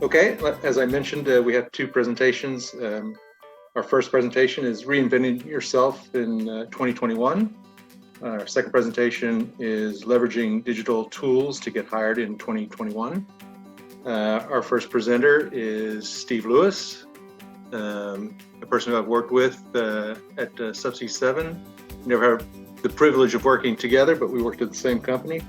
Okay, as I mentioned, we have two presentations. Our first presentation is Reinventing Yourself in 2021. Our second presentation is Leveraging Digital Tools to Get Hired in 2021. Our first presenter is Steve Lewis, a person who I've worked with at Subsea 7. Never had the privilege of working together, but we worked at the same company.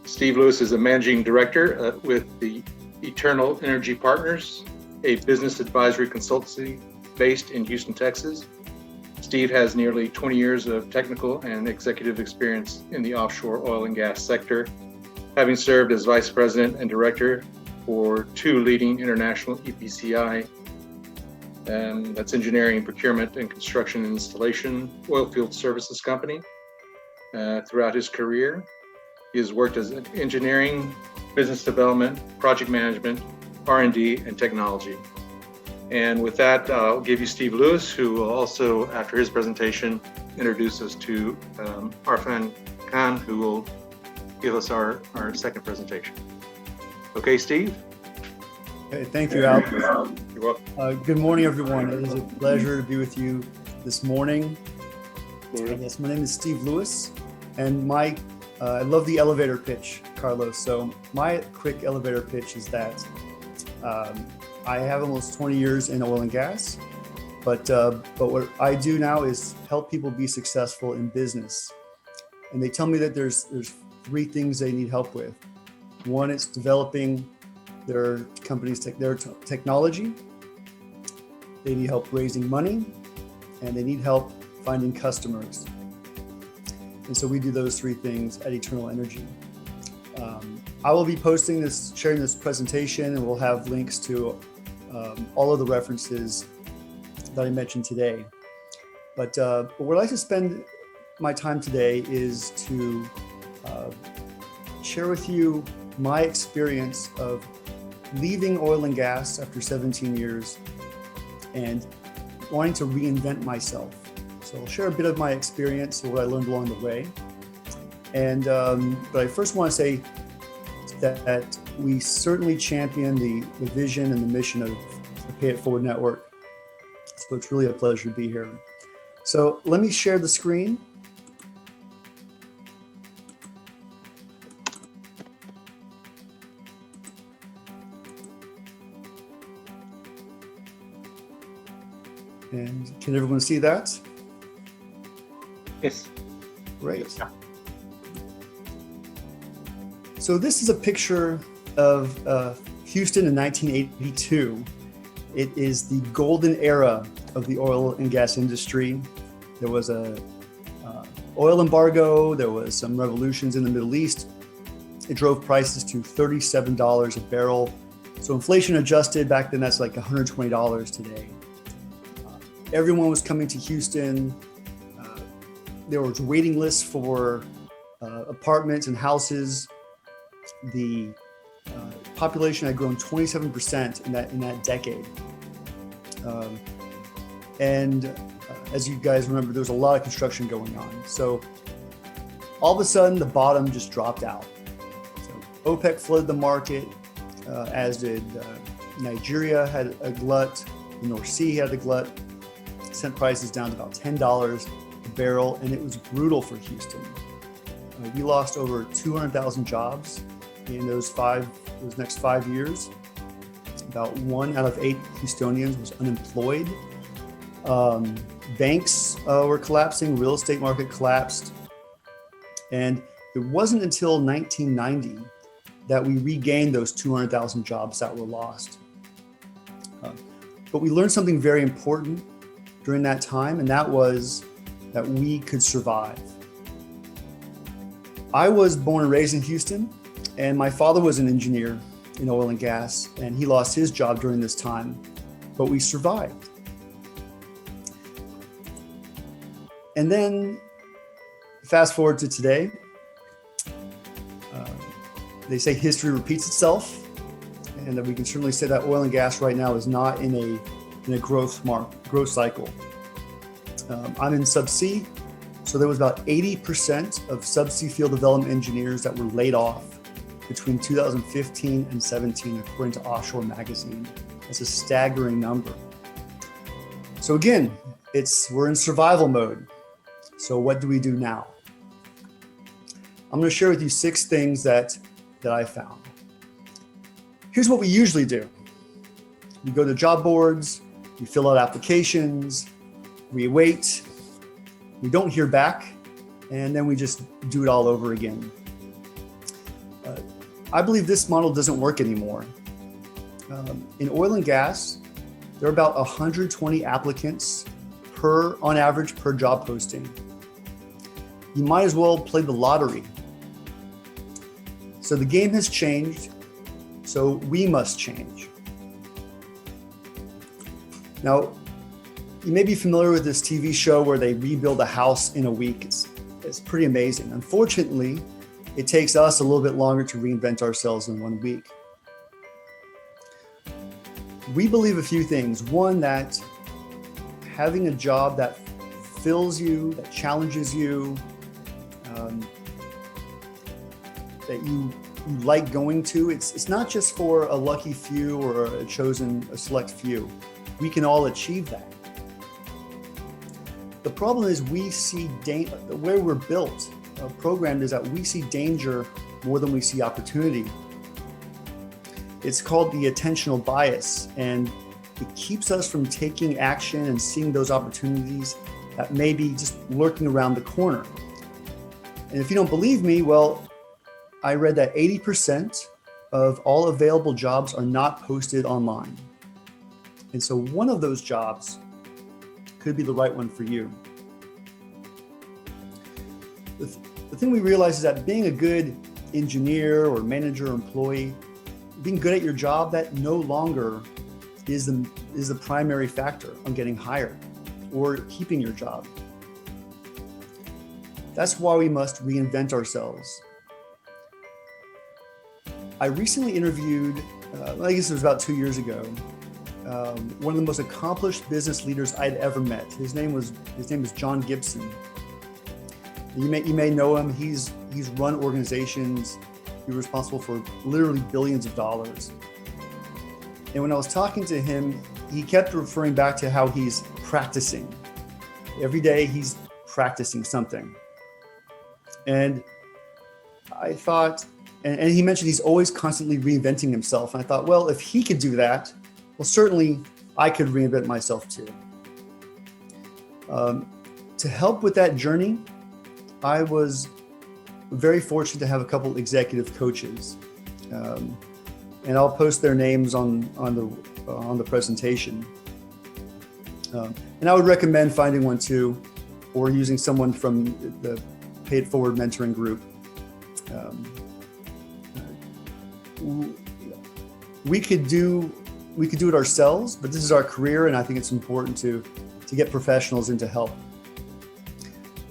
Steve Lewis is a managing director with the Eternal Energy Partners, a business advisory consultancy based in Houston, Texas. Steve has nearly 20 years of technical and executive experience in the offshore oil and gas sector, having served as vice president and director for two leading international EPCI, that's engineering, procurement, and construction and installation oilfield services company. Throughout his career, he has worked as an engineering, business development, project management, R&D, and technology. And with that, I'll give you Steve Lewis, who will also, after his presentation, introduce us to Arfan Khan, who will give us our second presentation. Okay, Steve? Okay, thank you, Al. You're welcome. Good morning, everyone. It is a pleasure to be with you this morning. Yes, my name is Steve Lewis, and I love the elevator pitch, Carlos. So my quick elevator pitch is that I have almost 20 years in oil and gas, but what I do now is help people be successful in business. And they tell me that there's three things they need help with. One is developing their company's technology. They need help raising money, and they need help finding customers. And so we do those three things at Eternal Energy. I will be sharing this presentation, and we'll have links to all of the references that I mentioned today. But where I'd like to spend my time today is to share with you my experience of leaving oil and gas after 17 years and wanting to reinvent myself. So I'll share a bit of my experience and what I learned along the way. And but I first want to say that we certainly champion the vision and the mission of the Pay It Forward Network. So it's really a pleasure to be here. So let me share the screen. And can everyone see that? Yes. Great. So this is a picture of Houston in 1982. It is the golden era of the oil and gas industry. There was a oil embargo. There was some revolutions in the Middle East. It drove prices to $37 a barrel. So inflation adjusted back then, that's like $120 today. Everyone was coming to Houston. There was waiting lists for apartments and houses. The population had grown 27% in that decade. As you guys remember, there was a lot of construction going on. So all of a sudden, the bottom just dropped out. So OPEC flooded the market, as did Nigeria had a glut. The North Sea had a glut. Sent prices down to about $10 a barrel, and it was brutal for Houston. We lost over 200,000 jobs in those next 5 years. About 1 out of 8 Houstonians was unemployed. Banks were collapsing, real estate market collapsed. And it wasn't until 1990 that we regained those 200,000 jobs that were lost. But we learned something very important during that time, and that was that we could survive. I was born and raised in Houston, and my father was an engineer in oil and gas, and he lost his job during this time, but we survived. And then fast forward to today, they say history repeats itself, and that we can certainly say that oil and gas right now is not in a growth cycle. I'm in Subsea, so there was about 80% of Subsea field development engineers that were laid off between 2015 and 17, according to Offshore Magazine. That's a staggering number. So again, we're in survival mode. So what do we do now? I'm going to share with you 6 things that I found. Here's what we usually do. We go to job boards, we fill out applications, we wait, we don't hear back, and then we just do it all over again. I believe this model doesn't work anymore. In oil and gas, there are about 120 applicants on average per job posting. You might as well play the lottery. So the game has changed, so we must change. Now, you may be familiar with this TV show where they rebuild a house in a week. It's pretty amazing. Unfortunately, it takes us a little bit longer to reinvent ourselves in 1 week. We believe a few things. One, that having a job that fills you, that challenges you, that you like going to, it's not just for a lucky few or a select few. We can all achieve that. The problem is we see where we're built, programmed, is that we see danger more than we see opportunity. It's called the attentional bias, and it keeps us from taking action and seeing those opportunities that may be just lurking around the corner. And if you don't believe me, well, I read that 80% of all available jobs are not posted online. And so one of those jobs could be the right one for you. The thing we realize is that being a good engineer or manager or employee, being good at your job, that no longer is the primary factor on getting hired or keeping your job. That's why we must reinvent ourselves. I recently interviewed, I guess it was about 2 years ago, one of the most accomplished business leaders I'd ever met. His name was John Gibson. You may know him. He's run organizations. He was responsible for literally billions of dollars. And when I was talking to him, he kept referring back to how he's practicing. Every day he's practicing something. And I thought, and he mentioned he's always constantly reinventing himself. And I thought, well, if he could do that, well, certainly I could reinvent myself too. To help with that journey, I was very fortunate to have a couple executive coaches, and I'll post their names on the presentation. And I would recommend finding one too, or using someone from the Pay It Forward mentoring group. We could do it ourselves, but this is our career, and I think it's important to get professionals in to help.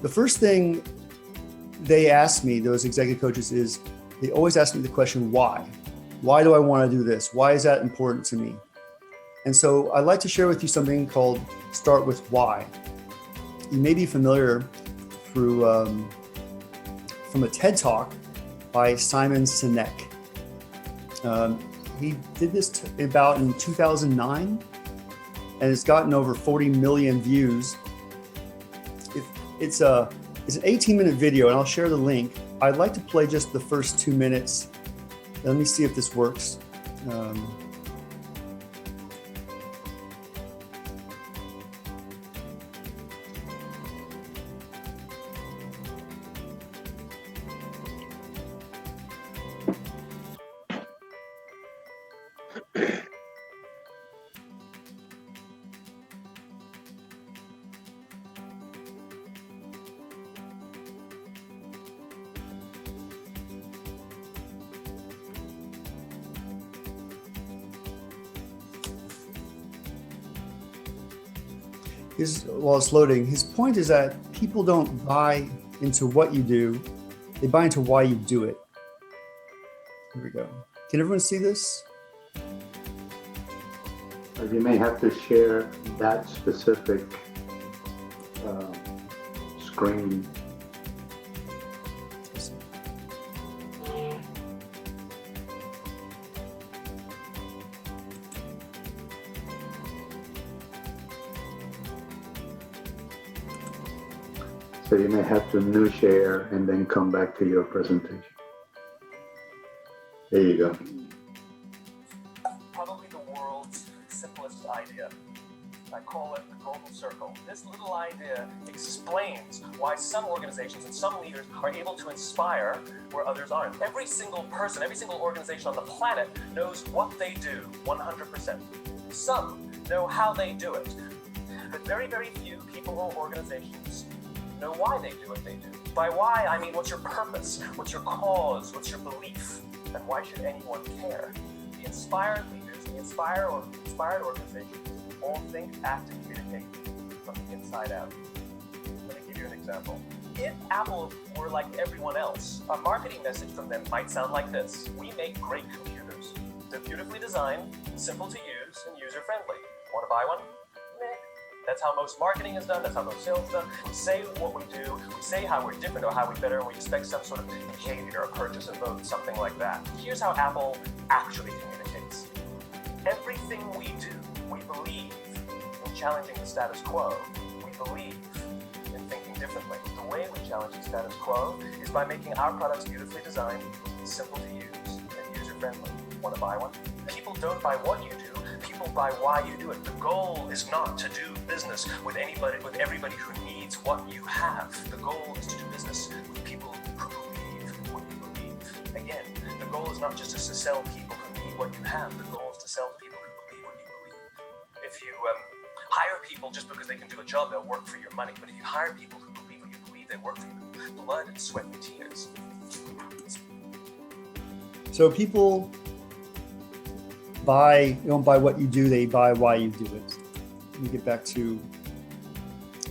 The first thing they ask me, those executive coaches, is they always ask me the question, why? Why do I want to do this? Why is that important to me? And so I'd like to share with you something called Start With Why. You may be familiar from a TED Talk by Simon Sinek. He did this about in 2009, and it's gotten over 40 million views. It's an 18-minute video, and I'll share the link. I'd like to play just the first 2 minutes. Let me see if this works. While it's loading, his point is that people don't buy into what you do, they buy into why you do it. Here we go. Can everyone see this? You may have to share that specific screen. So you may have to new share and then come back to your presentation. There you go. Probably the world's simplest idea. I call it the golden circle. This little idea explains why some organizations and some leaders are able to inspire where others aren't. Every single person, every single organization on the planet knows what they do 100%. Some know how they do it, but very, very few people or organizations know why they do what they do. By why, I mean what's your purpose, what's your cause, what's your belief, and why should anyone care? The inspired leaders, the inspired organizations all think, act, and communicate from the inside out. Let me give you an example. If Apple were like everyone else, a marketing message from them might sound like this. We make great computers. They're beautifully designed, simple to use, and user-friendly. Want to buy one? Meh. That's how most marketing is done. That's how most sales is done. We say what we do. We say how we're different or how we're better, and we expect some sort of behavior, a purchase, a vote, something like that. Here's how Apple actually communicates. Everything we do, we believe in challenging the status quo. We believe in thinking differently. The way we challenge the status quo is by making our products beautifully designed, simple to use, and user-friendly. Want to buy one? People don't buy what you do. People buy why you do it. The goal is not to do business with everybody who needs what you have. The goal is to do business with people who believe what you believe. Again, the goal is not just to sell people who need what you have. The goal is to sell people who believe what you believe. If you hire people just because they can do a job, they'll work for your money. But if you hire people who believe what you believe, they work for you. Blood and sweat and tears. So people don't buy what you do, they buy why you do it. Let me get back to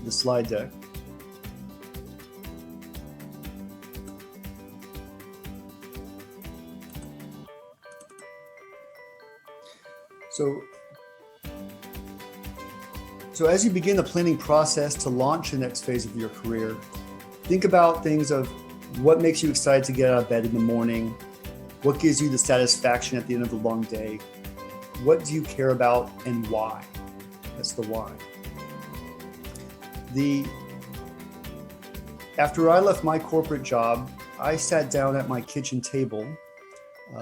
the slide deck. So as you begin the planning process to launch the next phase of your career, think about things of what makes you excited to get out of bed in the morning, what gives you the satisfaction at the end of the long day, what do you care about and why? That's the why. After I left my corporate job, I sat down at my kitchen table.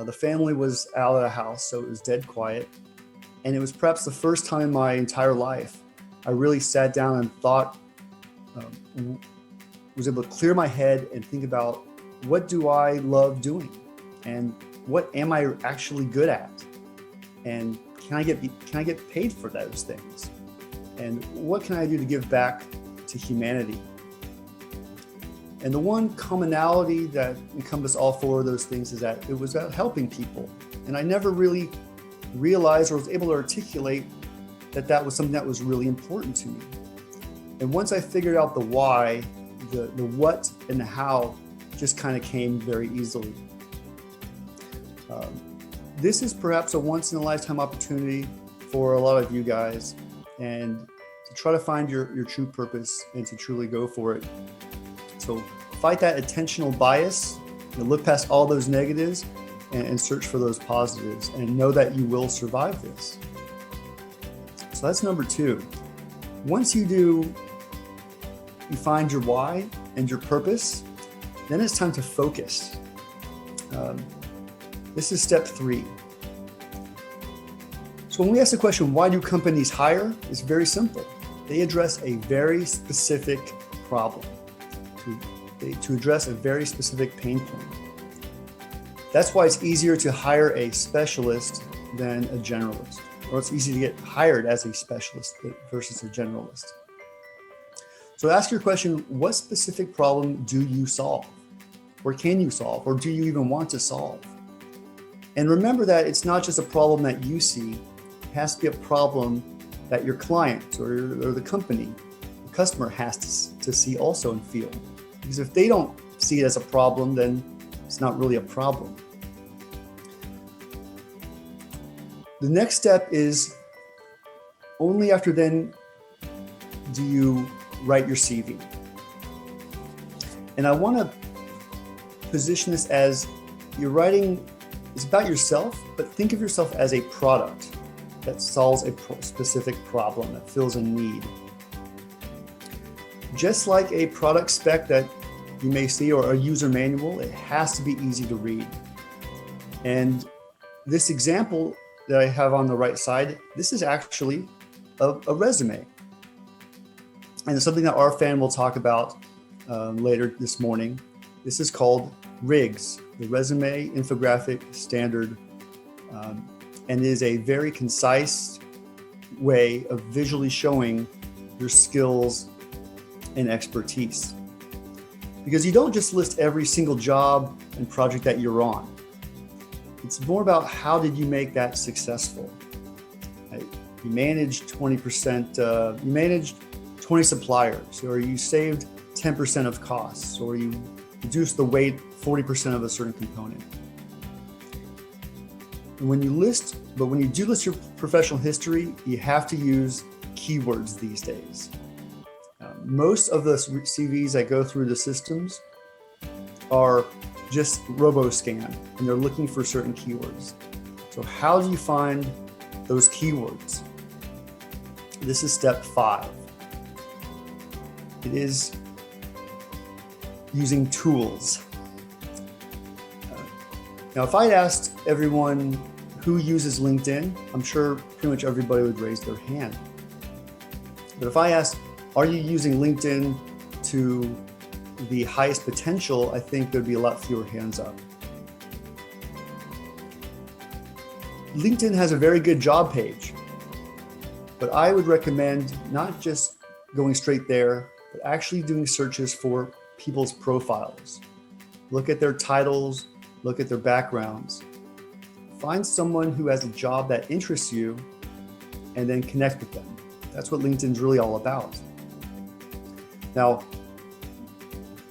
The family was out of the house, so it was dead quiet. And it was perhaps the first time in my entire life I really sat down and thought, was able to clear my head and think about what do I love doing and what am I actually good at? And can I get paid for those things? And what can I do to give back to humanity? And the one commonality that encompassed all four of those things is that it was about helping people. And I never really realized or was able to articulate that was something that was really important to me. And once I figured out the why, the what and the how just kind of came very easily. This is perhaps a once in a lifetime opportunity for a lot of you guys, and to try to find your true purpose and to truly go for it. So fight that attentional bias, look past all those negatives and search for those positives, and know that you will survive this. So that's number 2. Once you find your why and your purpose, then it's time to focus. This is step 3. So when we ask the question, why do companies hire? It's very simple. They address a very specific problem, to address a very specific pain point. That's why it's easier to hire a specialist than a generalist, or it's easy to get hired as a specialist versus a generalist. So ask your question, what specific problem do you solve? Or can you solve? Or do you even want to solve? And remember that it's not just a problem that you see, it has to be a problem that your client or the company, the customer has to see also and feel. Because if they don't see it as a problem, then it's not really a problem. The next step is only after then do you write your CV. And I want to position this as you're writing, it's about yourself, but think of yourself as a product that solves a specific problem, that fills a need. Just like a product spec that you may see or a user manual, it has to be easy to read. And this example that I have on the right side, this is actually a resume. And it's something that Arfan will talk about later this morning. This is called RIGS, the Resume Infographic Standard, and is a very concise way of visually showing your skills and expertise. Because you don't just list every single job and project that you're on. It's more about how did you make that successful. Right? You managed 20%, you managed 20 suppliers, or you saved 10% of costs, or you reduced the weight 40% of a certain component. And when you do list your professional history, you have to use keywords these days. Most of the CVs that go through the systems are just robo-scan, and they're looking for certain keywords. So how do you find those keywords? This is step 5. It is using tools. Now, if I asked everyone who uses LinkedIn, I'm sure pretty much everybody would raise their hand. But if I asked, are you using LinkedIn to the highest potential, I think there'd be a lot fewer hands up. LinkedIn has a very good job page, but I would recommend not just going straight there, but actually doing searches for people's profiles. Look at their titles, look at their backgrounds. Find someone who has a job that interests you and then connect with them. That's what LinkedIn's really all about. Now,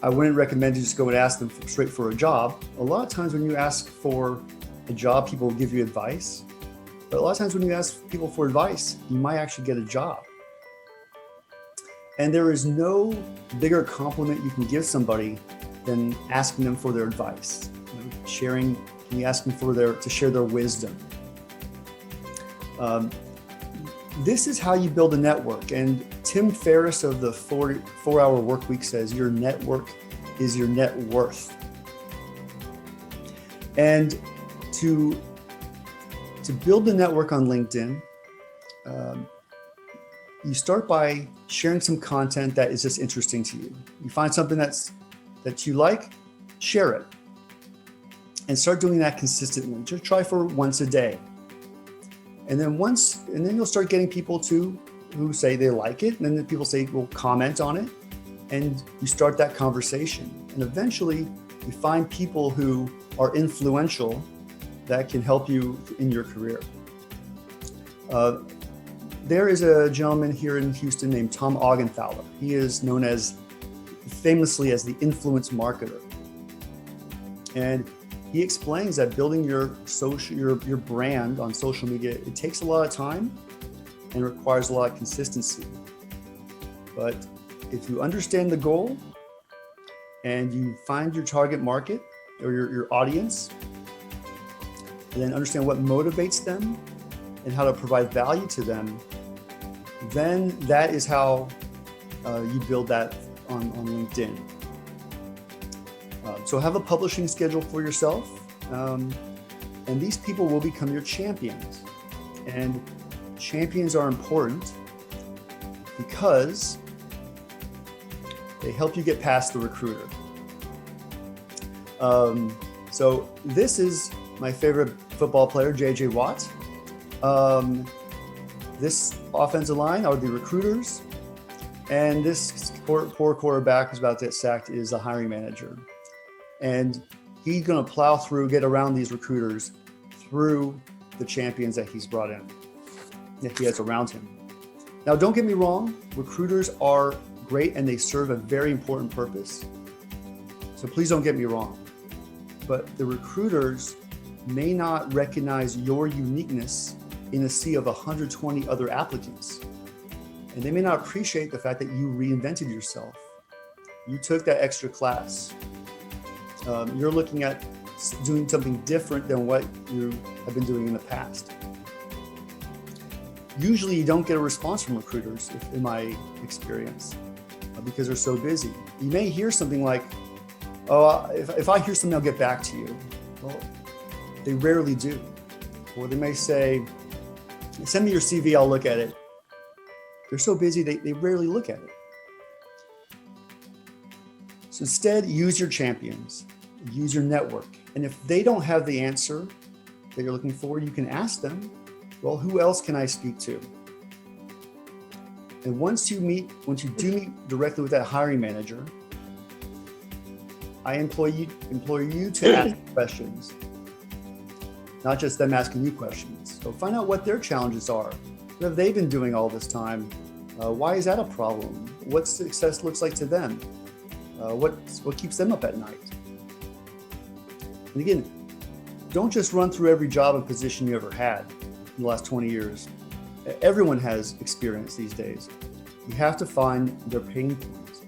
I wouldn't recommend you just go and ask them straight for a job. A lot of times when you ask for a job, people will give you advice. But a lot of times when you ask people for advice, you might actually get a job. And there is no bigger compliment you can give somebody than asking them for their advice. You ask them to share their wisdom. This is how you build a network. And Tim Ferriss of the 4-Hour Workweek says your network is your net worth. And to build a network on LinkedIn, you start by sharing some content that is just interesting to you. You find something that you like, share it. And start doing that consistently. Just try for once a day. And then you'll start getting people who say they like it. And then people say, well, comment on it. And you start that conversation. And eventually you find people who are influential that can help you in your career. There is a gentleman here in Houston named Tom Augenthaler. He is known famously as the influence marketer. And he explains that building your brand on social media, it takes a lot of time and requires a lot of consistency. But if you understand the goal and you find your target market or your audience, and then understand what motivates them and how to provide value to them, then that is how you build that on LinkedIn. So have a publishing schedule for yourself, and these people will become your champions. And champions are important because they help you get past the recruiter. So this is my favorite football player, J.J. Watt. This offensive line are the recruiters, and this poor quarterback who's about to get sacked is the hiring manager. And he's going to plow through, get around these recruiters through the champions that he's brought in, that he has around him. Now, don't get me wrong, recruiters are great and they serve a very important purpose. So please don't get me wrong. But the recruiters may not recognize your uniqueness in a sea of 120 other applicants. And they may not appreciate the fact that you reinvented yourself. You took that extra class. You're looking at doing something different than what you have been doing in the past. Usually you don't get a response from recruiters, in my experience. because they're so busy. You may hear something like, oh, if I hear something, I'll get back to you. Well, they rarely do. Or they may say, send me your CV, I'll look at it. They're so busy, they rarely look at it. So instead, use your champions, use your network. And if they don't have the answer that you're looking for, you can ask them, well, who else can I speak to? And once you do meet directly with that hiring manager, I implore you to ask questions, not just them asking you questions. So find out what their challenges are. What have they been doing all this time? Why is that a problem? What success looks like to them? What keeps them up at night? And again, don't just run through every job and position you ever had in the last 20 years. Everyone has experience these days. You have to find their pain points.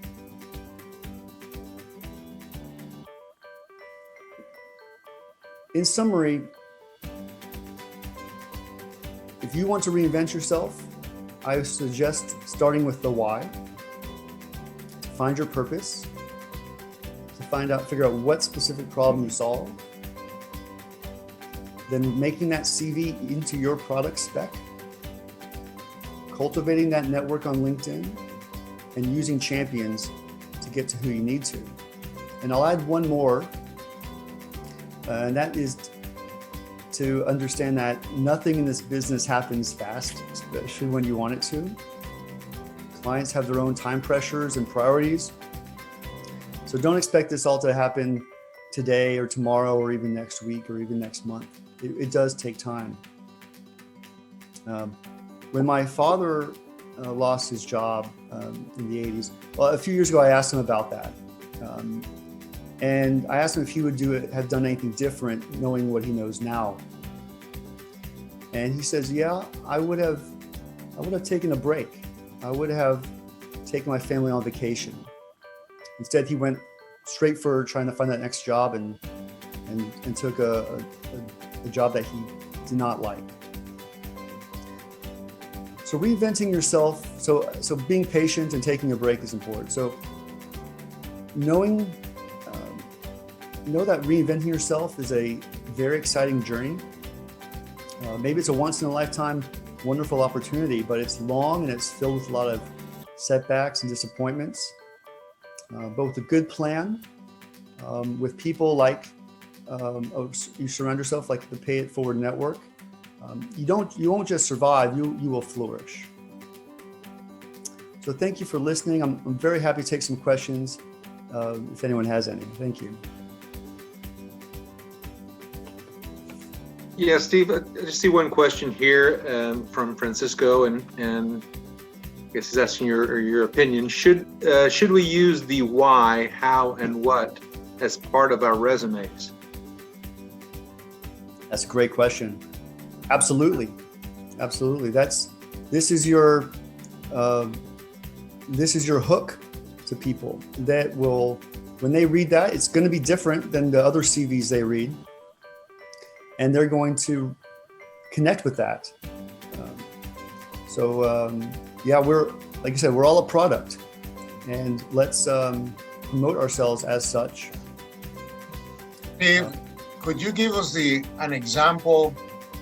In summary, if you want to reinvent yourself, I suggest starting with the why, to find your purpose, to figure out what specific problem you solve, then making that CV into your product spec, cultivating that network on LinkedIn, and using champions to get to who you need to. And I'll add one more, and that is to understand that nothing in this business happens fast, especially when you want it to. Clients have their own time pressures and priorities. So don't expect this all to happen today or tomorrow or even next week or even next month. It does take time. When my father lost his job in the 80s, well, a few years ago, I asked him about that. And I asked him if he would have done anything different knowing what he knows now. And he says, yeah, I would have taken a break. I would have taken my family on vacation. Instead, he went straight for trying to find that next job and took a job that he did not like. So reinventing yourself, so being patient and taking a break is important. So know that reinventing yourself is a very exciting journey. Maybe it's a once in a lifetime wonderful opportunity, but it's long and it's filled with a lot of setbacks and disappointments. But with a good plan, with people like you surround yourself, like the Pay It Forward network, you won't just survive, you will flourish. So thank you for listening. I'm very happy to take some questions if anyone has any. Thank you. Yeah, Steve, I just see one question here from Francisco, and I guess he's asking your opinion. Should we use the why, how, and what as part of our resumes? That's a great question. Absolutely. This is your hook to people that will, when they read that, it's going to be different than the other CVs they read, and they're going to connect with that. Yeah, like I said, we're all a product, and let's promote ourselves as such. Steve, could you give us an example?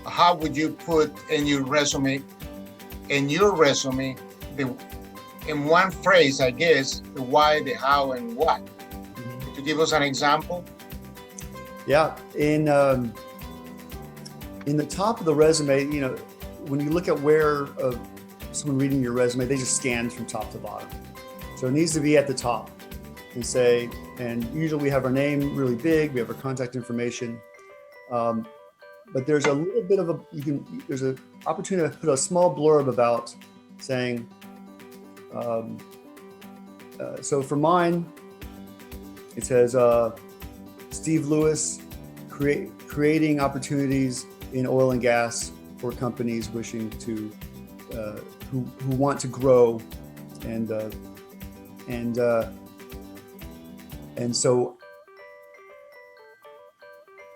How would you put in your resume, in one phrase, I guess, the why, the how, and what? Mm-hmm. Could you give us an example? Yeah, in the top of the resume, when you look at where someone reading your resume, they just scan from top to bottom. So it needs to be at the top and usually we have our name really big, we have our contact information. But there's a little bit of there's an opportunity to put a small blurb about saying, so for mine, it says, Steve Lewis, creating opportunities in oil and gas for companies wishing to, who want to grow and so,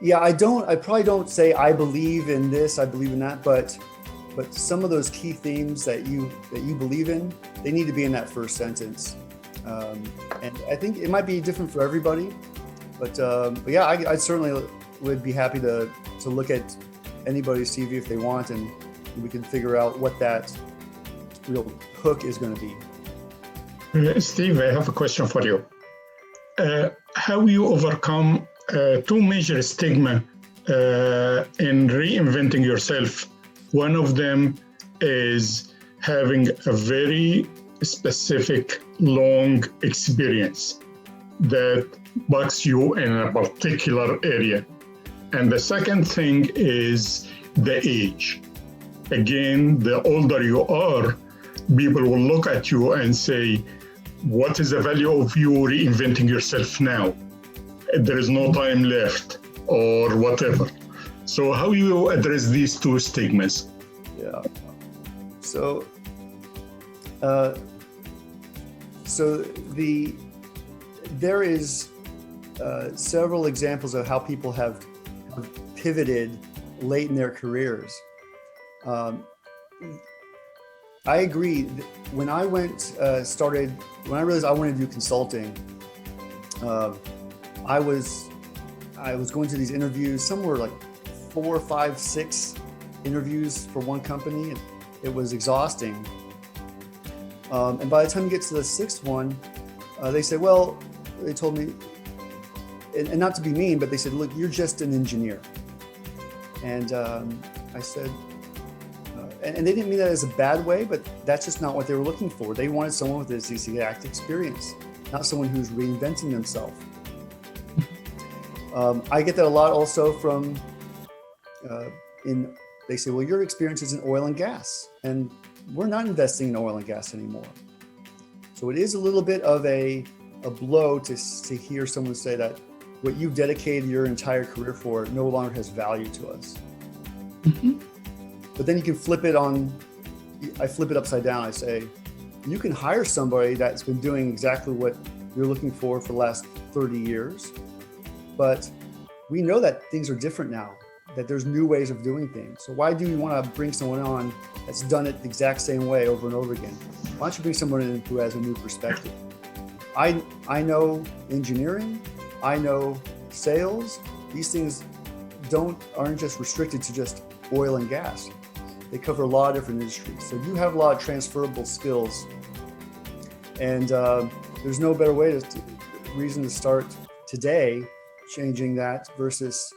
yeah, I probably don't say I believe in this, I believe in that, but some of those key themes that you believe in, they need to be in that first sentence. And I think it might be different for everybody, but yeah, I certainly would be happy to look at anybody's CV if they want, and we can figure out what that real hook is going to be. Steve, I have a question for you. How you overcome two major stigma in reinventing yourself? One of them is having a very specific, long experience that bugs you in a particular area. And the second thing is the age. Again, the older you are, people will look at you and say, what is the value of you reinventing yourself now? There is no time left, or whatever. So how you address these two stigmas? Yeah. So there is several examples of how people have pivoted late in their careers. I agree. When I realized I wanted to do consulting, I was going to these interviews. Some were like 4, 5, 6 interviews for one company, and it was exhausting. And by the time you get to the 6th one, they said, well, they told me, and not to be mean, but they said, look, you're just an engineer. And I said, and they didn't mean that as a bad way, but that's just not what they were looking for. They wanted someone with this exact experience, not someone who's reinventing themselves. I get that a lot also from, they say, well, your experience is in oil and gas, and we're not investing in oil and gas anymore. So it is a little bit of a blow to hear someone say that what you've dedicated your entire career for no longer has value to us. Mm-hmm. But then you can I flip it upside down. I say, you can hire somebody that's been doing exactly what you're looking for the last 30 years. But we know that things are different now, that there's new ways of doing things. So why do you want to bring someone on that's done it the exact same way over and over again? Why don't you bring someone in who has a new perspective? I know engineering, I know sales. These things aren't just restricted to just oil and gas. They cover a lot of different industries. So you have a lot of transferable skills. And there's no better reason to start today changing that versus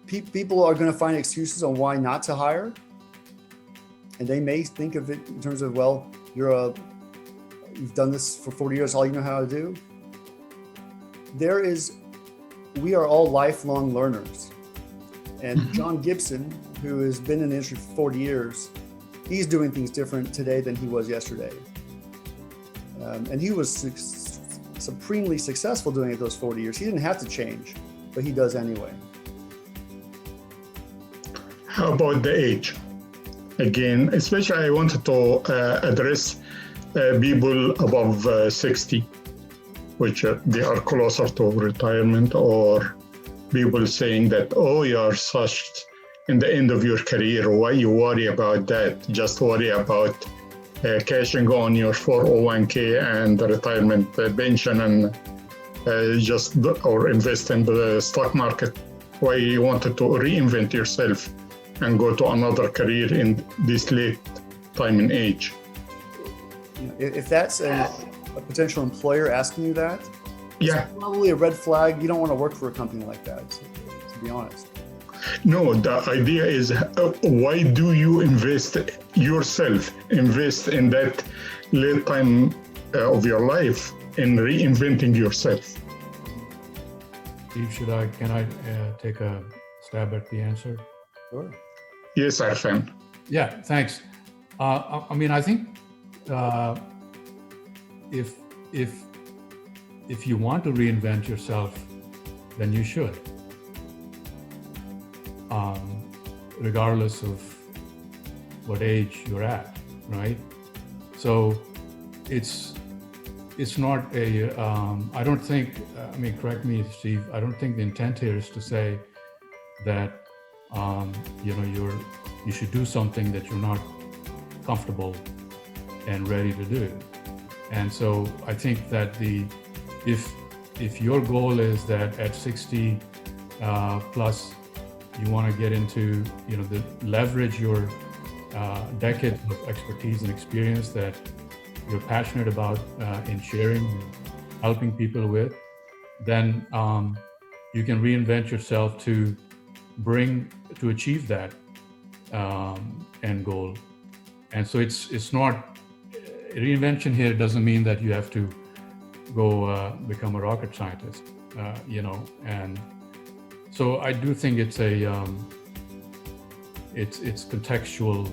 people are going to find excuses on why not to hire. And they may think of it in terms of, well, you've done this for 40 years, all you know how to do. We are all lifelong learners. And John Gibson, who has been in the industry for 40 years, he's doing things different today than he was yesterday. And he was supremely successful doing it those 40 years. He didn't have to change, but he does anyway. How about the age? Again, especially I wanted to address people above 60, which they are closer to retirement, or people saying that, oh, you are such in the end of your career, why you worry about that? Just worry about cashing on your 401k and the retirement pension and or invest in the stock market. Why you wanted to reinvent yourself and go to another career in this late time and age? If that's a potential employer asking you that, yeah, it's probably a red flag. You don't want to work for a company like that, to be honest. No, the idea is why do you invest in that late time of your life in reinventing yourself? Steve, can I take a stab at the answer? Sure. Yes, Arfan. Yeah, thanks. I mean, I think if you want to reinvent yourself, then you should, regardless of what age you're at, right? So it's not I don't think, correct me, Steve, I don't think the intent here is to say that, you should do something that you're not comfortable and ready to do. And so I think that if your goal is that at 60 plus you want to get into, leverage your decades of expertise and experience that you're passionate about in sharing, helping people with, then you can reinvent yourself to achieve that end goal. And so it's not, reinvention here doesn't mean that you have to go become a rocket scientist, and so I do think it's it's contextual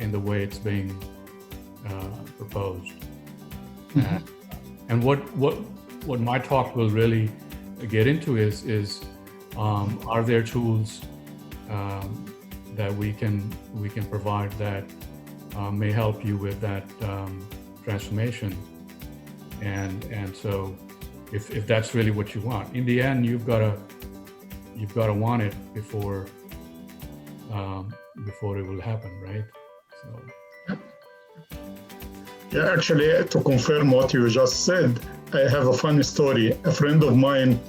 in the way it's being proposed. Mm-hmm. And what my talk will really get into is are there tools that we can provide that may help you with that transformation, and so if that's really what you want, in the end you've got to want it before it will happen, right? So yeah, actually, to confirm what you just said, I have a funny story. A friend of mine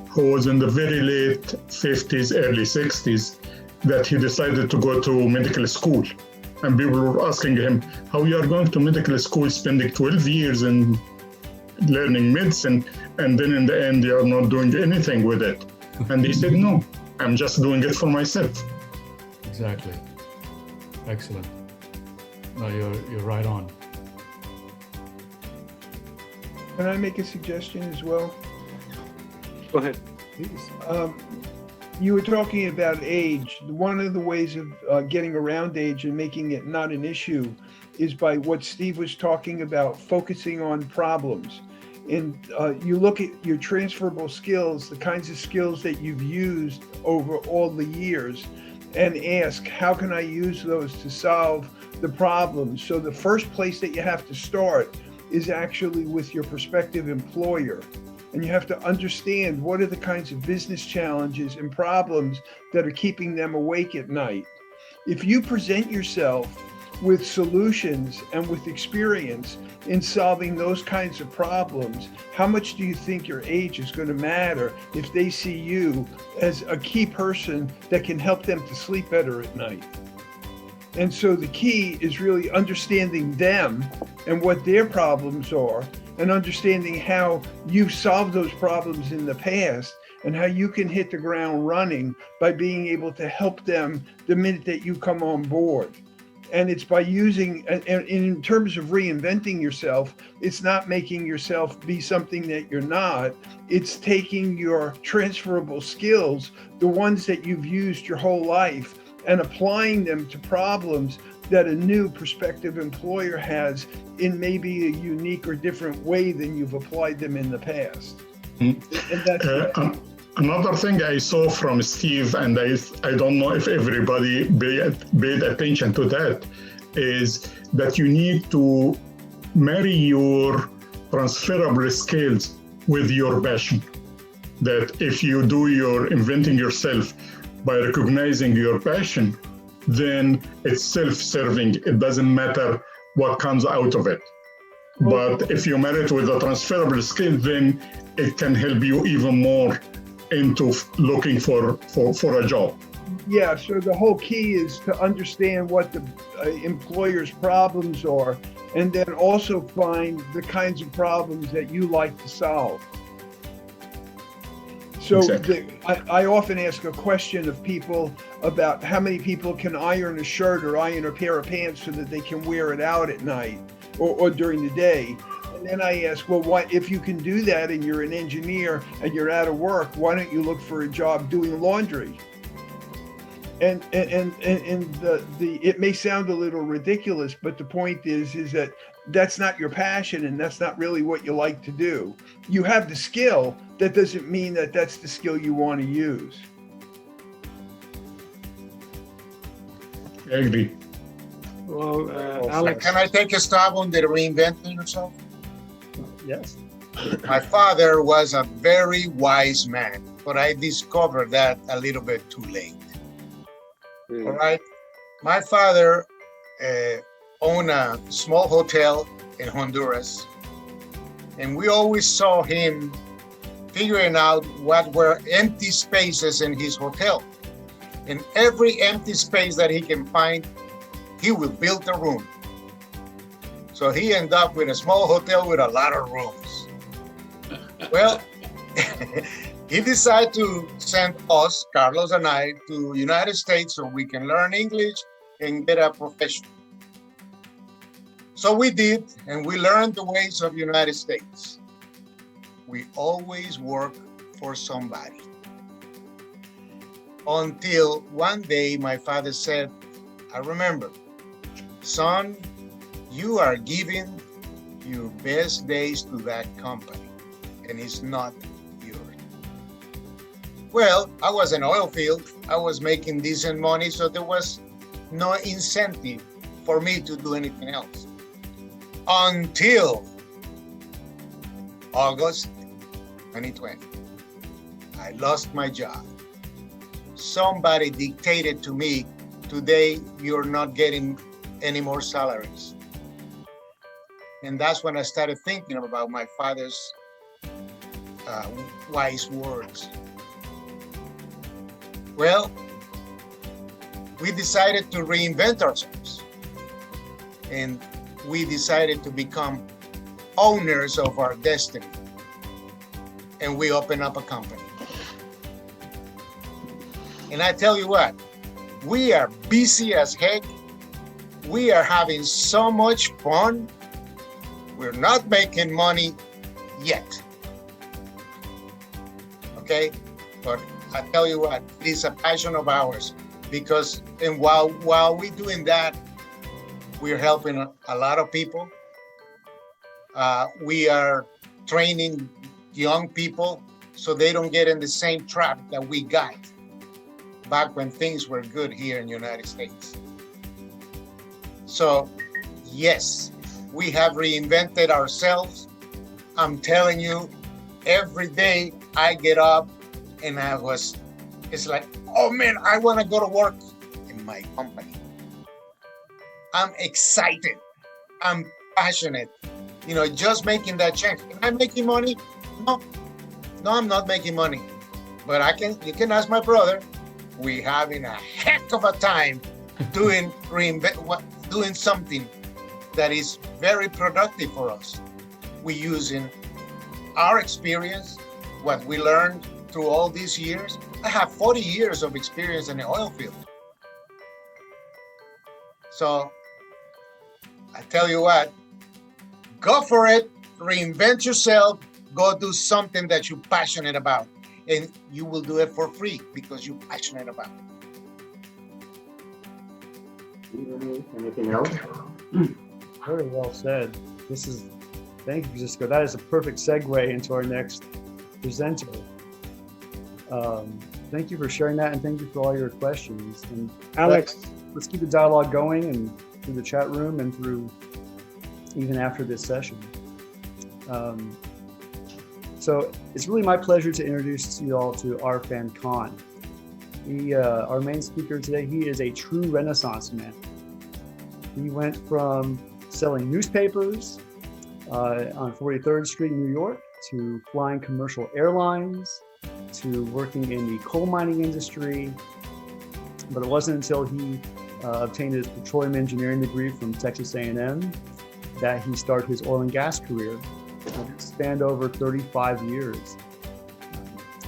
who was in the very late 50s, early 60s, that he decided to go to medical school. And people were asking him, how you are going to medical school, spending 12 years in learning medicine, and then in the end, you are not doing anything with it. And he said, no, I'm just doing it for myself. Exactly. Excellent. No, you're right on. Can I make a suggestion as well? Go ahead. Please. You were talking about age. One of the ways of getting around age and making it not an issue is by what Steve was talking about, focusing on problems. And you look at your transferable skills, the kinds of skills that you've used over all the years, and ask, how can I use those to solve the problems? So the first place that you have to start is actually with your prospective employer. And you have to understand what are the kinds of business challenges and problems that are keeping them awake at night. If you present yourself with solutions and with experience in solving those kinds of problems, how much do you think your age is going to matter if they see you as a key person that can help them to sleep better at night? And so the key is really understanding them and what their problems are, and understanding how you've solved those problems in the past and how you can hit the ground running by being able to help them the minute that you come on board. And it's by using, and in terms of reinventing yourself, it's not making yourself be something that you're not. It's taking your transferable skills, the ones that you've used your whole life, and applying them to problems that a new prospective employer has in maybe a unique or different way than you've applied them in the past. Mm-hmm. And that's another thing I saw from Steve, and I don't know if everybody paid attention to that, is that you need to marry your transferable skills with your passion. That if you do your inventing yourself by recognizing your passion, then it's self-serving. It doesn't matter what comes out of it. But if you marry it with a transferable skill, then it can help you even more into looking for a job. Yeah, so the whole key is to understand what the employer's problems are, and then also find the kinds of problems that you like to solve. So exactly. I often ask a question of people about how many people can iron a shirt or iron a pair of pants so that they can wear it out at night or during the day. And then I ask, well, what if you can do that and you're an engineer and you're out of work, why don't you look for a job doing laundry? And it may sound a little ridiculous, but the point is that that's not your passion and that's not really what you like to do. You have the skill. That doesn't mean that that's the skill you want to use. I agree. Well, Alex. Can I take a stab on the reinventing yourself? Yes. My father was a very wise man, but I discovered that a little bit too late. All right. My father owned a small hotel in Honduras, and we always saw him figuring out what were empty spaces in his hotel. In every empty space that he can find, he will build a room. So he ended up with a small hotel with a lot of rooms. Well, he decided to send us, Carlos and I, to United States so we can learn English and get a profession. So we did, and we learned the ways of United States. We always work for somebody. Until one day my father said, I remember, son, you are giving your best days to that company, and it's not yours. Well, I was in oil field. I was making decent money, so there was no incentive for me to do anything else. Until August 2020, I lost my job. Somebody dictated to me, today you're not getting any more salaries. And that's when I started thinking about my father's wise words. Well, we decided to reinvent ourselves. And we decided to become owners of our destiny. And we opened up a company. And I tell you what, we are busy as heck. We are having so much fun. We're not making money yet. Okay? But I tell you what, it's a passion of ours, because and while we're doing that, we're helping a lot of people. We are training young people so they don't get in the same trap that we got back when things were good here in the United States. So, yes, we have reinvented ourselves. I'm telling you, every day I get up and it's like, oh man, I want to go to work in my company. I'm excited. I'm passionate. You know, just making that change. Am I making money? No, I'm not making money. But you can ask my brother. We're having a heck of a time doing something that is very productive for us. We're using our experience, what we learned through all these years. I have 40 years of experience in the oil field. So I tell you what, go for it, reinvent yourself, go do something that you're passionate about, and you will do it for free because you're passionate about it. Anything else? Very well said. Thank you, Francisco. That is a perfect segue into our next presenter. Thank you for sharing that, and thank you for all your questions. And Alex, let's keep the dialogue going, and through the chat room and through even after this session. So it's really my pleasure to introduce you all to Arfan Khan. Our main speaker today, he is a true Renaissance man. He went from selling newspapers on 43rd Street in New York to flying commercial airlines to working in the coal mining industry. But it wasn't until he obtained his petroleum engineering degree from Texas A&M that he started his oil and gas career. It spanned over 35 years.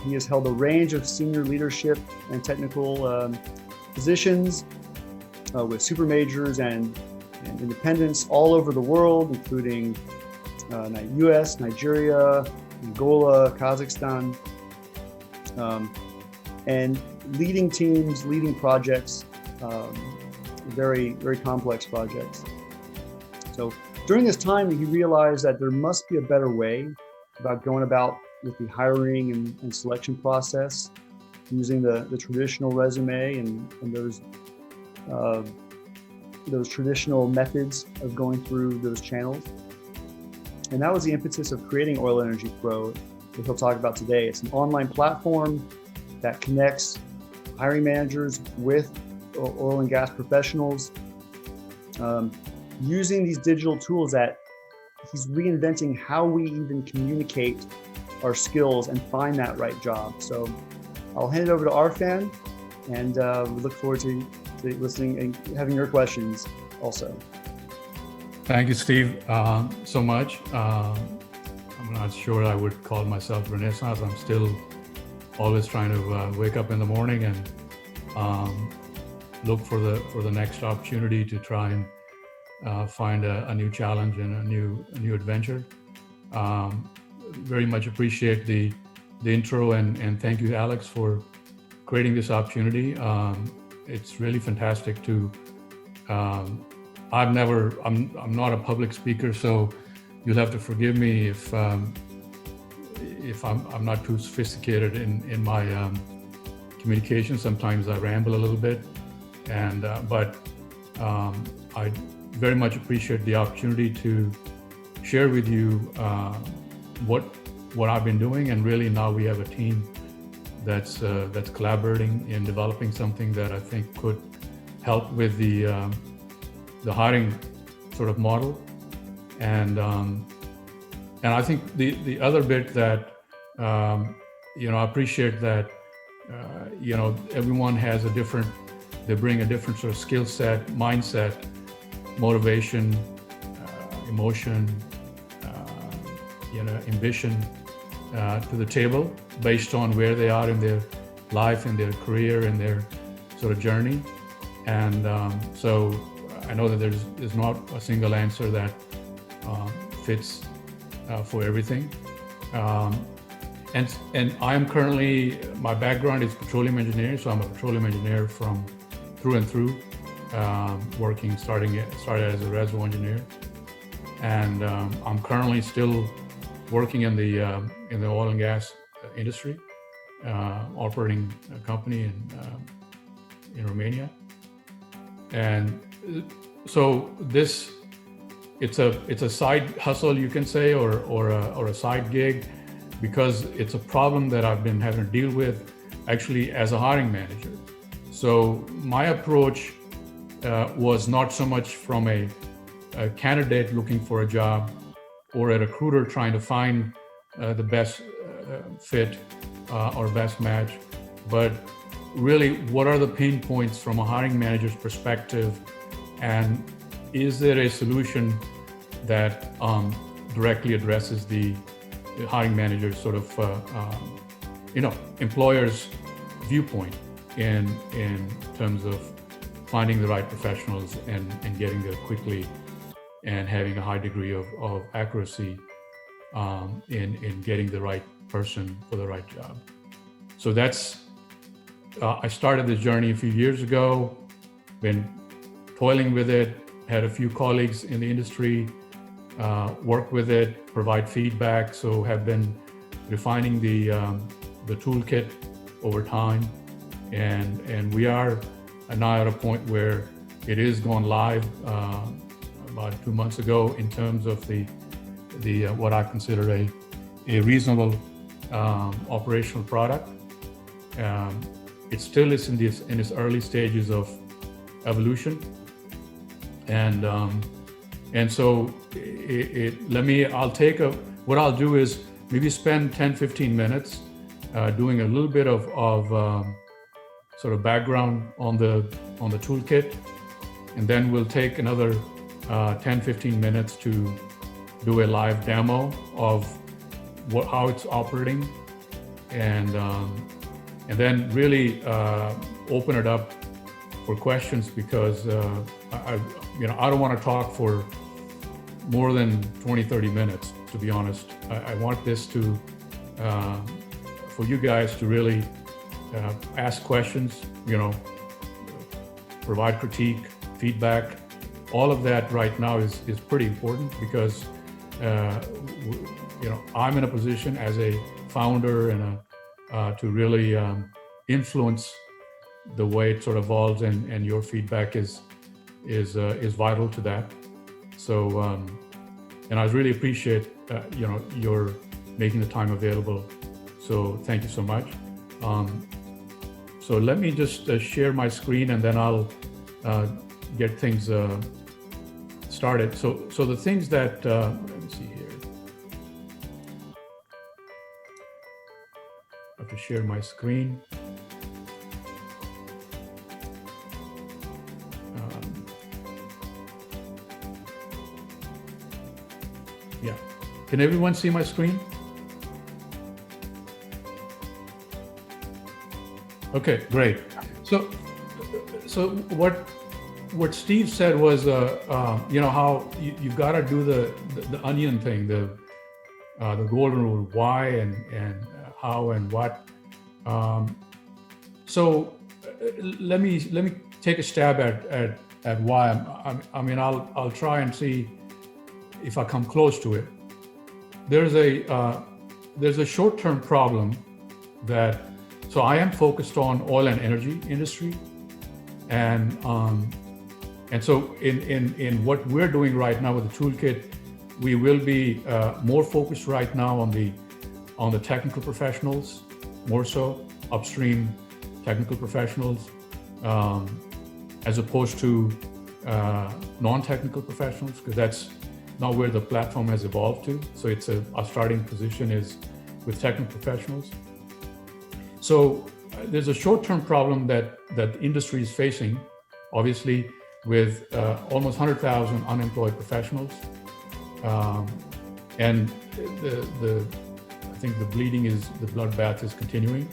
He has held a range of senior leadership and technical positions with super majors and independents all over the world, including US, Nigeria, Angola, Kazakhstan, and leading teams, leading projects, very, very complex projects. So during this time, he realized that there must be a better way about going about with the hiring and selection process, using the traditional resume and those traditional methods of going through those channels. And that was the impetus of creating Oil Energy Pro that he'll talk about today. It's an online platform that connects hiring managers with oil and gas professionals. using these digital tools that he's reinventing how we even communicate our skills and find that right job. So I'll hand it over to Arfan, and we look forward to listening and having your questions also. Thank you, Steve, so much. I'm not sure I would call myself Renaissance. I'm still always trying to wake up in the morning and look for the next opportunity to try and find a new challenge and a new adventure. Very much appreciate the intro, and thank you, Alex, for creating this opportunity. It's really fantastic to. I'm not a public speaker, so you'll have to forgive me if I'm not too sophisticated in my communication. Sometimes I ramble a little bit, but I very much appreciate the opportunity to share with you what I've been doing, and really now we have a team that's collaborating in developing something that I think could help with the hiring sort of model, and I think the other bit that I appreciate that everyone has they bring a different sort of skill set, mindset, motivation, emotion, ambition to the table based on where they are in their life, in their career, in their sort of journey. And so I know that there's not a single answer that fits for everything. And I am currently, my background is petroleum engineering, so I'm a petroleum engineer from through and through, started as a reservoir engineer, and I'm currently still working in the oil and gas industry, operating a company in Romania, and so it's a side hustle, you can say, or a side gig, because it's a problem that I've been having to deal with actually as a hiring manager. So my approach was not so much from a candidate looking for a job or a recruiter trying to find the best fit or best match, but really what are the pain points from a hiring manager's perspective, and is there a solution that directly addresses the hiring manager's sort of employer's viewpoint in terms of finding the right professionals and getting there quickly and having a high degree of accuracy in getting the right person for the right job. So that's, I started this journey a few years ago, been toiling with it, had a few colleagues in the industry work with it, provide feedback, so have been refining the toolkit over time, and we are now at a point where it is gone live about 2 months ago in terms of the what I consider a reasonable operational product. It still is in its early stages of evolution, and so what I'll do is maybe spend 10-15 minutes doing a little bit of sort of background on the toolkit, and then we'll take another 10-15 minutes to do a live demo of how it's operating, and then really open it up for questions, because I don't want to talk for more than 20-30 minutes, to be honest. I want this to for you guys to really ask questions, provide critique, feedback. All of that right now is pretty important, because I'm in a position as a founder and to really influence the way it sort of evolves, and your feedback is vital to that. So and I really appreciate your making the time available. So thank you so much. So let me just share my screen, and then I'll get things started. So the things that, let me see here. I have to share my screen. Yeah. Can everyone see my screen? Okay, great. So what Steve said was, how you've got to do the onion thing, the golden rule, why and how and what. So let me take a stab at why. I'll try and see if I come close to it. There's a short-term problem that. So I am focused on oil and energy industry, and so in what we're doing right now with the toolkit, we will be more focused right now on the technical professionals, more so upstream technical professionals, as opposed to non-technical professionals, because that's not where the platform has evolved to. So our starting position is with technical professionals. So there's a short-term problem that the industry is facing, obviously, with almost 100,000 unemployed professionals, and I think the bloodbath is continuing.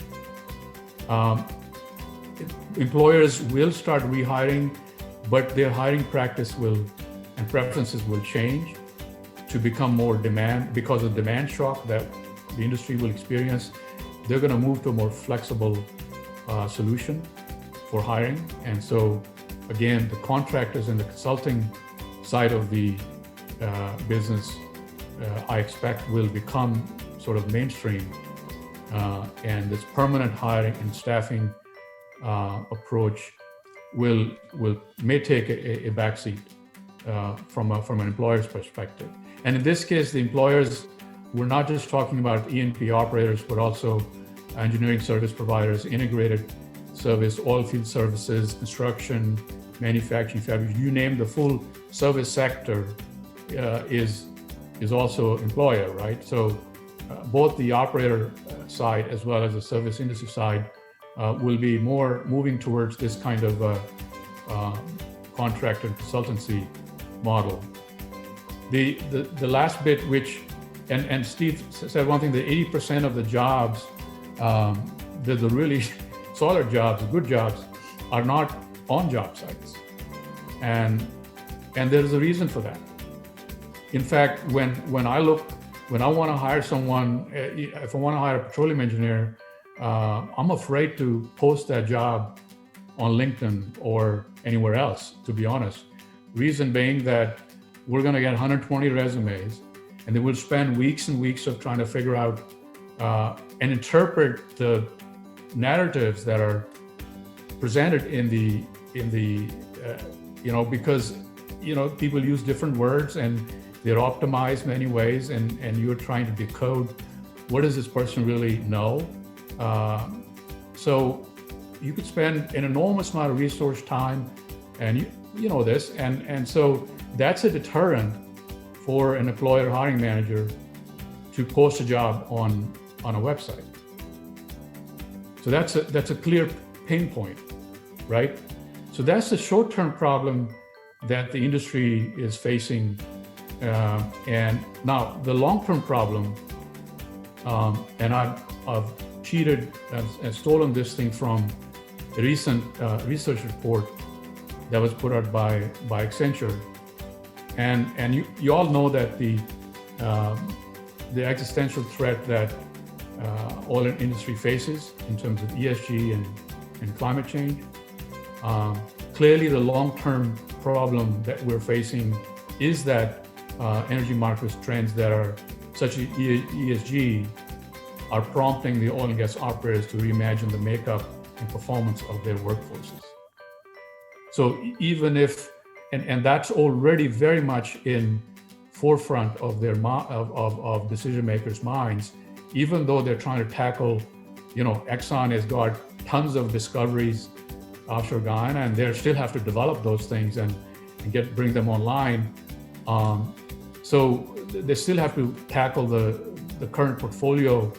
Employers will start rehiring, but their hiring practice and preferences will change to become more demand because of demand shock that the industry will experience. They're going to move to a more flexible solution for hiring. And so, again, the contractors and the consulting side of the business, I expect, will become sort of mainstream. And this permanent hiring and staffing approach may take a backseat from an employer's perspective. And in this case, the employers, we're not just talking about E&P operators, but also engineering service providers, integrated service, oil field services, construction, manufacturing, fabrication, you name the full service sector is also employer, right? So both the operator side as well as the service industry side will be more moving towards this kind of contract and consultancy model. The last bit, which and Steve said one thing, that 80% of the jobs, the really solid jobs, good jobs, are not on job sites. And there's a reason for that. In fact, when I want to hire someone, if I want to hire a petroleum engineer, I'm afraid to post that job on LinkedIn or anywhere else, to be honest. Reason being that we're going to get 120 resumes, and then we'll spend weeks and weeks of trying to figure out and interpret the narratives that are presented in the because people use different words and they're optimized many ways, and you're trying to decode what does this person really know. So you could spend an enormous amount of resource time, and you know this, and so that's a deterrent for an employer hiring manager to post a job on a website. So that's a clear pain point, right? So that's the short-term problem that the industry is facing. And now the long-term problem, and I've cheated and stolen this thing from a recent research report that was put out by Accenture, and you all know that the existential threat that oil industry faces in terms of ESG and climate change. Clearly, the long-term problem that we're facing is that energy markets trends that are such as ESG are prompting the oil and gas operators to reimagine the makeup and performance of their workforces. So even if, and that's already very much in forefront of their of decision makers' minds, even though they're trying to tackle, Exxon has got tons of discoveries offshore Guyana, and they still have to develop those things and bring them online. So they still have to tackle the current portfolio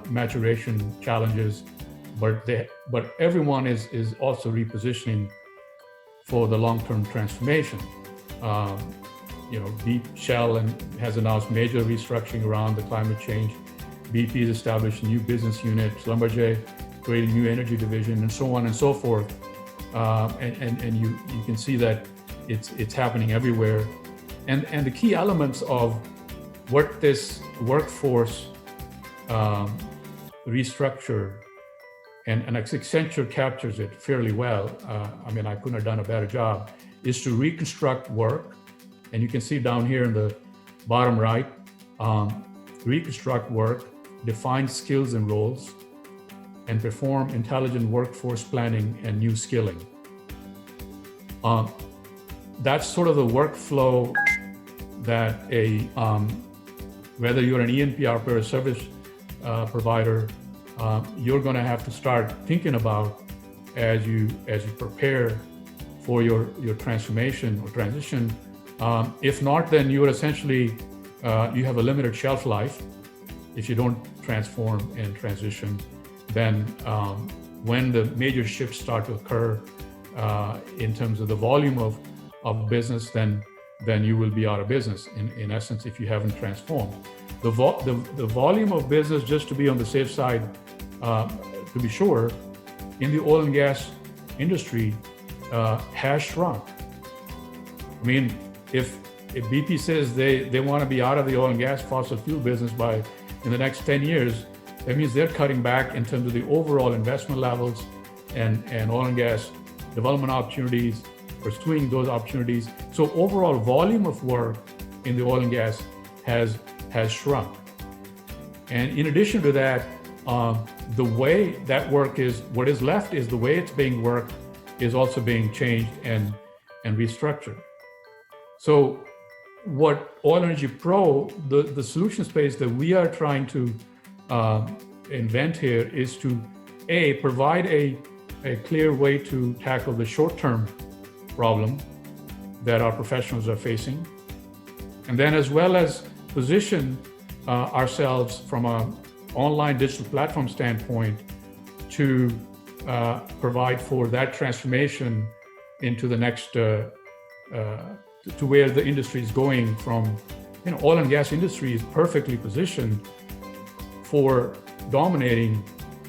maturation challenges, but everyone is also repositioning for the long-term transformation. Shell has announced major restructuring around the climate change. BP has established a new business unit, Schlumberger creating new energy division, and so on and so forth. And you can see that it's happening everywhere. And the key elements of what this workforce restructure, and Accenture captures it fairly well. I couldn't have done a better job, is to reconstruct work. And you can see down here in the bottom right, reconstruct work, define skills and roles, and perform intelligent workforce planning and new skilling. That's sort of the workflow that whether you're an E&P operator or service provider, you're going to have to start thinking about as you prepare for your transformation or transition. If not, then you are essentially you have a limited shelf life if you don't transform and transition. Then when the major shifts start to occur in terms of the volume of business, then you will be out of business in essence if you haven't transformed. The volume of business, just to be on the safe side, to be sure, in the oil and gas industry has shrunk. I mean, if BP says they want to be out of the oil and gas fossil fuel business in the next 10 years, that means they're cutting back in terms of the overall investment levels and oil and gas development opportunities, pursuing those opportunities. So overall volume of work in the oil and gas has shrunk. And in addition to that, the way that work is, what is left is the way it's being worked is also being changed and restructured. So what Oil Energy Pro, the solution space that we are trying to invent here is to provide a clear way to tackle the short-term problem that our professionals are facing, and then as well as position ourselves from an online digital platform standpoint to provide for that transformation into the next to where the industry is going from. Oil and gas industry is perfectly positioned for dominating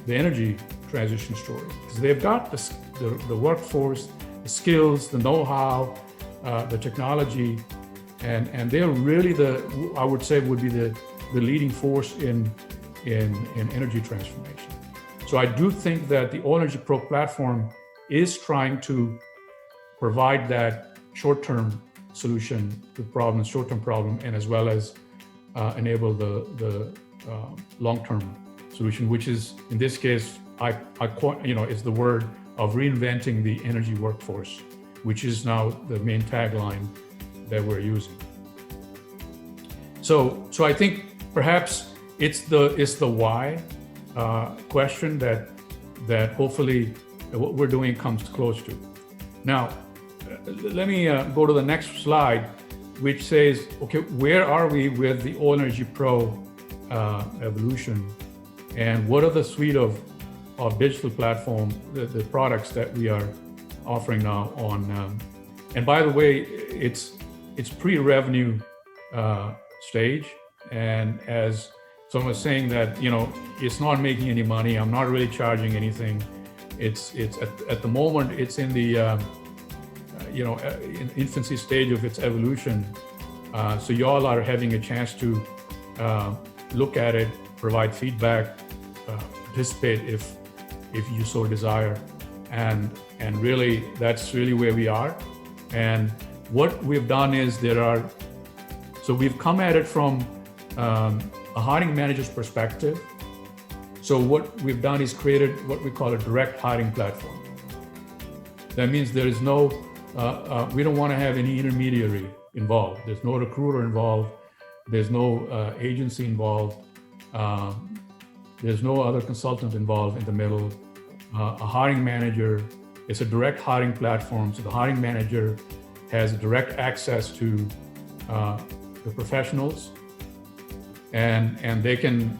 the energy transition story because they've got the workforce, the skills, the know-how, the technology, and they're really I would say would be the leading force in energy transformation. So I do think that the Oil Energy Pro platform is trying to provide that short-term solution to problem, short-term problem, and as well as enable the long-term solution, which is in this case, is the word of reinventing the energy workforce, which is now the main tagline that we're using. So I think perhaps it's the why question that hopefully what we're doing comes close to. Now, let me go to the next slide, which says, okay, where are we with the Oil Energy Pro evolution, and what are the suite of digital platform, the products that we are offering now on, and by the way, it's pre-revenue stage, and as someone was saying that, it's not making any money, I'm not really charging anything. It's at the moment, it's in the in infancy stage of its evolution. So y'all are having a chance to look at it, provide feedback, participate if you so desire, and really that's really where we are. And what we've done is so we've come at it from a hiring manager's perspective. So what we've done is created what we call a direct hiring platform. That means there is no, we don't want to have any intermediary involved. There's no recruiter involved. There's no agency involved. There's no other consultant involved in the middle. A hiring manager, it's a direct hiring platform. So the hiring manager has direct access to the professionals, and they can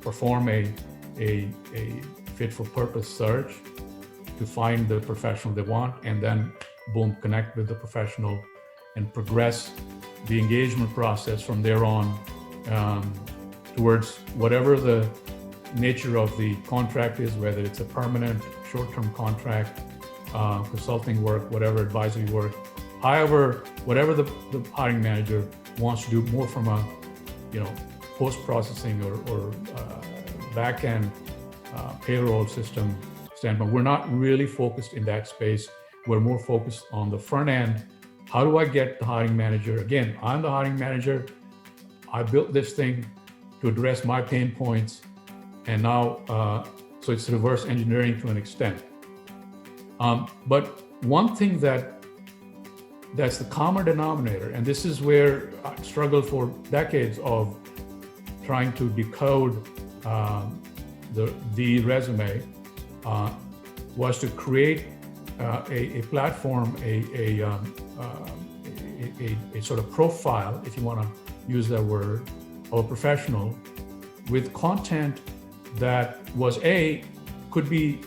perform a fit for purpose search to find the professional they want, and then boom, connect with the professional and progress the engagement process from there on towards whatever the nature of the contract is, whether it's a permanent short-term contract, consulting work, whatever advisory work. However, whatever the hiring manager wants to do more from a, post-processing or back-end payroll system standpoint. We're not really focused in that space. We're more focused on the front end. How do I get the hiring manager? Again, I'm the hiring manager. I built this thing to address my pain points. And now, so it's reverse engineering to an extent. But one thing that's the common denominator, and this is where I struggled for decades of trying to decode the resume, was to create a platform, a sort of profile, if you want to use that word, of a professional with content that was could be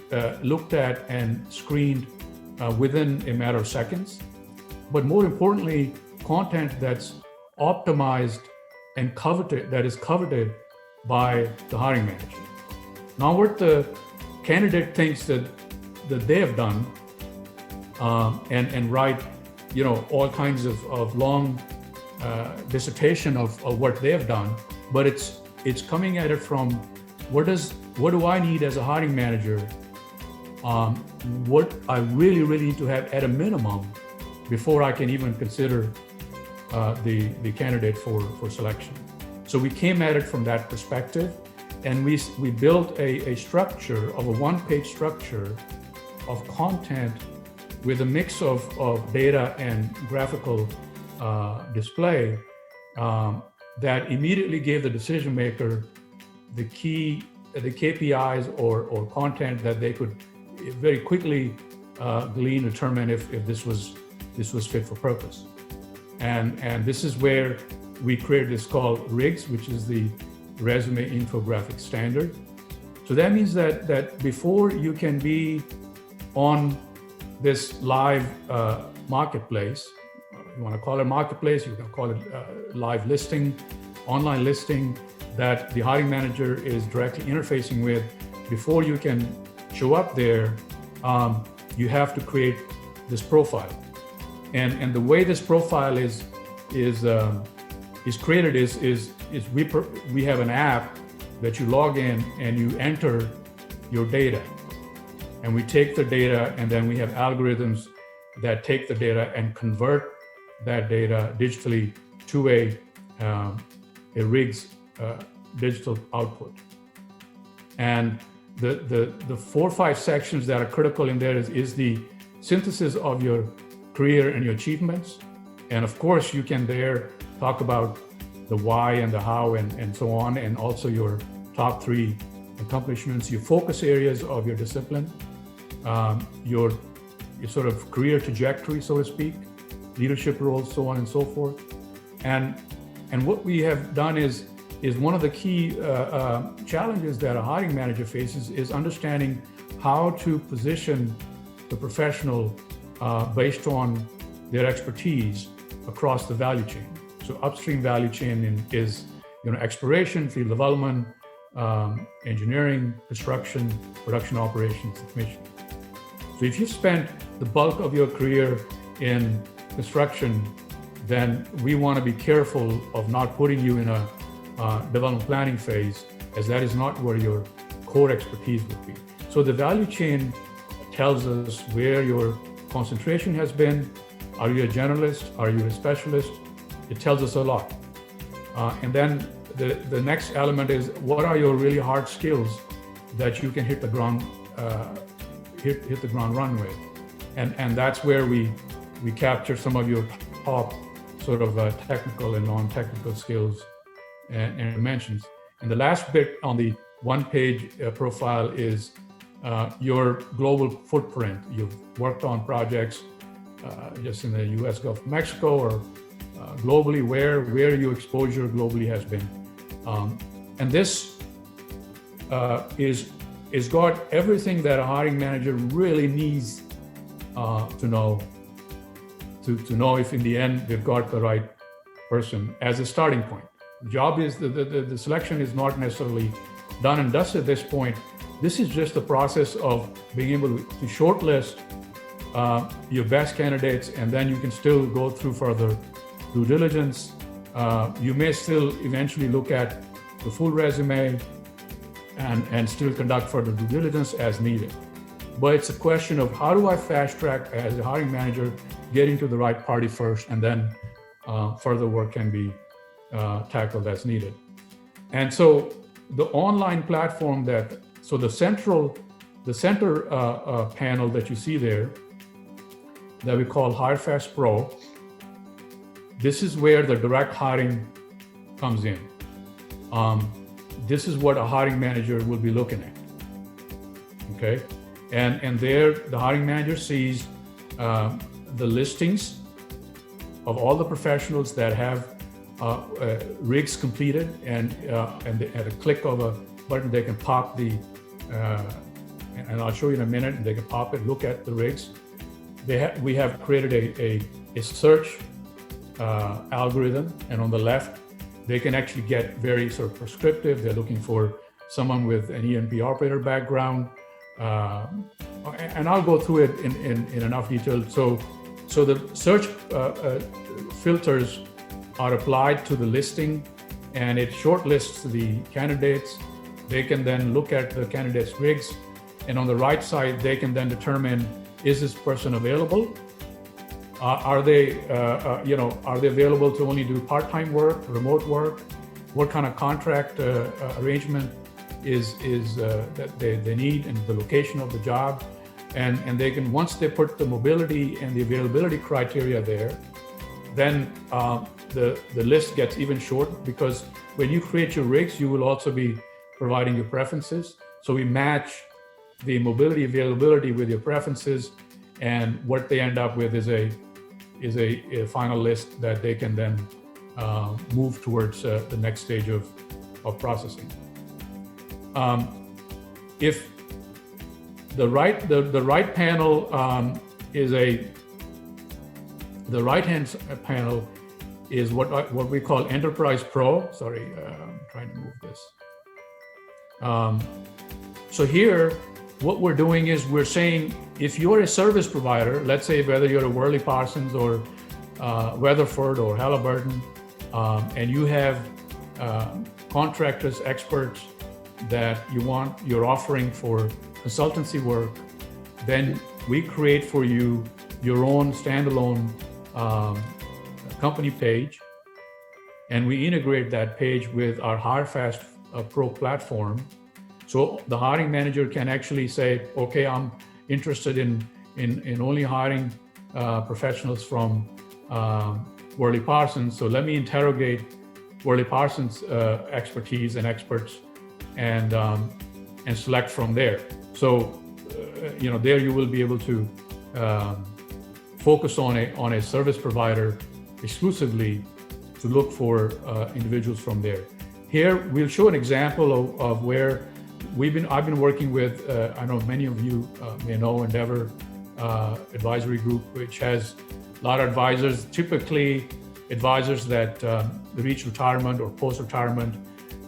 looked at and screened within a matter of seconds, but more importantly, content that's optimized and coveted, that is coveted by the hiring manager. Now, what the candidate thinks that they have done, and write, all kinds of long dissertation of what they have done, but it's coming at it from what do I need as a hiring manager? What I really need to have at a minimum before I can even consider the candidate for selection. So we came at it from that perspective, and we built a structure of a one-page structure of content with a mix of data and graphical display that immediately gave the decision maker the KPIs or content that they could very quickly glean, determine if this was fit for purpose. And this is where we created this called RIGS, which is the Resume Infographic Standard. So that means that before you can be on this live marketplace, you want to call it marketplace, you can call it live listing, online listing, that the hiring manager is directly interfacing with, before you can show up there, you have to create this profile. And the way this profile is created is we have an app that you log in and you enter your data. And we take the data, and then we have algorithms that take the data and convert that data digitally to a RIGS digital output. And the 4 or 5 sections that are critical in there is the synthesis of your career and your achievements. And of course, you can there talk about the why and the how and so on, and also your top 3 accomplishments, your focus areas of your discipline, your sort of career trajectory, so to speak, leadership roles, so on and so forth. And what we have done is one of the key challenges that a hiring manager faces is understanding how to position the professional based on their expertise across the value chain. So upstream value chain is exploration, field development, engineering, construction, production operations, and commissioning. So if you've spent the bulk of your career in construction, then we want to be careful of not putting you in a development planning phase, as that is not where your core expertise would be. So the value chain tells us where your concentration has been. Are you a generalist? Are you a specialist? It tells us a lot. And then the next element is, what are your really hard skills that you can hit the ground run with? And that's where we capture some of your top sort of technical and non-technical skills and dimensions. And the last bit on the one-page profile is your global footprint. You've worked on projects just in the U.S. Gulf of Mexico or globally, where your exposure globally has been. And this is got everything that a hiring manager really needs to know if in the end they've got the right person as a starting point. The job is, the selection is not necessarily done and dusted at this point. This is just the process of being able to shortlist your best candidates, and then you can still go through further due diligence. You may still eventually look at the full resume and still conduct further due diligence as needed. But it's a question of how do I fast track as a hiring manager, getting to the right party first, and then further work can be tackled as needed. And so the online platform the center panel that you see there that we call HireFast Pro, this is where the direct hiring comes in. This is what a hiring manager will be looking at, okay? And there, the hiring manager sees the listings of all the professionals that have rigs completed, and at a click of a button, they can pop the, and I'll show you in a minute, and they can pop it, look at the rigs. We have created a search algorithm, and on the left, they can actually get very sort of prescriptive. They're looking for someone with an E&P operator background, and I'll go through it in enough detail. So the search filters are applied to the listing, and it shortlists the candidates. They can then look at the candidates' rigs, and on the right side, they can then determine, is this person available? Are they available to only do part-time work, remote work? What kind of contract arrangement is that they need, and the location of the job? And they can, once they put the mobility and the availability criteria there, then the list gets even shorter, because when you create your rigs, you will also be providing your preferences. So we match the mobility availability with your preferences, and what they end up with is a final list that they can then move towards the next stage of processing. If the right panel is the right-hand panel is what we call Enterprise Pro. Sorry, I'm trying to move this. So here, what we're doing is we're saying, if you're a service provider, let's say whether you're a Worley Parsons or Weatherford or Halliburton, and you have contractors, experts that you're offering for consultancy work, then we create for you your own standalone company page, and we integrate that page with our HireFast Pro platform. So the hiring manager can actually say, okay, I'm interested in only hiring professionals from Worley Parsons. So let me interrogate Worley Parsons expertise and experts, and select from there. So there you will be able to focus on a service provider exclusively to look for individuals from there. Here we'll show an example of where I've been working with, I know many of you may know Endeavor Advisory Group, which has a lot of advisors, typically advisors that reach retirement or post-retirement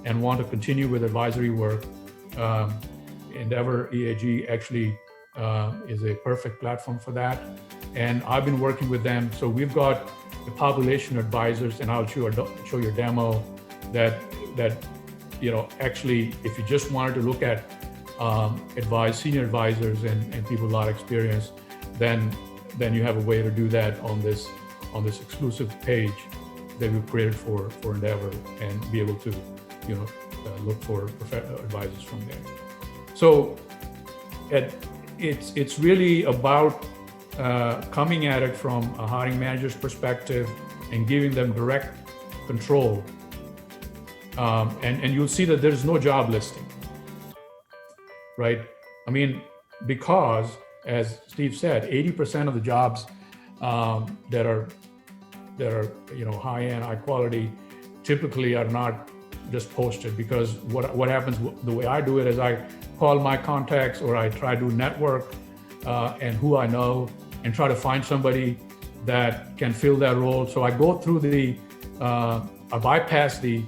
and want to continue with advisory work. Endeavor EAG actually is a perfect platform for that. And I've been working with them. So we've got a population of advisors, and I'll show you a demo that actually, if you just wanted to look at senior advisors and people with a lot of experience, then you have a way to do that on this exclusive page that we've created for Endeavor, and be able to look for advisors from there. So it's really about coming at it from a hiring manager's perspective and giving them direct control. And you'll see that there's no job listing, right? I mean, because, as Steve said, 80% of the jobs that are high end, high quality, typically are not just posted, because what happens, the way I do it is I call my contacts, or I try to network and who I know, and try to find somebody that can fill that role. So I go through I bypass the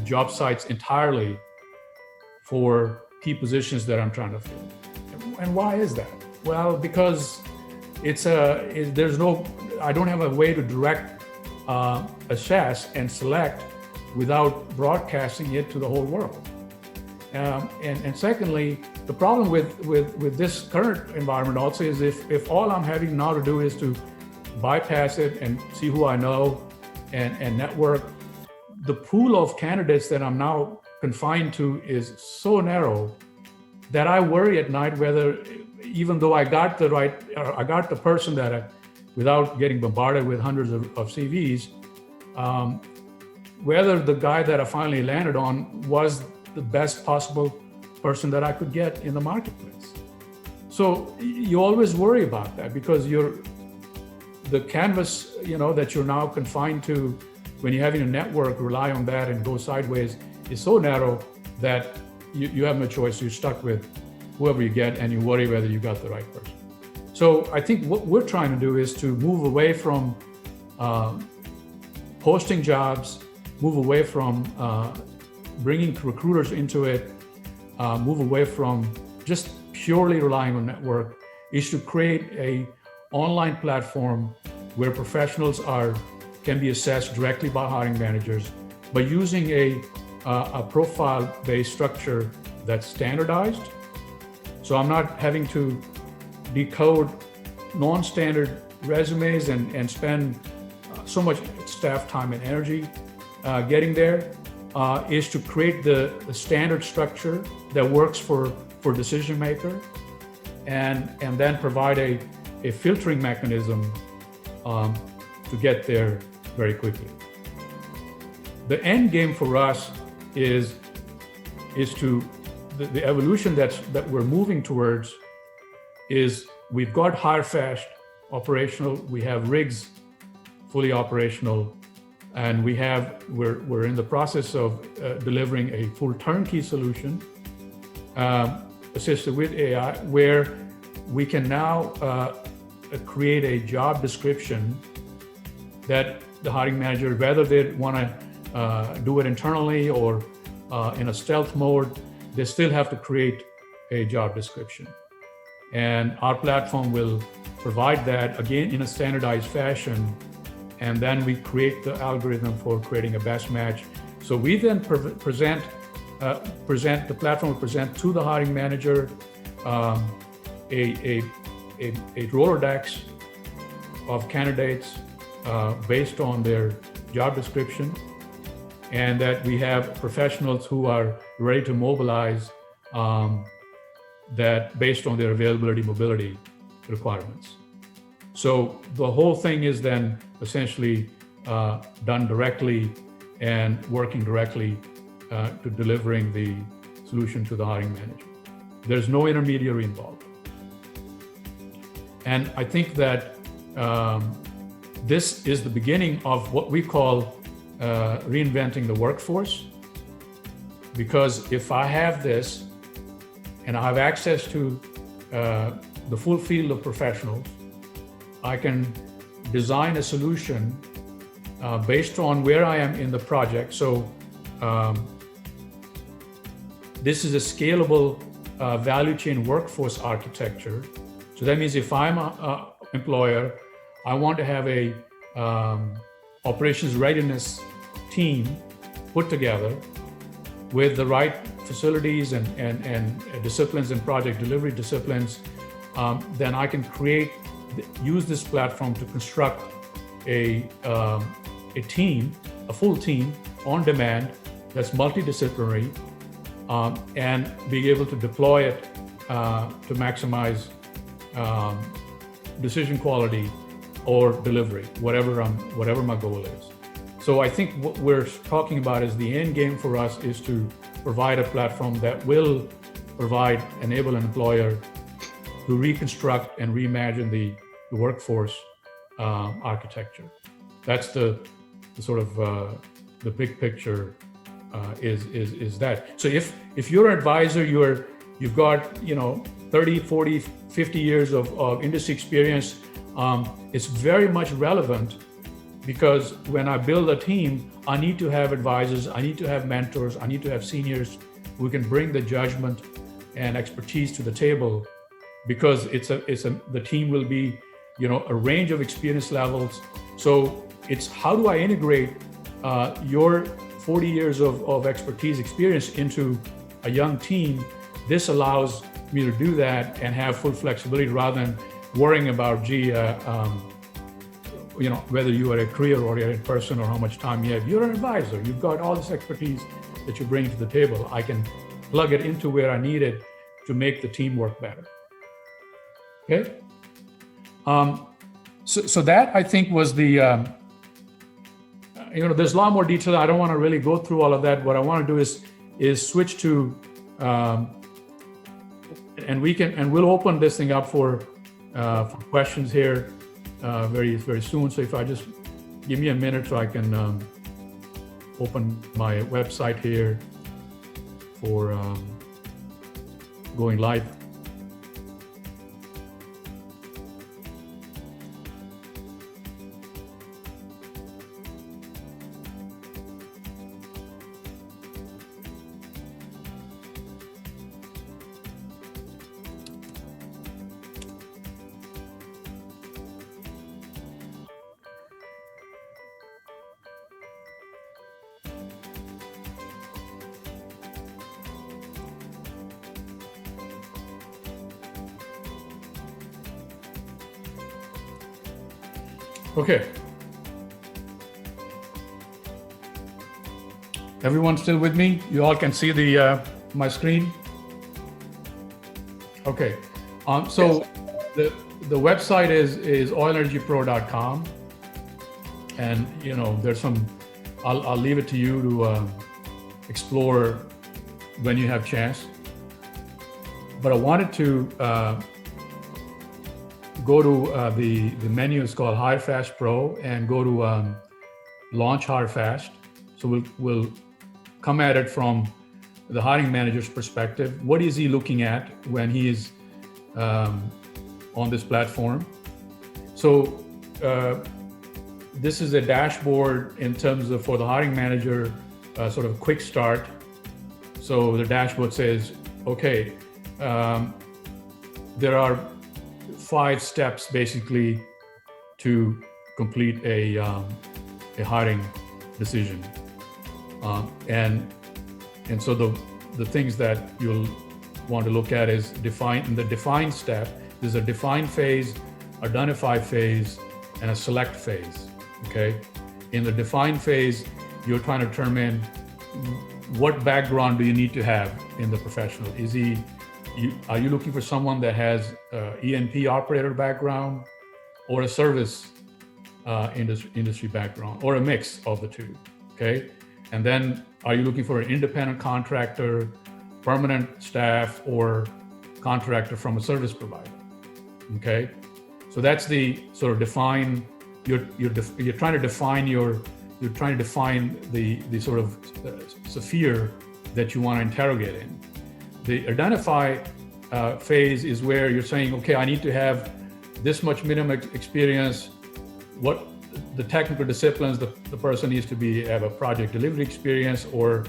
job sites entirely for key positions that I'm trying to fill. And why is that? Well, because I don't have a way to direct, assess, and select without broadcasting it to the whole world. And secondly, the problem with this current environment also is if all I'm having now to do is to bypass it and see who I know and network, the pool of candidates that I'm now confined to is so narrow that I worry at night whether, even though I got the person that without getting bombarded with hundreds of CVs, whether the guy that I finally landed on was the best possible person that I could get in the marketplace. So you always worry about that, because the canvas, that you're now confined to when you're having a network rely on that and go sideways is so narrow that you have no choice. You're stuck with whoever you get, and you worry whether you got the right person. So I think what we're trying to do is to move away from posting jobs, move away from bringing recruiters into it, move away from just purely relying on network, is to create a online platform where professionals can be assessed directly by hiring managers, by using a profile-based structure that's standardized. So I'm not having to decode non-standard resumes and spend so much staff time and energy getting there, is to create the standard structure that works for decision maker, and then provide a filtering mechanism to get there very quickly. The end game for us is to the evolution that we're moving towards is we've got hire fast operational, we have rigs fully operational, and we're in the process of delivering a full turnkey solution assisted with AI, where we can now create a job description that the hiring manager, whether they want to do it internally or in a stealth mode, they still have to create a job description. And our platform will provide that, again, in a standardized fashion. And then we create the algorithm for creating a best match. So we then the platform will present to the hiring manager a Rolodex of candidates based on their job description, and that we have professionals who are ready to mobilize that based on their availability, mobility requirements. So the whole thing is then essentially done directly and working directly to delivering the solution to the hiring manager. There's no intermediary involved. And I think that this is the beginning of what we call reinventing the workforce. Because if I have this and I have access to the full field of professionals, I can design a solution based on where I am in the project. So this is a scalable value chain workforce architecture. So that means if I'm an employer, I want to have a operations readiness team put together with the right facilities and disciplines and project delivery disciplines, then I can use this platform to construct a team, a full team on demand that's multidisciplinary, and be able to deploy it to maximize decision quality or delivery, whatever my goal is. So I think what we're talking about is the end game for us is to provide a platform that will enable an employer to reconstruct and reimagine the the workforce architecture. That's the sort of the big picture is that. So if you're an advisor, you've got 30, 40, 50 years of industry experience, it's very much relevant, because when I build a team, I need to have advisors, I need to have mentors, I need to have seniors who can bring the judgment and expertise to the table, because the team will be a range of experience levels. So it's how do I integrate your 40 years of expertise experience into a young team. This allows me to do that and have full flexibility rather than worrying about, whether you are a career-oriented person or how much time you have. You're an advisor. You've got all this expertise that you bring to the table. I can plug it into where I need it to make the team work better. Okay? So that, I think, was the, there's a lot more detail. I don't want to really go through all of that. What I want to do is switch to, and we'll open this thing up for questions here very, very soon. So if I just give me a minute so I can open my website here for going live. Okay. Everyone still with me? You all can see the my screen? Okay. So the website is oilenergypro.com, and there's some. I'll leave it to you to explore when you have chance. But I wanted to go to the menu is called Hire Fast Pro, and go to Launch Hire Fast. So we'll come at it from the hiring manager's perspective. What is he looking at when he is on this platform? So this is a dashboard in terms of, for the hiring manager, sort of a quick start. So the dashboard says, okay, there are 5 steps basically to complete a hiring decision, and so the things that you'll want to look at is in the define step. There's a define phase, identify phase, and a select phase. Okay, in the define phase, you're trying to determine what background do you need to have in the professional. Are you looking for someone that has E&P operator background, or a service industry background, or a mix of the two? Okay, and then are you looking for an independent contractor, permanent staff, or contractor from a service provider? Okay, so that's the sort of define. You're trying to define the sort of sphere that you want to interrogate in. The identify phase is where you're saying, okay, I need to have this much minimum experience. What the technical disciplines, the person needs to have a project delivery experience, or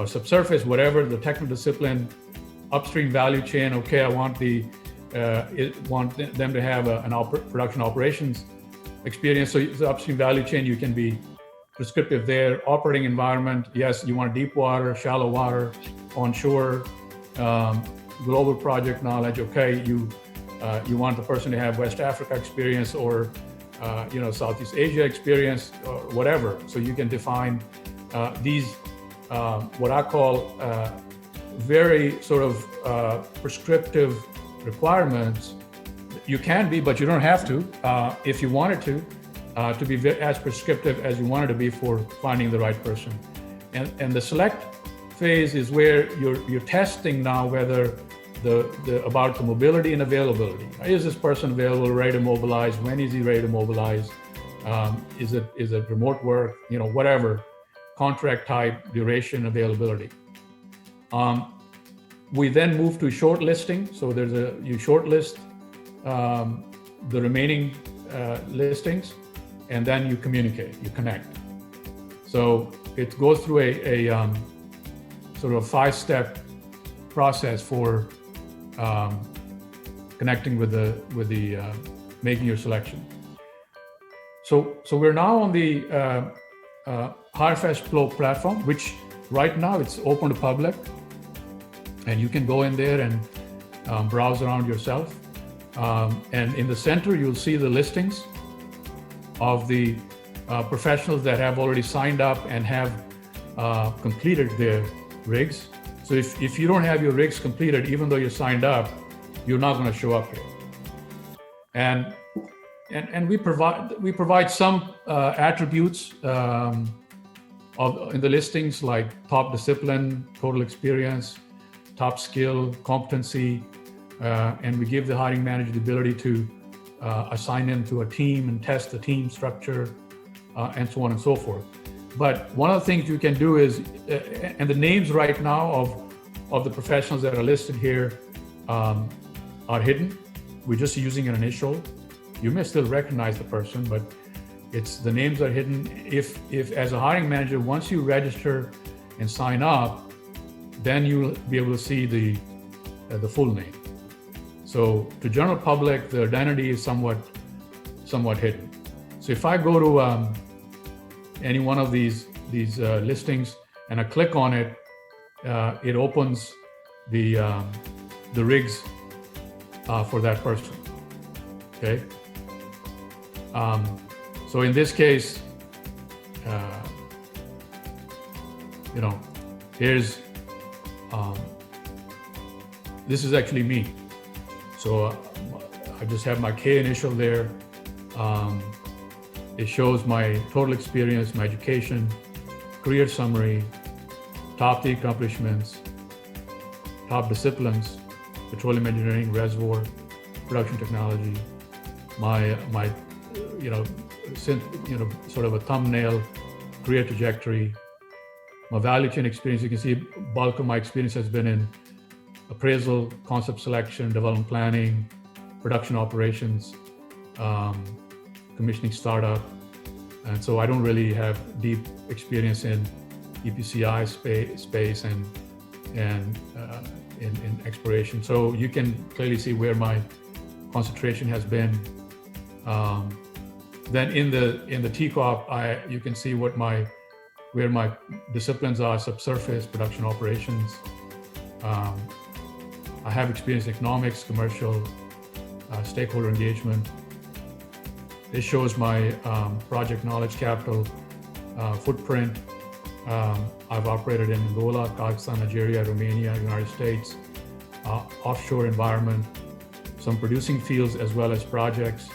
subsurface, whatever the technical discipline, upstream value chain. Okay, I want them to have production operations experience. So the upstream value chain, you can be prescriptive there. Operating environment, yes, you want deep water, shallow water, onshore, global project knowledge. Okay, you want the person to have West Africa experience, or Southeast Asia experience, or whatever. So you can define these what I call very sort of prescriptive requirements. You can be, but you don't have to, if you wanted to be as prescriptive as you wanted to be for finding the right person. And the select phase is where you're testing now whether about the mobility and availability. Is this person available, ready to mobilize? When is he ready to mobilize? Is it remote work? Whatever, contract type, duration, availability. We then move to shortlisting. So you shortlist the remaining listings, and then you communicate, you connect. So it goes through a sort of 5-step process for connecting with the making your selection. So we're now on the HireFast Flow platform, which right now it's open to public, and you can go in there and browse around yourself. And in the center, you'll see the listings of the professionals that have already signed up and have completed their rigs. So if you don't have your rigs completed, even though you're signed up, you're not going to show up here. And we provide some attributes in the listings, like top discipline, total experience, top skill, competency, and we give the hiring manager the ability to assign them to a team and test the team structure, and so on and so forth. But one of the things you can do is, and the names right now of the professionals that are listed here are hidden. We're just using an initial. You may still recognize the person, but the names are hidden. If as a hiring manager, once you register and sign up, then you'll be able to see the full name. So to general public, the identity is somewhat hidden. So if I go to any one of these listings and I click on it, it opens the rigs for that person. Okay. So in this case, here's this is actually me. So I just have my K initial there. It shows my total experience, my education, career summary, top 3 accomplishments, top disciplines, petroleum engineering, reservoir, production technology, my sort of a thumbnail, career trajectory, my value chain experience. You can see bulk of my experience has been in appraisal, concept selection, development planning, production operations, commissioning startup. And so I don't really have deep experience in EPCI space and in exploration. So you can clearly see where my concentration has been. Then in the TCOP, you can see where my disciplines are: subsurface, production operations. I have experience in economics, commercial, stakeholder engagement. This shows my project knowledge capital, footprint. I've operated in Angola, Kazakhstan, Nigeria, Romania, United States, offshore environment, some producing fields as well as projects.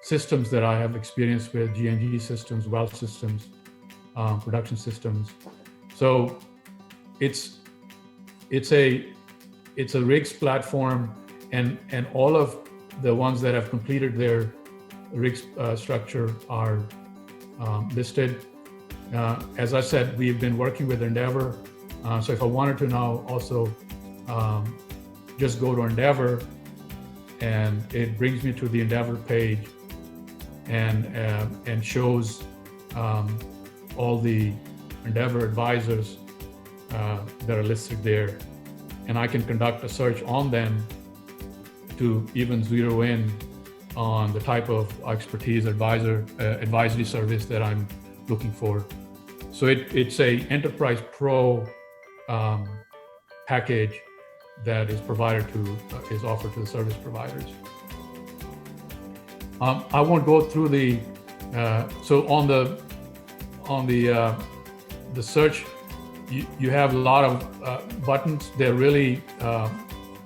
Systems that I have experience with: G&G systems, well systems, production systems. So it's a rigs platform, and all of the ones that have completed their rigs structure are listed. As I said, we've been working with Endeavor. So if I wanted to now also just go to Endeavor, and it brings me to the Endeavor page and shows all the Endeavor advisors that are listed there. And I can conduct a search on them to even zero in on the type of expertise advisory service that I'm looking for. So it's a Enterprise Pro package that is is offered to the service providers. I won't go through so on the search, you have a lot of buttons. They're really,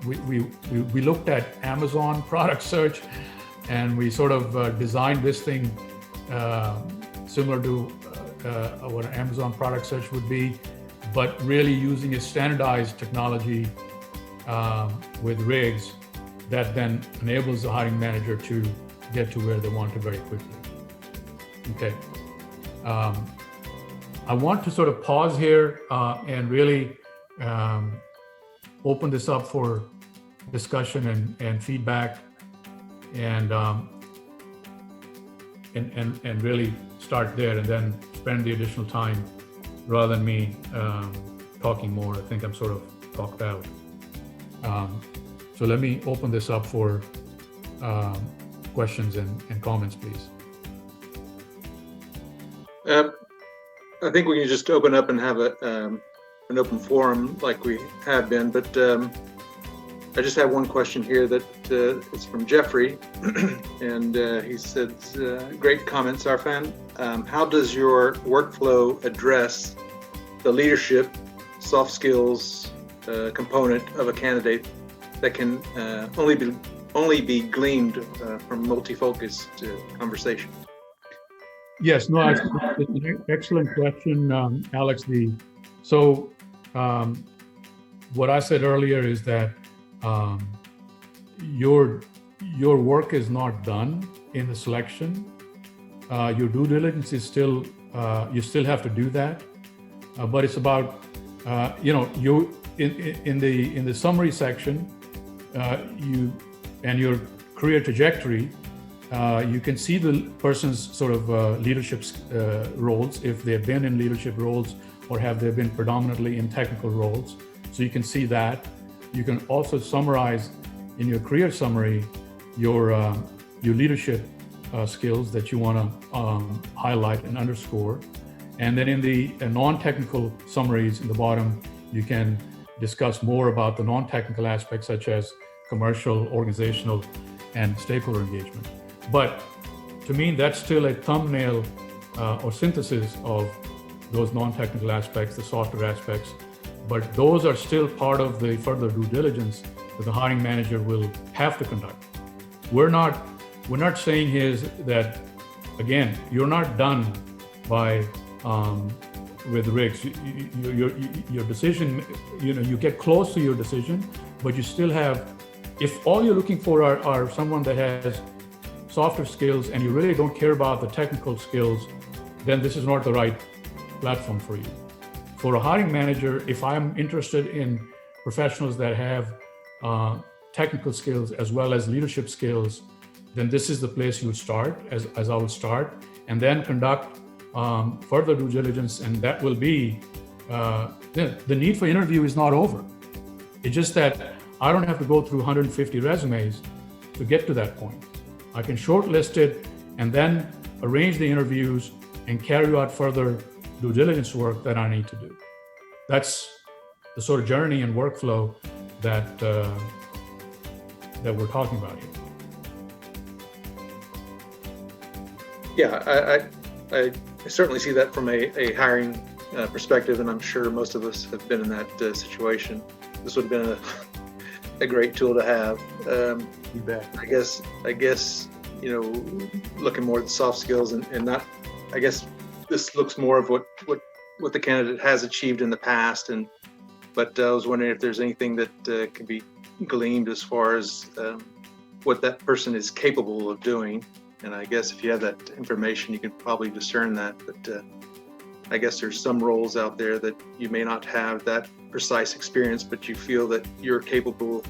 we looked at Amazon product search, and we sort of designed this thing similar to what an Amazon product search would be. but really using a standardized technology with rigs that then enables the hiring manager to get to where they want to very quickly. Okay. I want to sort of pause here and really open this up for discussion and feedback, and really start there, and then spend the additional time rather than me talking more. I think I'm sort of talked out. So let me open this up for questions and comments, please. I think we can just open up and have an open forum like we have been, but I just have one question here that is from Jeffrey, and he said, great comments, Arfan. How does your workflow address the leadership, soft skills component of a candidate that can only be gleaned from multi-focused conversation? Yes, no, it's an excellent question, Alex. So what I said earlier is that your work is not done in the selection. Your due diligence is still, you still have to do that, but it's about, you in the summary section, you and your career trajectory. You can see the person's sort of leadership roles, if they've been in leadership roles or have they been predominantly in technical roles. So you can see that. You can also summarize in your career summary your leadership skills that you want to highlight and underscore. And then in the non-technical summaries in the bottom, you can discuss more about the non-technical aspects such as commercial, organizational, and stakeholder engagement. But to me, that's still a thumbnail or synthesis of those non-technical aspects, the softer aspects. But those are still part of the further due diligence that the hiring manager will have to conduct. We're not saying here that, again, you're not done by with rigs. Your decision, you get close to your decision, but you still have. If all you're looking for are someone that has softer skills and you really don't care about the technical skills, then this is not the right platform for you. For a hiring manager, if I'm interested in professionals that have technical skills as well as leadership skills, then this is the place you would start, as I would start, and then conduct further due diligence, and that will be, the need for interview is not over. It's just that I don't have to go through 150 resumes to get to that point. I can shortlist it and then arrange the interviews and carry out further due diligence work that I need to do. That's the sort of journey and workflow that we're talking about here. Yeah, I certainly see that from a hiring perspective, and I'm sure most of us have been in that situation. This would have been a great tool to have. You bet. I guess, looking more at the soft skills and not, I guess this looks more of what the candidate has achieved in the past, but I was wondering if there's anything that can be gleaned as far as what that person is capable of doing. And I guess if you have that information, you can probably discern that. But I guess there's some roles out there that you may not have that precise experience, but you feel that you're capable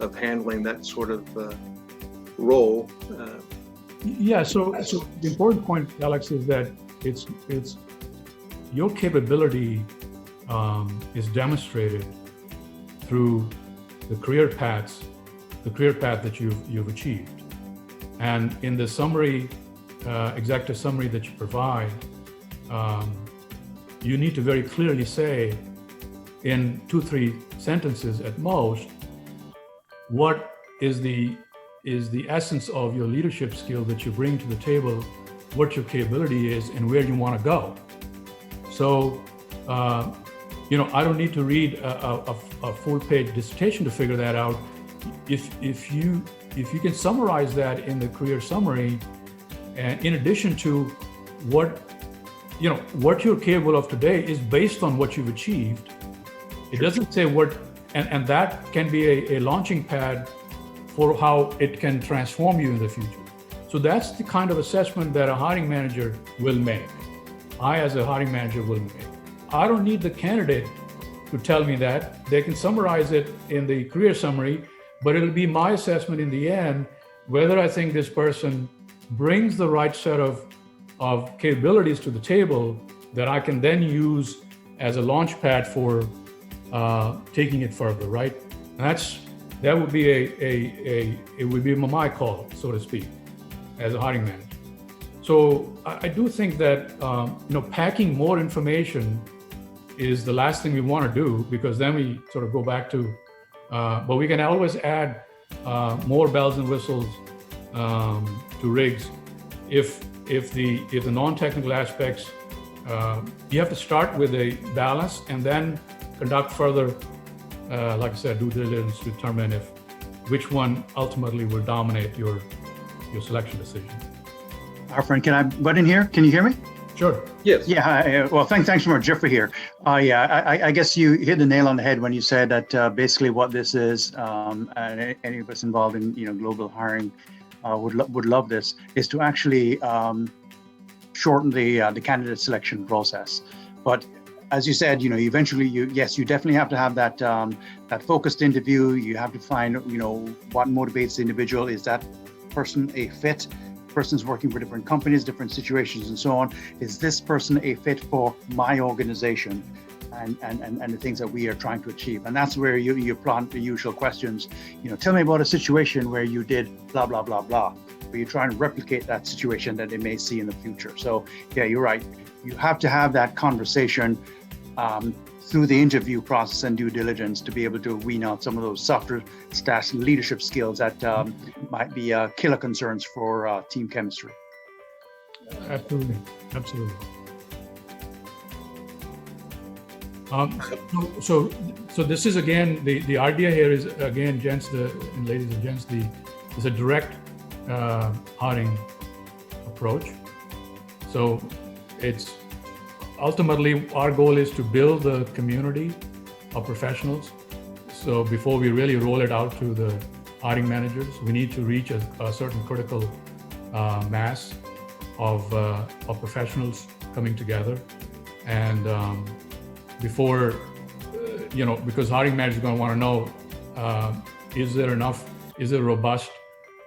of handling that sort of role. Yeah. So the important point, Alex, is that it's your capability is demonstrated through the career path that you've achieved. And in the summary, executive summary that you provide, you need to very clearly say in 2-3 sentences at most, what is the essence of your leadership skill that you bring to the table, what your capability is, and where you want to go. So, I don't need to read a full-page dissertation to figure that out. If you can summarize that in the career summary, and in addition to what what you're capable of today is based on what you've achieved. It doesn't say what, and that can be a launching pad for how it can transform you in the future. So that's the kind of assessment that a hiring manager will make. I, as a hiring manager, will make. I don't need the candidate to tell me that. They can summarize it in the career summary, but it'll be my assessment in the end whether I think this person brings the right set of capabilities to the table that I can then use as a launch pad for taking it further, right? And that would be it would be my call, so to speak, as a hiring manager. So I do think that packing more information is the last thing we want to do, because then we sort of go back to, but we can always add more bells and whistles to rigs if the non-technical aspects, you have to start with a balance and then conduct further, like I said, due diligence to determine which one ultimately will dominate your selection decision. Arfan, can I butt in here? Can you hear me? Sure. Yes. Yeah. Well, thanks so much, Jeffrey here. I guess you hit the nail on the head when you said that basically what this is, and any of us involved in global hiring would love this, is to actually shorten the candidate selection process. But as you said, eventually you definitely have to have that focused interview. You have to find what motivates the individual. Is that person a fit? Person's working for different companies, different situations, and so on. Is this person a fit for my organization and the things that we are trying to achieve? And that's where you plant the usual questions. Tell me about a situation where you did blah, blah, blah, blah, where you try and replicate that situation that they may see in the future. So yeah, you're right. You have to have that conversation through the interview process and due diligence to be able to wean out some of those softer leadership skills that might be killer concerns for team chemistry. Absolutely. So this is again, the idea here is again, gents and ladies and gents, is a direct hiring approach. So it's ultimately, our goal is to build the community of professionals. So before we really roll it out to the hiring managers, we need to reach a certain critical mass of professionals coming together. And before, because hiring managers are going to want to know, is there a robust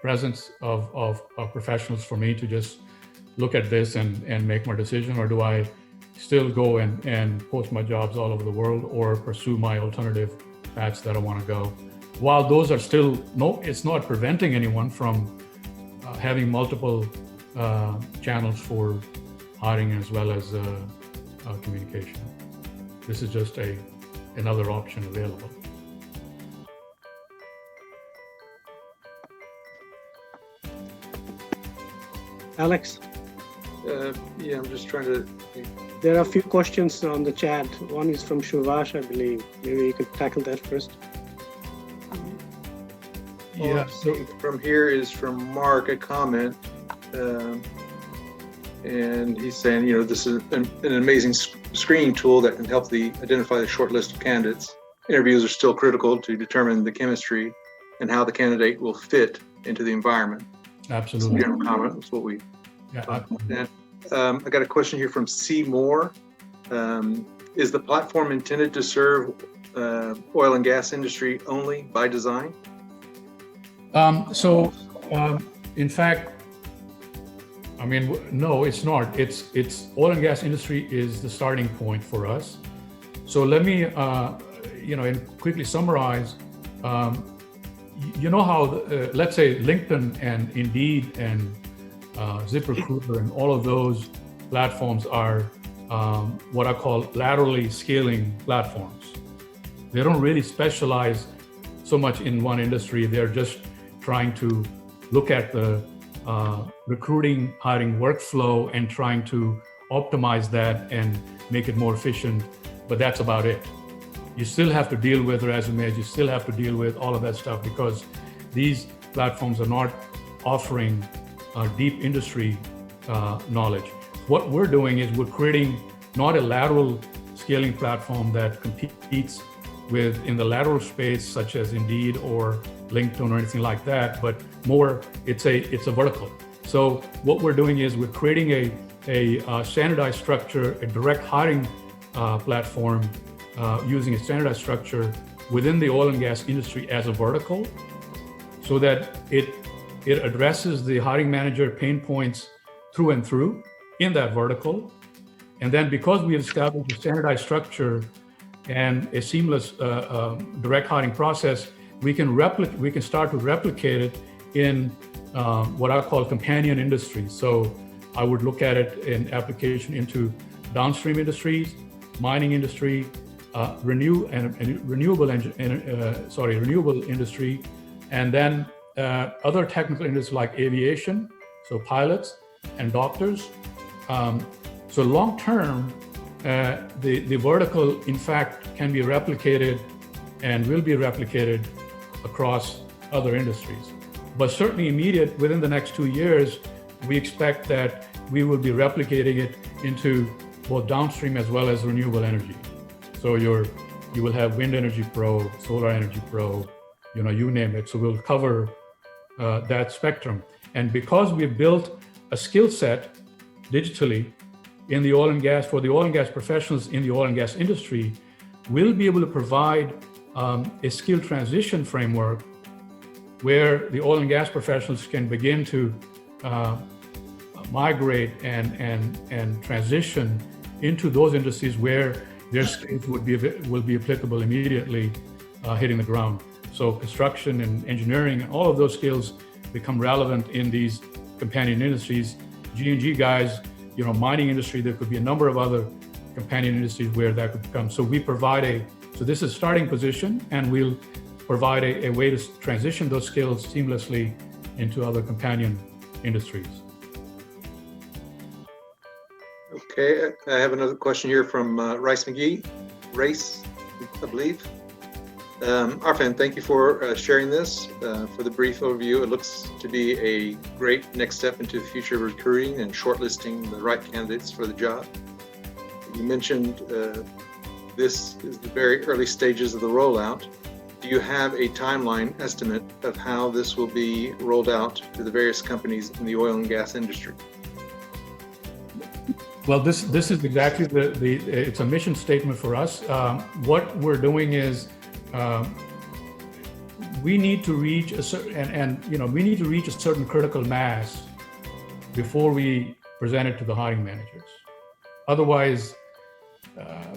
presence of professionals for me to just look at this and make my decision, or do I still go and post my jobs all over the world or pursue my alternative paths that I want to go? While those are still, it's not preventing anyone from having multiple channels for hiring as well as communication. This is just another option available. Alex, Yeah, I'm just trying to. there are a few questions on the chat. One is from Shuvash, I believe. Maybe you could tackle that first. Yeah. So From here is from Mark, a comment. And he's saying, this is an amazing screening tool that can help identify the short list of candidates. Interviews are still critical to determine the chemistry and how the candidate will fit into the environment. absolutely. General comment. That's what we. Yeah. I got a question here from C. Moore. Is the platform intended to serve oil and gas industry only by design? In fact, no, it's not. It's oil and gas industry is the starting point for us. So let me, and quickly summarize. How, let's say LinkedIn and Indeed and ZipRecruiter and all of those platforms are what I call laterally scaling platforms. They don't really specialize so much in one industry. They're just trying to look at the recruiting, hiring workflow and trying to optimize that and make it more efficient, but that's about it. You still have to deal with resumes, you still have to deal with all of that stuff because these platforms are not offering deep industry knowledge. what we're doing is we're creating not a lateral scaling platform that competes with in the lateral space, such as Indeed or LinkedIn or anything like that, but more it's a vertical. So what we're doing is we're creating a standardized structure, a direct hiring platform using a standardized structure within the oil and gas industry as a vertical, so that it addresses the hiring manager pain points through and through in that vertical. And then because we have established a standardized structure and a seamless direct hiring process, we can start to replicate it in what I call companion industries. So I would look at it in application into downstream industries, mining industry, renewable industry, and then other technical industries like aviation, so pilots and doctors. So long term, the vertical, in fact, can be replicated and will be replicated across other industries. But certainly immediate, within the next 2 years, we expect that we will be replicating it into both downstream as well as renewable energy. So you will have wind energy pro, solar energy pro, you name it. So we'll cover that spectrum. And because we've built a skill set digitally in the oil and gas, for the oil and gas professionals in the oil and gas industry, we'll be able to provide a skill transition framework where the oil and gas professionals can begin to migrate and transition into those industries where their skills will be applicable immediately hitting the ground. So construction and engineering and all of those skills become relevant in these companion industries. G&G guys, mining industry, there could be a number of other companion industries where that could come. So we provide so this is a starting position, and we'll provide a way to transition those skills seamlessly into other companion industries. Okay, I have another question here from Race McGee, I believe. Arfan, thank you for sharing this, for the brief overview. It looks to be a great next step into the future of recruiting and shortlisting the right candidates for the job. You mentioned this is the very early stages of the rollout. Do you have a timeline estimate of how this will be rolled out to the various companies in the oil and gas industry? Well, this is exactly it's a mission statement for us. What we're doing is we need to reach a certain, we need to reach a certain critical mass before we present it to the hiring managers. Otherwise,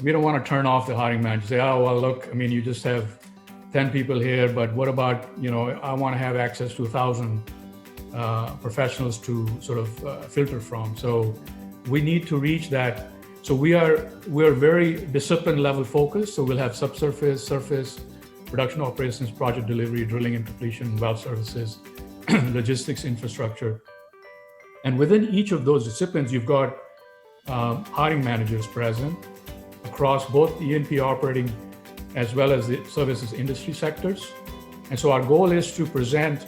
we don't want to turn off the hiring manager, say, oh, well, look, you just have 10 people here, but what about, I want to have access to 1,000 professionals to sort of filter from. So we need to reach that. So we're very discipline level focused. So we'll have subsurface, surface, production operations, project delivery, drilling and completion, well services, logistics infrastructure. And within each of those disciplines, you've got hiring managers present across both E&P operating as well as the services industry sectors. And so our goal is to present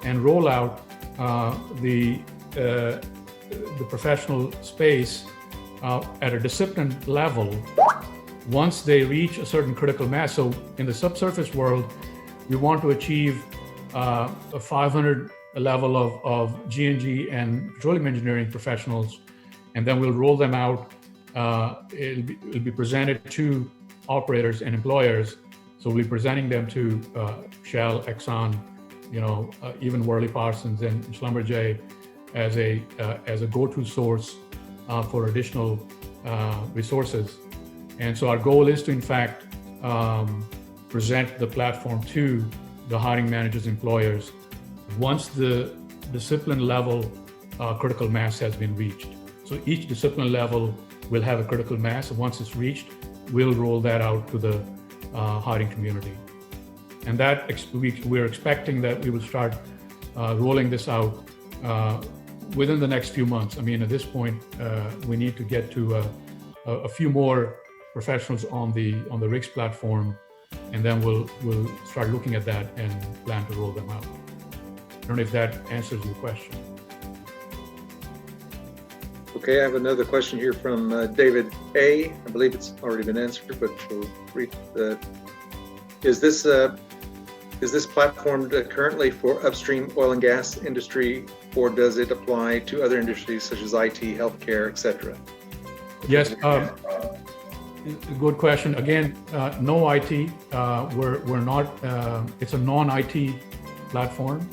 and roll out the professional space at a discipline level once they reach a certain critical mass. So in the subsurface world, we want to achieve a 500 level of G&G and petroleum engineering professionals, and then we'll roll them out. It'll be presented to operators and employers. So we'll be presenting them to Shell, Exxon, even Worley Parsons and Schlumberger as a go-to source for additional resources. And so our goal is to, in fact, present the platform to the hiring managers, employers, once the discipline level critical mass has been reached. So each discipline level will have a critical mass. Once it's reached, we'll roll that out to the hiring community. And that we're expecting that we will start rolling this out within the next few months. At this point, we need to get to a few more professionals on the RIGS platform, and then we'll start looking at that and plan to roll them out. I don't know if that answers your question. Okay, I have another question here from David A. I believe it's already been answered, but we'll read the. Is this platform currently for upstream oil and gas industry, or does it apply to other industries such as IT, healthcare, etc.? Yes, good question. Again, no IT. We're not. It's a non-IT platform.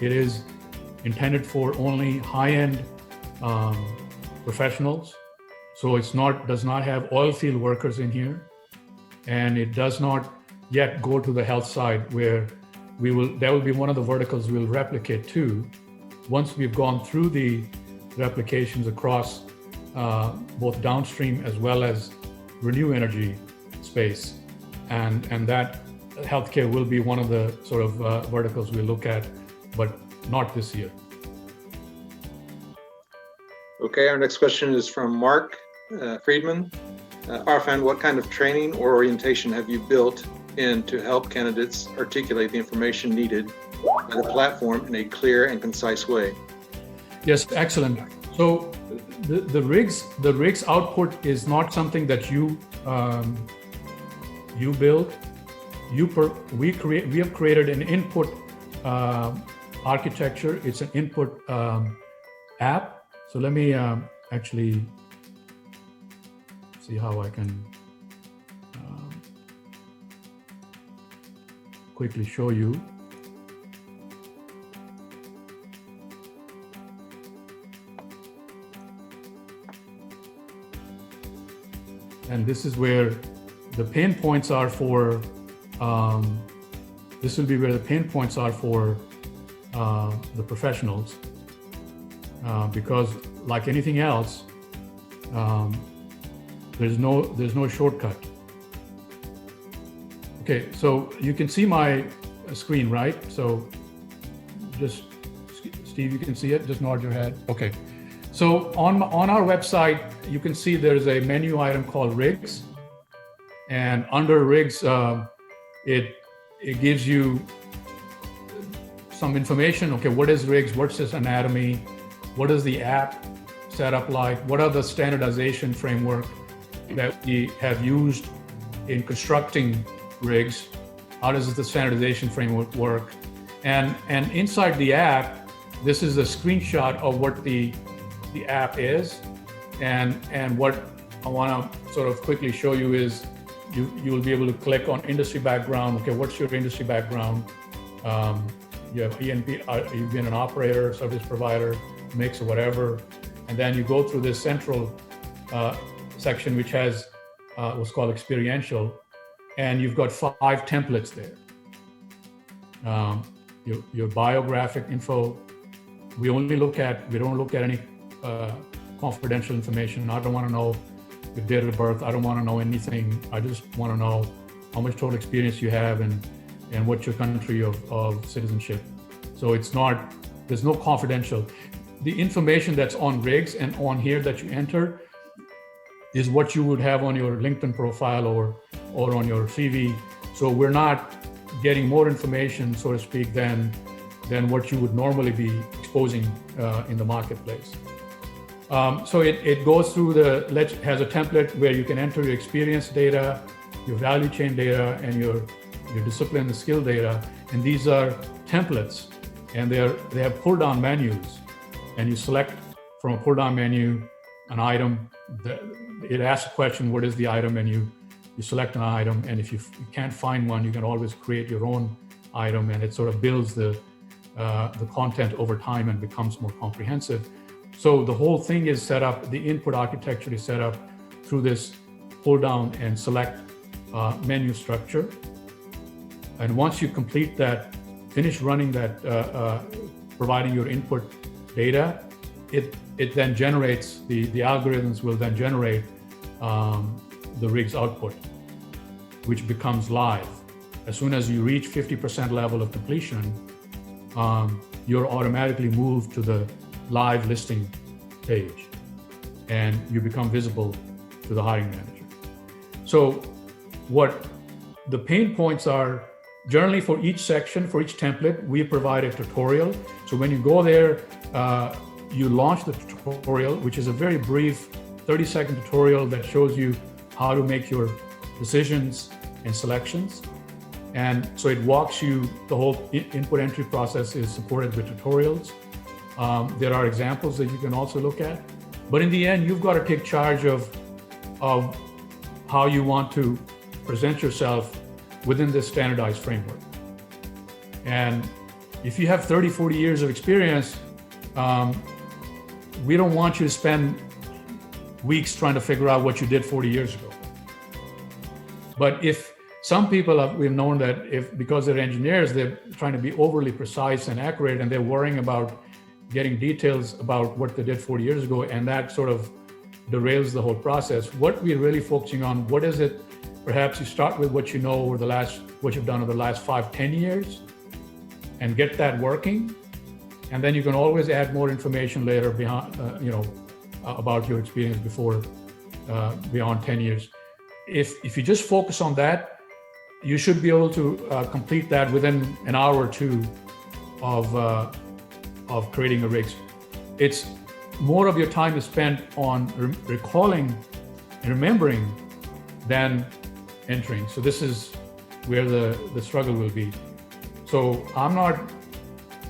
It is intended for only high-end professionals. So does not have oil field workers in here, and it does not yet go to the health side, where that will be one of the verticals we'll replicate too, once we've gone through the replications across both downstream as well as renewable energy space, and that healthcare will be one of the sort of verticals we look at, but not this year. Okay, our next question is from Mark Friedman. Arfan, what kind of training or orientation have you built in to help candidates articulate the information needed by the platform in a clear and concise way? Yes, excellent. So the rigs output is not something that you build. We have created an input architecture. It's an input app. So let me actually see how I can quickly show you. And this is where the pain points are for, this will be where the pain points are for the professionals. Because like anything else, there's no shortcut. Okay, so you can see my screen, right? So just, Steve, you can see it, just nod your head. Okay, so on our website, you can see there's a menu item called rigs. And under rigs, it gives you some information. Okay, what is rigs? What's its anatomy? What is the app setup like? What are the standardization framework that we have used in constructing rigs? How does the standardization framework work? And inside the app, this is a screenshot of what the app is. And what I want to sort of quickly show you is you will be able to click on industry background. Okay, what's your industry background? You have ENP, you've been an operator, service provider, mix or whatever. And then you go through this central section, which has what's called experiential. And you've got 5 templates there. Your biographic info. We don't look at any confidential information. I don't want to know your date of birth. I don't want to know anything. I just want to know how much total experience you have and what's your country of citizenship. So there's no confidential. The information that's on rigs and on here that you enter is what you would have on your LinkedIn profile or on your CV. So we're not getting more information, so to speak, than what you would normally be exposing in the marketplace. So it goes through has a template where you can enter your experience data, your value chain data, and your discipline and skill data. And these are templates, and they have pull down menus. And you select from a pull down menu an item. It asks a question, what is the item? And you select an item. And if you can't find one, you can always create your own item, and it sort of builds the content over time and becomes more comprehensive. So the whole thing is set up, the input architecture is set up through this pull down and select menu structure. And once you complete that, finish running that, providing your input data, it then generates, the algorithms will then generate the rig's output, which becomes live. As soon as you reach 50% level of completion, you're automatically moved to the live listing page, and you become visible to the hiring manager. So what the pain points are, generally for each section, for each template, we provide a tutorial. So when you go there, you launch the tutorial, which is a very brief 30-second tutorial that shows you how to make your decisions and selections. And so it walks you, the whole input entry process is supported with tutorials. There are examples that you can also look at. But in the end, you've got to take charge of how you want to present yourself within this standardized framework. And if you have 30, 40 years of experience, we don't want you to spend weeks trying to figure out what you did 40 years ago. But if some people we've known that because they're engineers, they're trying to be overly precise and accurate, and they're worrying about getting details about what they did 40 years ago, and that sort of derails the whole process. What we're really focusing on, what is it? Perhaps you start with what you know over what you've done over the last 5, 10 years, and get that working, and then you can always add more information later beyond, about your experience before, beyond 10 years. If you just focus on that, you should be able to complete that within an hour or two of creating a rig. It's more of your time is spent on recalling and remembering than entering. So this is where the struggle will be. So I'm not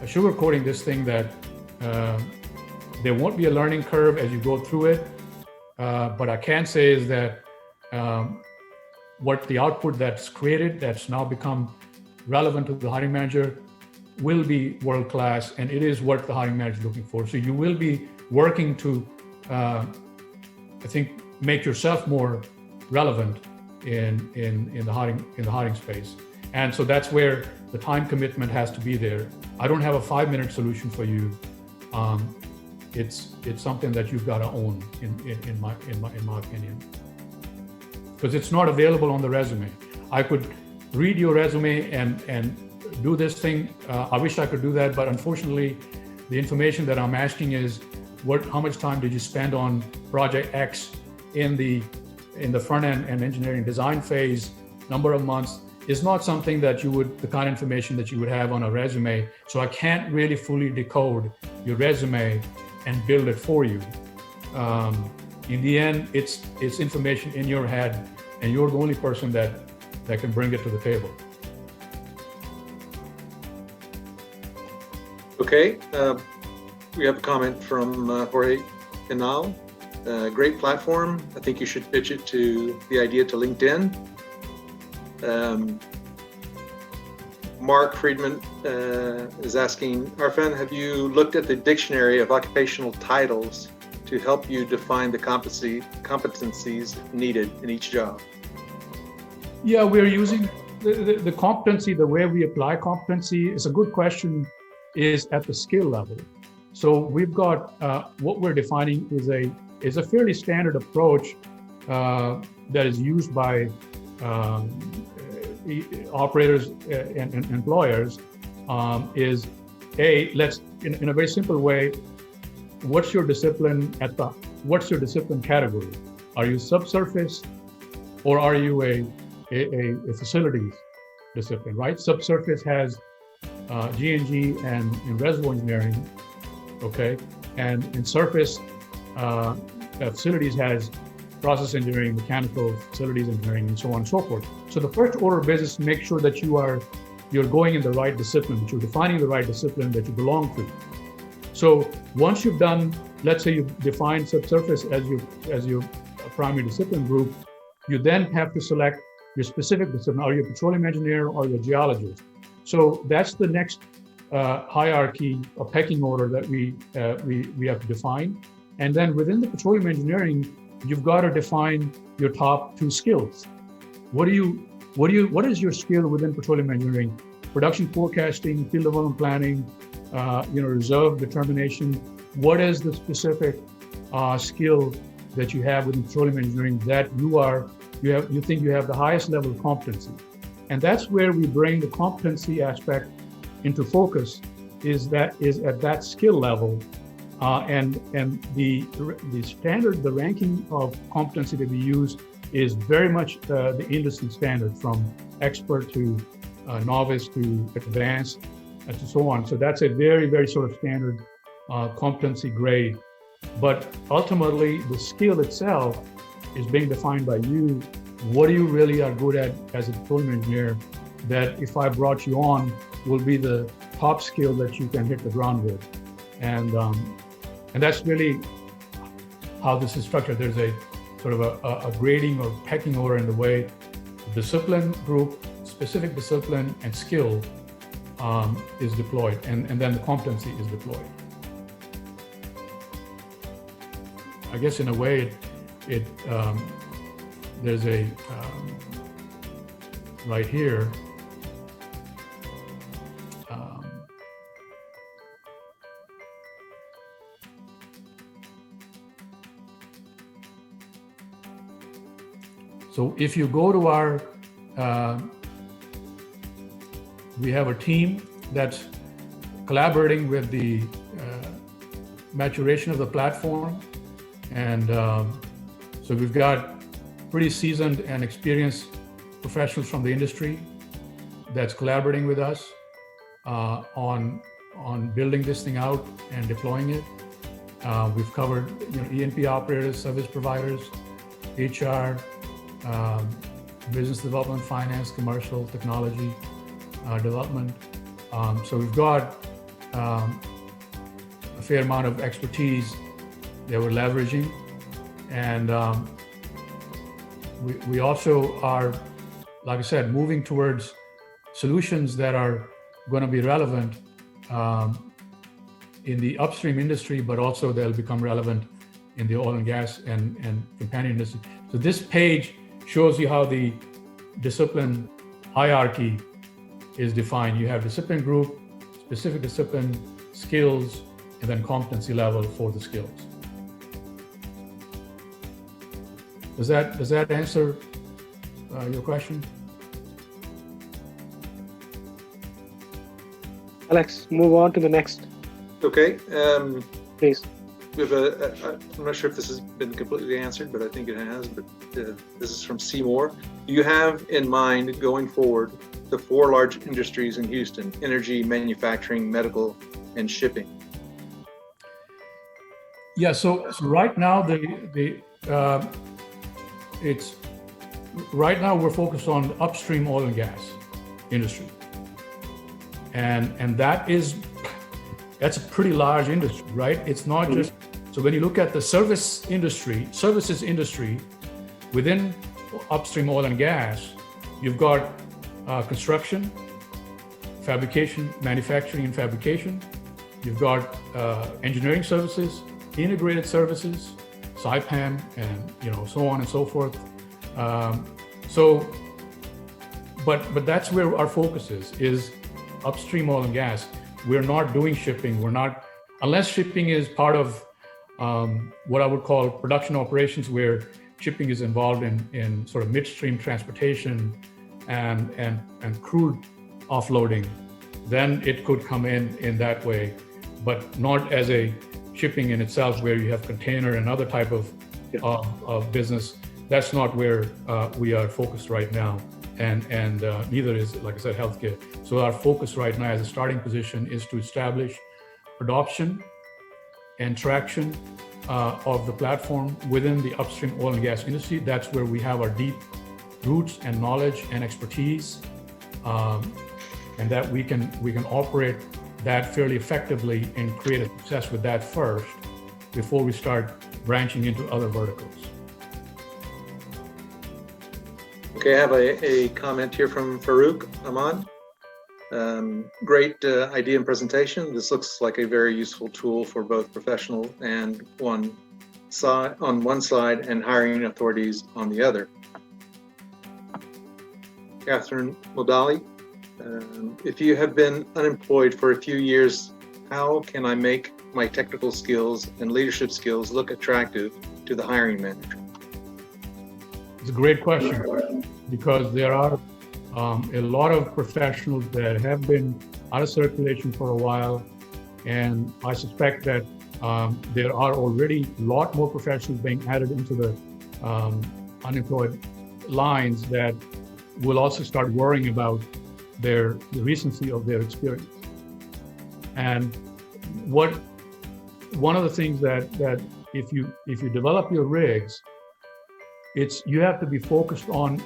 sugarcoating this thing that there won't be a learning curve as you go through it, but I can say is that what the output that's created, that's now become relevant to the hiring manager, will be world-class, and it is what the hiring manager is looking for. So you will be working to, I think, make yourself more relevant in the hiring space. And so that's where the time commitment has to be there. I don't have a 5-minute solution for you. It's something that you've got to own, in my opinion, because it's not available on the resume. I could read your resume and do this thing. I wish I could do that, but unfortunately, the information that I'm asking is how much time did you spend on project X in the front end and engineering design phase, number of months, is not something that the kind of information that you would have on a resume. So I can't really fully decode your resume and build it for you. In the end, it's information in your head, and you're the only person that can bring it to the table. Okay, we have a comment from Jorge Canal. Great platform. I think you should pitch the idea to LinkedIn. Mark Friedman is asking, Arfan, have you looked at the dictionary of occupational titles to help you define the competencies needed in each job? Yeah, we're using the competency, the way we apply competency is a good question, is at the skill level. So we've got, what we're defining is a fairly standard approach that is used by operators and employers, is in a very simple way, what's your discipline category? Are you subsurface, or are you a facilities discipline, right? Subsurface has G&G and reservoir engineering, okay? And in surface, facilities has process engineering, mechanical, facilities engineering, and so on and so forth. So the first order of business, make sure that you're going in the right discipline, that you're defining the right discipline that you belong to. So once you've done, let's say you've defined subsurface as your primary discipline group, you then have to select your specific discipline. Are you a petroleum engineer or a geologist? So that's the next hierarchy, a pecking order that we have to define. And then within the petroleum engineering, you've got to define your top 2 skills. What is your skill within petroleum engineering? Production forecasting, field development planning, reserve determination. What is the specific skill that you have within petroleum engineering that you think you have the highest level of competency? And that's where we bring the competency aspect into focus, is at that skill level. And the standard, the ranking of competency that we use is very much the industry standard, from expert to novice to advanced and so on. So that's a very, very sort of standard competency grade. But ultimately, the skill itself is being defined by you. What you really are good at as a deployment engineer that if I brought you on will be the top skill that you can hit the ground with. And that's really how this is structured. There's a sort of a grading or pecking order in the way discipline group, specific discipline and skill is deployed, and then the competency is deployed. I guess in a way, there's a, right here, so if you go to our, we have a team that's collaborating with the maturation of the platform. And so we've got pretty seasoned and experienced professionals from the industry that's collaborating with us on building this thing out and deploying it. We've covered E&P operators, service providers, HR, business development, finance, commercial, technology development. So we've got a fair amount of expertise that we're leveraging. And we also are, like I said, moving towards solutions that are going to be relevant in the upstream industry, but also they'll become relevant in the oil and gas and companion industry. So this page shows you how the discipline hierarchy is defined. You have discipline group, specific discipline, skills, and then competency level for the skills. Does that answer your question? Alex, move on to the next. Okay. Please. We have I'm not sure if this has been completely answered, but I think it has. But this is from Seymour. Do you have in mind going forward the 4 large industries in Houston: energy, manufacturing, medical, and shipping? Yeah. So right now right now we're focused on the upstream oil and gas industry, and that's a pretty large industry, right? It's not just, so when you look at the services industry within upstream oil and gas, you've got construction, fabrication, manufacturing and fabrication. You've got engineering services, integrated services, SIPAM, and so on and so forth. But that's where our focus is upstream oil and gas. We're not doing shipping. We're not, unless shipping is part of what I would call production operations, where shipping is involved in sort of midstream transportation and crude offloading, then it could come in that way, but not as a shipping in itself, where you have container and other type of business. That's not where we are focused right now, and neither is, like I said, healthcare. So our focus right now as a starting position is to establish adoption and traction of the platform within the upstream oil and gas industry. That's where we have our deep roots and knowledge and expertise, and that we can operate that fairly effectively and create a success with that first before we start branching into other verticals. Okay, I have a comment here from Farouk Ahmad. Great idea and presentation. This looks like a very useful tool for both professional and on one side and hiring authorities on the other. Catherine Modali, if you have been unemployed for a few years, how can I make my technical skills and leadership skills look attractive to the hiring manager? It's a great question, because there are a lot of professionals that have been out of circulation for a while, and I suspect that there are already a lot more professionals being added into the unemployed lines that will also start worrying about the recency of their experience. And what one of the things that if you develop your rigs, you have to be focused on,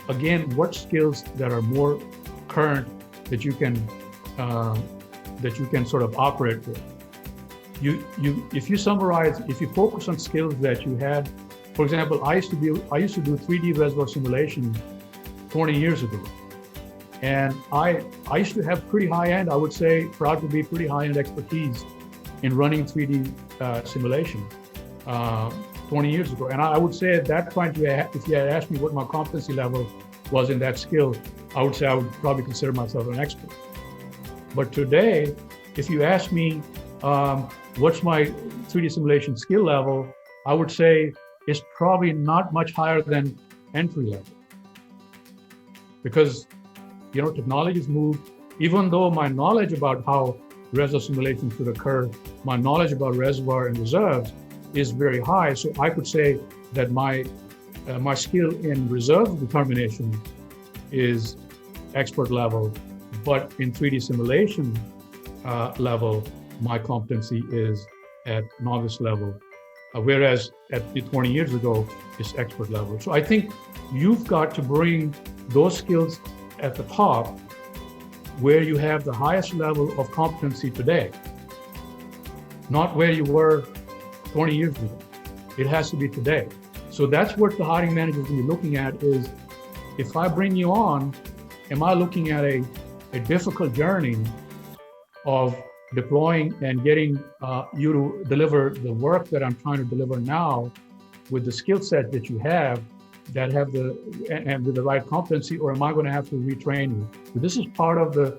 again, what skills that are more current that you can sort of operate with. If you summarize, if you focus on skills that you had, for example, I used to do 3D reservoir simulation 20 years ago, and I used to have pretty high-end, I would say, proud to be pretty high-end expertise in running 3D simulation 20 years ago. And I would say at that point, if you had asked me what my competency level was in that skill, I would say I would probably consider myself an expert. But today, if you ask me, what's my 3D simulation skill level, I would say it's probably not much higher than entry level. Because, technology has moved. Even though my knowledge about how reservoir simulation should occur, my knowledge about reservoir and reserves is very high. So I could say that my skill in reserve determination is expert level, but in 3D simulation level, my competency is at novice level, whereas at 20 years ago, it's expert level. So I think you've got to bring those skills at the top where you have the highest level of competency today, not where you were 20 years ago. It has to be today. So that's what the hiring manager is going to be looking at is, if I bring you on, am I looking at a difficult journey of deploying and getting you to deliver the work that I'm trying to deliver now with the skill set that you have, that have and with the right competency, or am I going to have to retrain you? So this is part of the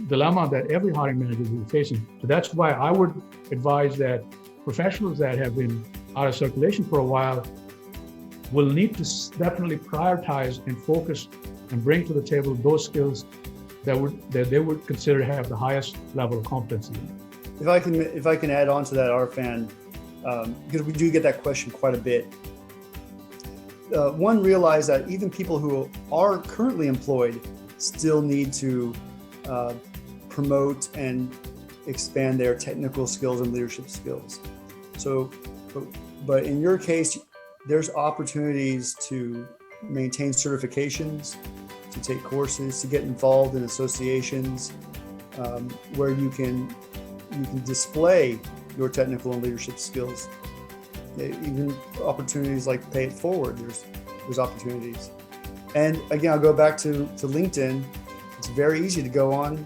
dilemma that every hiring manager will be facing. So that's why I would advise that professionals that have been out of circulation for a while will need to definitely prioritize and focus and bring to the table those skills that they would consider to have the highest level of competency. If I can add on to that, Arfan, because we do get that question quite a bit. One, realize that even people who are currently employed still need to promote and expand their technical skills and leadership skills. So, but in your case, there's opportunities to maintain certifications, to take courses, to get involved in associations where you can display your technical and leadership skills. Even opportunities like Pay It Forward, there's opportunities. And again, I'll go back to LinkedIn. It's very easy to go on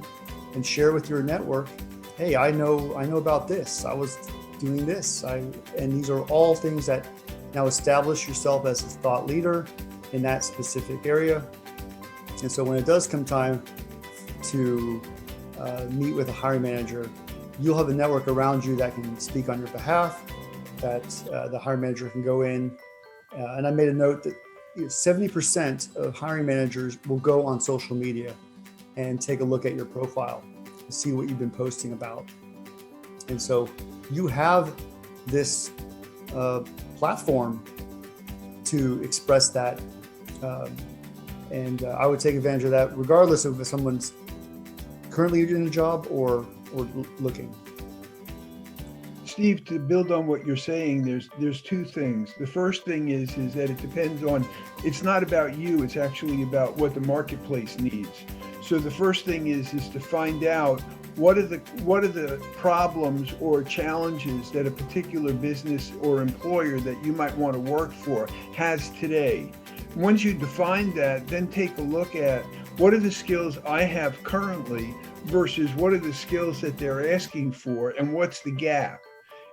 and share with your network, hey, I know about this. I was doing this. And these are all things that now establish yourself as a thought leader in that specific area. And so when it does come time to meet with a hiring manager, you'll have a network around you that can speak on your behalf, that the hiring manager can go in. And I made a note that 70% of hiring managers will go on social media and take a look at your profile to see what you've been posting about. And so you have this platform to express that. And I would take advantage of that regardless of if someone's currently in a job or looking. Steve, to build on what you're saying, there's two things. The first thing is that it depends on, it's not about you, it's actually about what the marketplace needs. So the first thing is to find out what are the problems or challenges that a particular business or employer that you might want to work for has today. Once you define that, then take a look at what are the skills I have currently versus what are the skills that they're asking for, and what's the gap.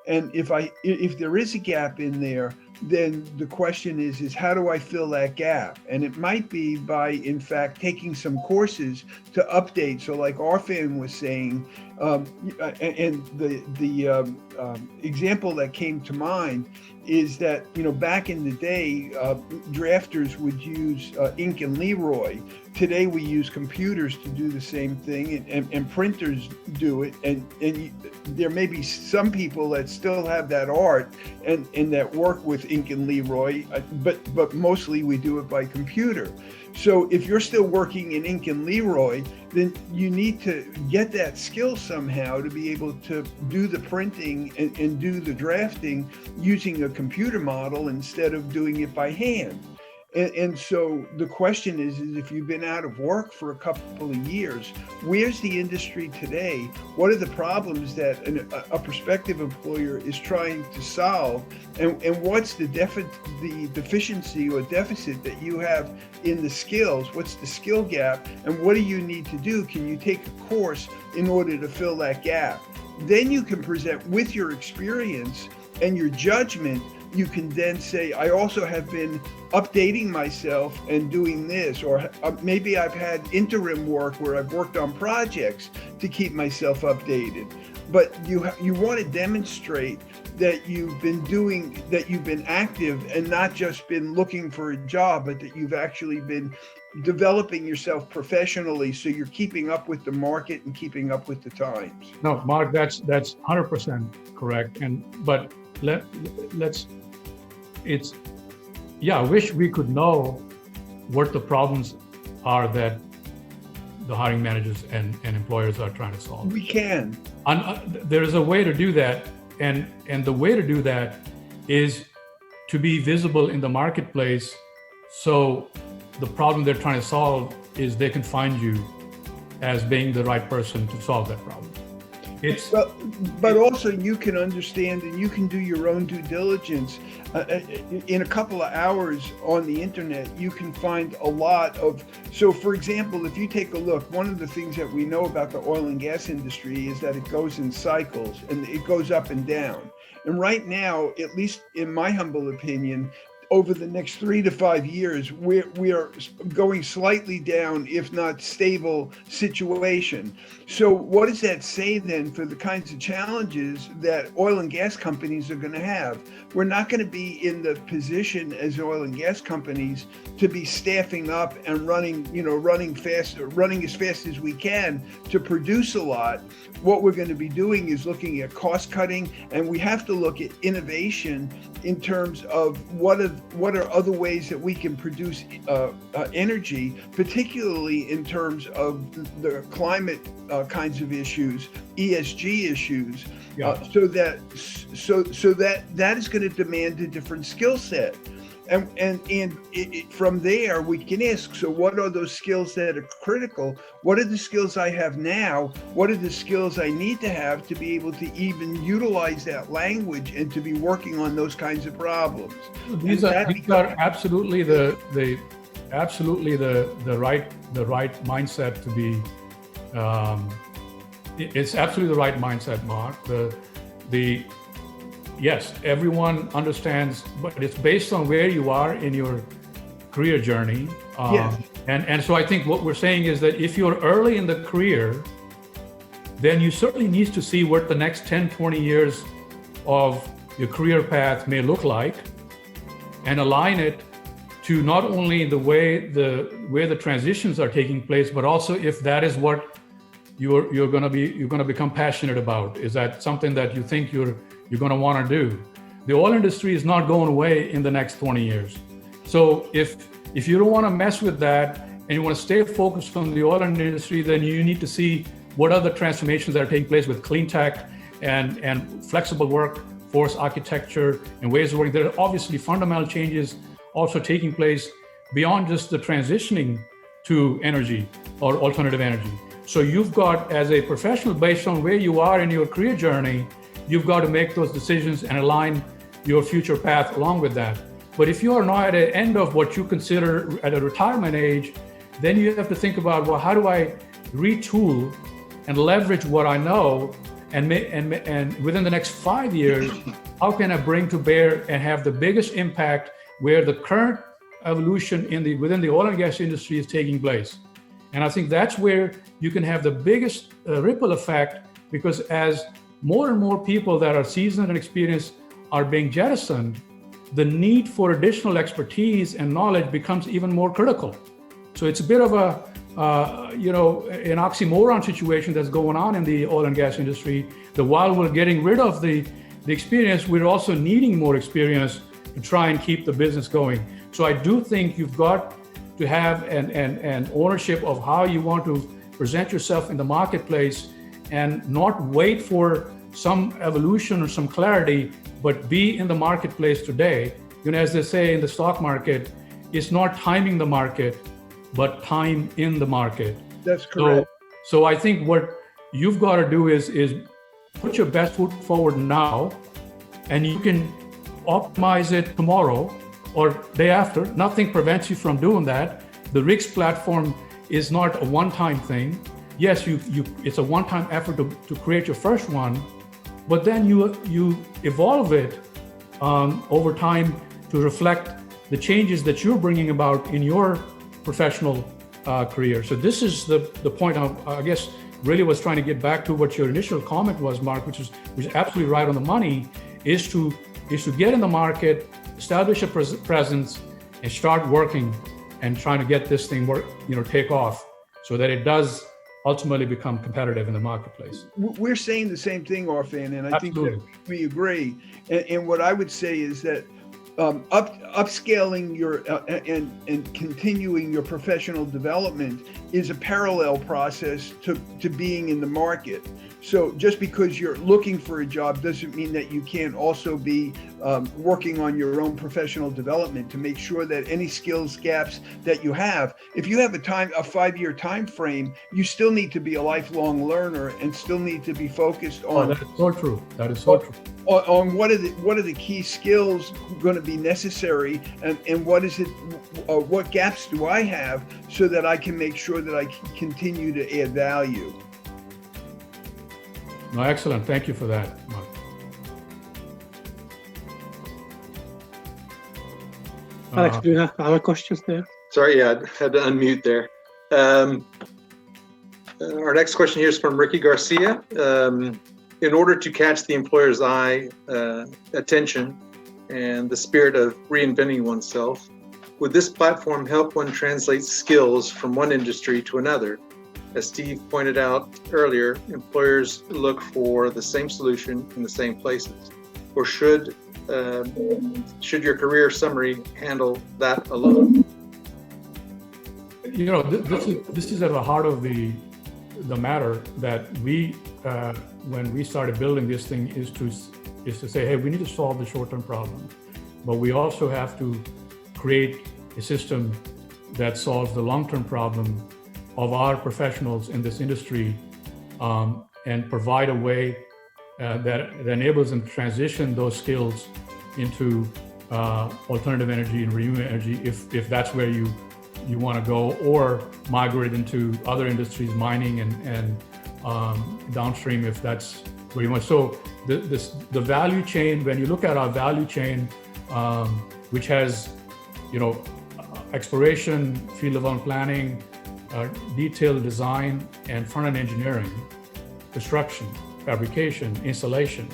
And if there is a gap in there, then the question is how do I fill that gap? And it might be by, in fact, taking some courses to update. So like Arfan was saying, and the example that came to mind is that, back in the day, drafters would use ink and Leroy. Today we use computers to do the same thing, and printers do it. And there may be some people that still have that art and that work with ink and Leroy, but mostly we do it by computer. So if you're still working in Ink and Leroy, then you need to get that skill somehow to be able to do the printing and do the drafting using a computer model instead of doing it by hand. And so the question is if you've been out of work for a couple of years, where's the industry today? What are the problems that a prospective employer is trying to solve? And what's the deficiency or deficit that you have in the skills? What's the skill gap? And what do you need to do? Can you take a course in order to fill that gap? Then you can present with your experience and your judgment. You can then say, I also have been updating myself and doing this, or maybe I've had interim work where I've worked on projects to keep myself updated. But you want to demonstrate that you've been active and not just been looking for a job, but that you've actually been developing yourself professionally, so you're keeping up with the market and keeping up with the times. No, Mark, that's 100% correct. But I wish we could know what the problems are that the hiring managers and employers are trying to solve. We can. There is a way to do that, and the way to do that is to be visible in the marketplace, so the problem they're trying to solve is they can find you as being the right person to solve that problem. But also you can understand and you can do your own due diligence. In a couple of hours on the internet, you can find a lot of, so for example, if you take a look, one of the things that we know about the oil and gas industry is that it goes in cycles and it goes up and down. And right now, at least in my humble opinion, over the next 3 to 5 years, we are going slightly down, if not stable situation. So what does that say then for the kinds of challenges that oil and gas companies are going to have? We're not going to be in the position as oil and gas companies to be staffing up and running as fast as we can to produce a lot. What we're going to be doing is looking at cost cutting, and we have to look at innovation in terms of what are other ways that we can produce energy, particularly in terms of the climate kinds of issues, ESG issues, so that is going to demand a different skill set. And from there, we can ask, so what are those skills that are critical? What are the skills I have now? What are the skills I need to have to be able to even utilize that language and to be working on those kinds of problems? These are absolutely the right mindset to be. It's absolutely the right mindset, Mark. Yes, everyone understands, but it's based on where you are in your career journey. Yes. And so I think what we're saying is that if you're early in the career, then you certainly need to see what the next 10, 20 years of your career path may look like, and align it to not only the way the transitions are taking place, but also if that is what you're going to become passionate about. Is that something that you think you're going to want to do? The oil industry is not going away in the next 20 years. So if you don't want to mess with that and you want to stay focused on the oil industry, then you need to see what other transformations that are taking place with clean tech and flexible workforce architecture and ways of working. There are obviously fundamental changes also taking place beyond just the transitioning to energy or alternative energy. So you've got, as a professional, based on where you are in your career journey, you've got to make those decisions and align your future path along with that. But if you are now at the end of what you consider at a retirement age, then you have to think about, well, how do I retool and leverage what I know, and within the next 5 years, how can I bring to bear and have the biggest impact where the current evolution within the oil and gas industry is taking place? And I think that's where you can have the biggest ripple effect, because as more and more people that are seasoned and experienced are being jettisoned, the need for additional expertise and knowledge becomes even more critical. So it's a bit of an oxymoron situation that's going on in the oil and gas industry, that while we're getting rid of the experience, we're also needing more experience to try and keep the business going. So I do think you've got to have an ownership of how you want to present yourself in the marketplace, and not wait for some evolution or some clarity, but be in the marketplace today. As they say in the stock market, it's not timing the market, but time in the market. That's correct. So I think what you've got to do is put your best foot forward now, and you can optimize it tomorrow or day after. Nothing prevents you from doing that. The RIX platform is not a one-time thing. Yes, it's a one-time effort to create your first one, but then you evolve it over time to reflect the changes that you're bringing about in your professional career. So this is the point I guess really was trying to get back to what your initial comment was, Mark, which is absolutely right on the money, is to get in the market, establish a presence, and start working and trying to get this thing take off so that it does ultimately become competitive in the marketplace. We're saying the same thing, Arfan, and I Absolutely. think that we agree. And what I would say is that upscaling your and continuing your professional development is a parallel process to being in the market. So just because you're looking for a job doesn't mean that you can't also be working on your own professional development to make sure that any skills gaps that you have, if you have a 5-year time frame, you still need to be a lifelong learner and still need to be focused on. That is so true. That is so true. On what are the key skills going to be necessary, and what is it? What gaps do I have so that I can make sure that I can continue to add value? No, excellent. Thank you for that, Mark. Alex, do you have other questions there? Sorry, yeah, I had to unmute there. Our next question here is from Ricky Garcia. In order to catch the employer's eye, attention, and the spirit of reinventing oneself, would this platform help one translate skills from one industry to another? As Steve pointed out earlier, employers look for the same solution in the same places. Or should your career summary handle that alone? This is at the heart of the matter, that we, when we started building this thing, is to say, hey, we need to solve the short-term problem, but we also have to create a system that solves the long-term problem of our professionals in this industry, and provide a way that enables them to transition those skills into alternative energy and renewable energy, if that's where you want to go, or migrate into other industries, mining and downstream, if that's where you want. So the value chain, when you look at our value chain, which has exploration, field development planning, detailed design, and front-end engineering, construction, fabrication, installation,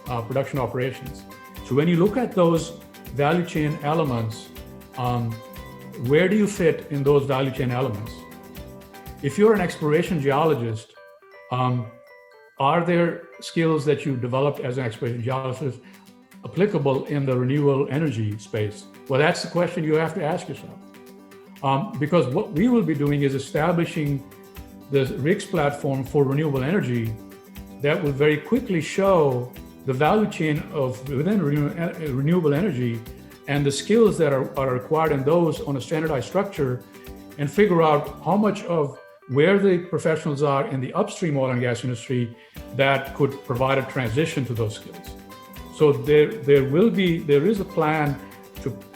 production operations. So when you look at those value chain elements, where do you fit in those value chain elements? If you're an exploration geologist, are there skills that you developed as an exploration geologist applicable in the renewable energy space? Well, that's the question you have to ask yourself. Because what we will be doing is establishing the RIX platform for renewable energy that will very quickly show the value chain within renewable energy and the skills that are required in those on a standardized structure, and figure out how much of where the professionals are in the upstream oil and gas industry that could provide a transition to those skills. So there is a plan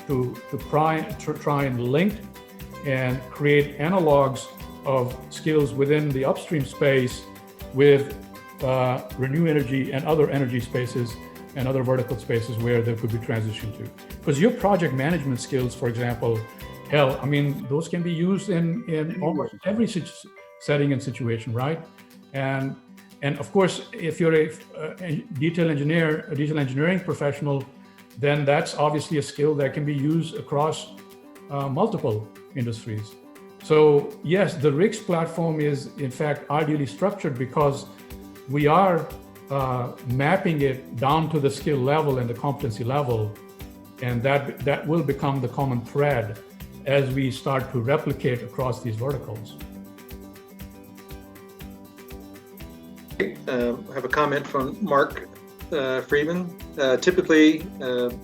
to try and link and create analogs of skills within the upstream space with renewable energy and other energy spaces and other vertical spaces where there could be transition to. Because your project management skills, for example, those can be used in almost every setting and situation, right? And of course, if you're a detail engineering professional, then that's obviously a skill that can be used across multiple industries. So yes, the RIX platform is in fact ideally structured because we are mapping it down to the skill level and the competency level, and that will become the common thread as we start to replicate across these verticals. I have a comment from Mark Freeman. Typically,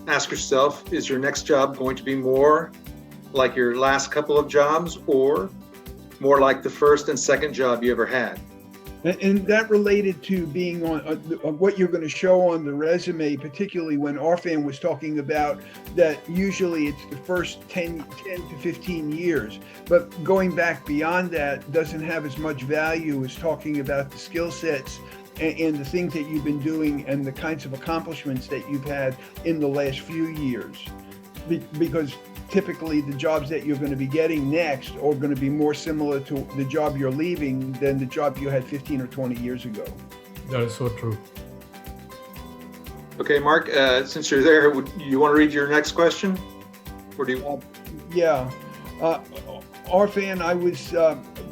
ask yourself, is your next job going to be more like your last couple of jobs or more like the first and second job you ever had? And that related to being on what you're going to show on the resume, particularly when Arfan was talking about that usually it's the first 10 to 15 years. But going back beyond that doesn't have as much value as talking about the skill sets and the things that you've been doing and the kinds of accomplishments that you've had in the last few years. Because typically the jobs that you're going to be getting next are going to be more similar to the job you're leaving than the job you had 15 or 20 years ago. That is so true. Okay, Mark, since you're there, you want to read your next question? Or do you? Yeah. Arfan, I was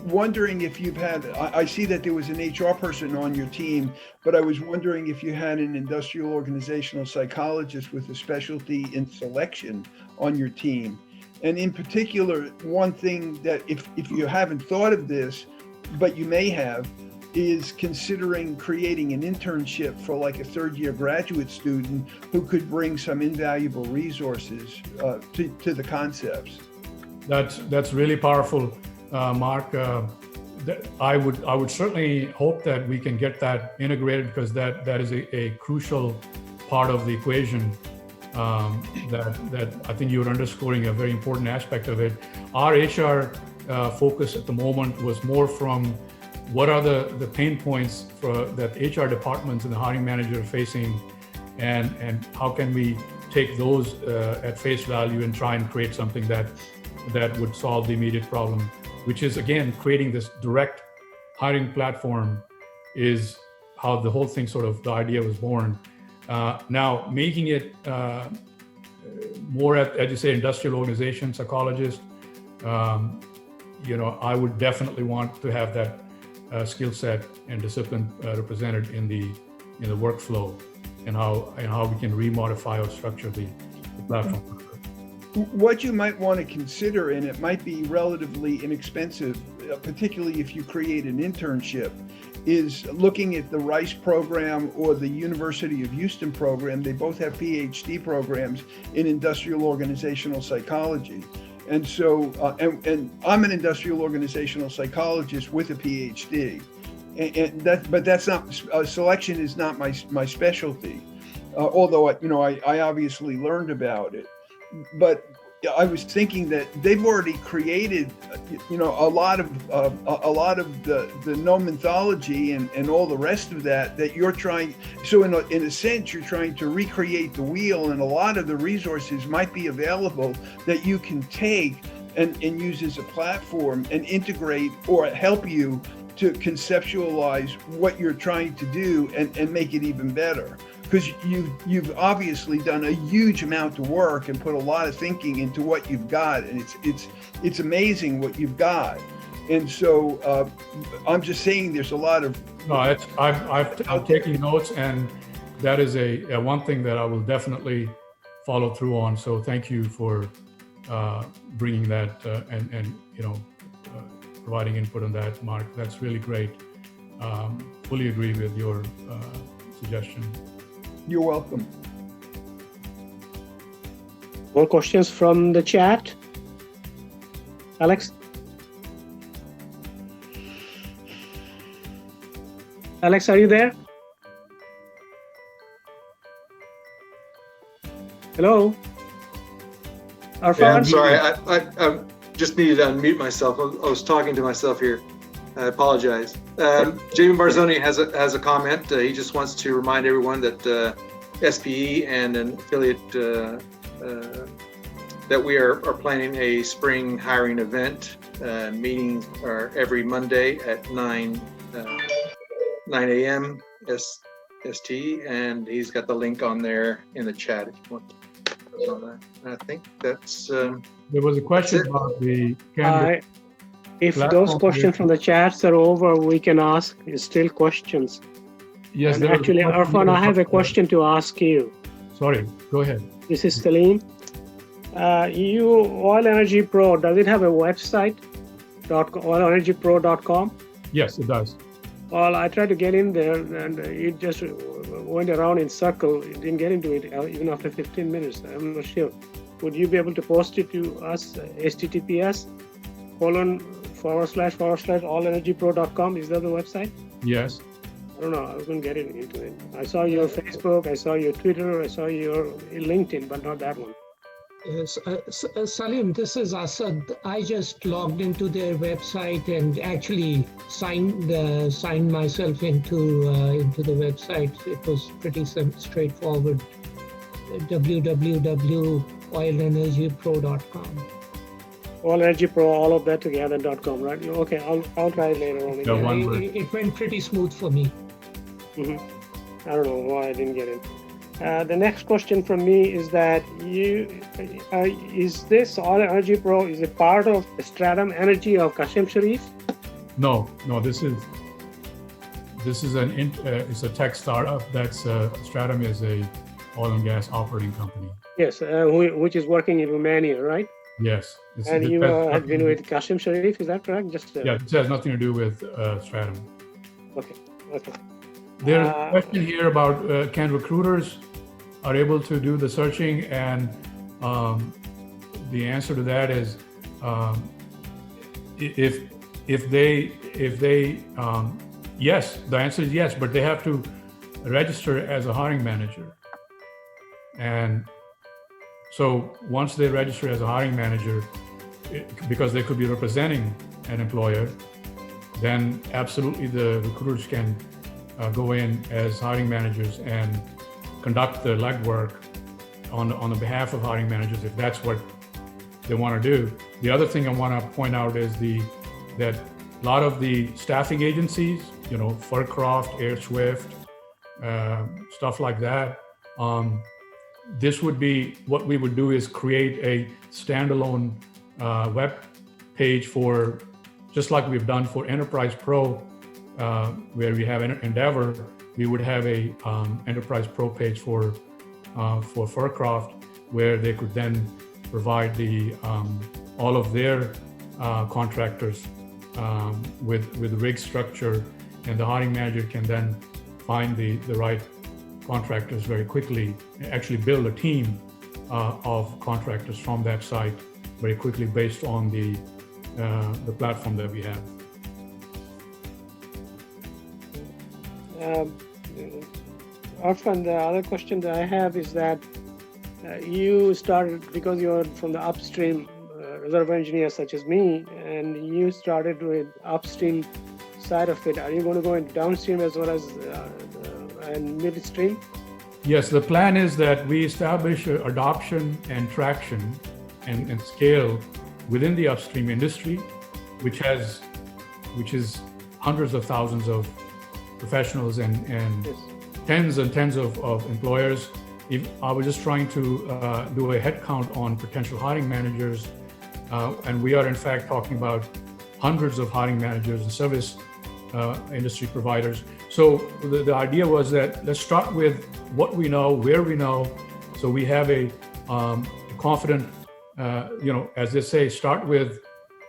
wondering if you've had, I see that there was an HR person on your team, but I was wondering if you had an industrial organizational psychologist with a specialty in selection on your team. And in particular, one thing that if you haven't thought of this, but you may have, is considering creating an internship for like a third-year graduate student who could bring some invaluable resources to the concepts. That's really powerful, Mark. I would certainly hope that we can get that integrated, because that is a crucial part of the equation. That I think you're underscoring a very important aspect of it. Our HR focus at the moment was more from what are the pain points that HR departments and the hiring manager are facing, and how can we take those at face value and try and create something that would solve the immediate problem, which is, again, creating this direct hiring platform is how the whole thing the idea was born. Now, making it more as you say, industrial organization psychologist, I would definitely want to have that skill set and discipline represented in the workflow, and how we can remodify or structure the platform. What you might want to consider, and it might be relatively inexpensive, particularly if you create an internship, is looking at the Rice program or the University of Houston program. They both have PhD programs in industrial organizational psychology. And so, and I'm an industrial organizational psychologist with a PhD, but that's not, selection is not my specialty. Although I obviously learned about it. But I was thinking that they've already created, a lot of the nomenclature and all the rest of that you're trying. So in a sense, you're trying to recreate the wheel, and a lot of the resources might be available that you can take and use as a platform and integrate or help you to conceptualize what you're trying to do and make it even better. Because you've obviously done a huge amount of work and put a lot of thinking into what you've got, and it's amazing what you've got. And so I'm just saying there's a lot of. No, I'm taking notes, and that is a one thing that I will definitely follow through on. So thank you for bringing that and providing input on that, Mark. That's really great. Fully agree with your suggestion. You're welcome. More questions from the chat? Alex? Alex, are you there? Hello? Arfan? Yeah, I'm sorry. I just needed to unmute myself. I was talking to myself here. I apologize. Jamie Barzoni has a comment. He just wants to remind everyone that SPE and an affiliate that we are planning a spring hiring event. Meetings are every Monday at 9 a.m. ST, and he's got the link on there in the chat if you want to. I think that's. There was a question about the candidate. If those questions from the chats are over, we can ask still questions. Yes, and actually, Arfan, I have a question to ask you. Sorry, go ahead. This is Salim. Oil Energy Pro, does it have a website? OilEnergyPro.com? Yes, it does. Well, I tried to get in there and it just went around in circle. It didn't get into it even after 15 minutes. I'm not sure. Would you be able to post it to us? https://allenergypro.com. Is that the website? Yes. I don't know. I couldn't get into it. I saw your Facebook, I saw your Twitter, I saw your LinkedIn, but not that one. Yes, Salim, this is Asad. I just logged into their website and actually signed myself into the website. It was pretty straightforward. www.oilenergypro.com. Oil Energy Pro, all of that together.com, right? Okay, I'll try it later on. Yeah, one word. It went pretty smooth for me. I don't know why I didn't get it. The next question from me is that is this Oil Energy Pro, is it part of Stratum Energy of Qasem Sharif? No, this is it's a tech startup. That's Stratum is a oil and gas operating company. Yes, which is working in Romania, right? Yes. And you have been with Qasem Sharif, is that correct? Yeah, this has nothing to do with Stratum. Okay. There's a question here about can recruiters are able to do the searching, and the answer to that is if they yes, the answer is yes, but they have to register as a hiring manager. And so once they register as a hiring manager, because they could be representing an employer, then absolutely the recruiters can go in as hiring managers and conduct the legwork on the behalf of hiring managers if that's what they want to do. The other thing I want to point out is that a lot of the staffing agencies, Furcroft, AirSwift, stuff like that, this would be what we would do is create a standalone web page for, just like we've done for Enterprise Pro, where we have Endeavor, we would have a Enterprise Pro page for Furcroft, where they could then provide the all of their contractors with rig structure, and the hiring manager can then find the right contractors very quickly, actually build a team of contractors from that site very quickly based on the platform that we have. Arfan, the other question that I have is that you started, because you're from the upstream reservoir engineer such as me, and you started with upstream side of it. Are you going to go into downstream as well as and midstream? Yes, the plan is that we establish adoption and traction and scale within the upstream industry, which is hundreds of thousands of professionals and yes, tens and tens of employers. I was just trying to do a head count on potential hiring managers, and we are in fact talking about hundreds of hiring managers and service industry providers. So the idea was that let's start with what we know, where we know, so we have a confident, as they say, start with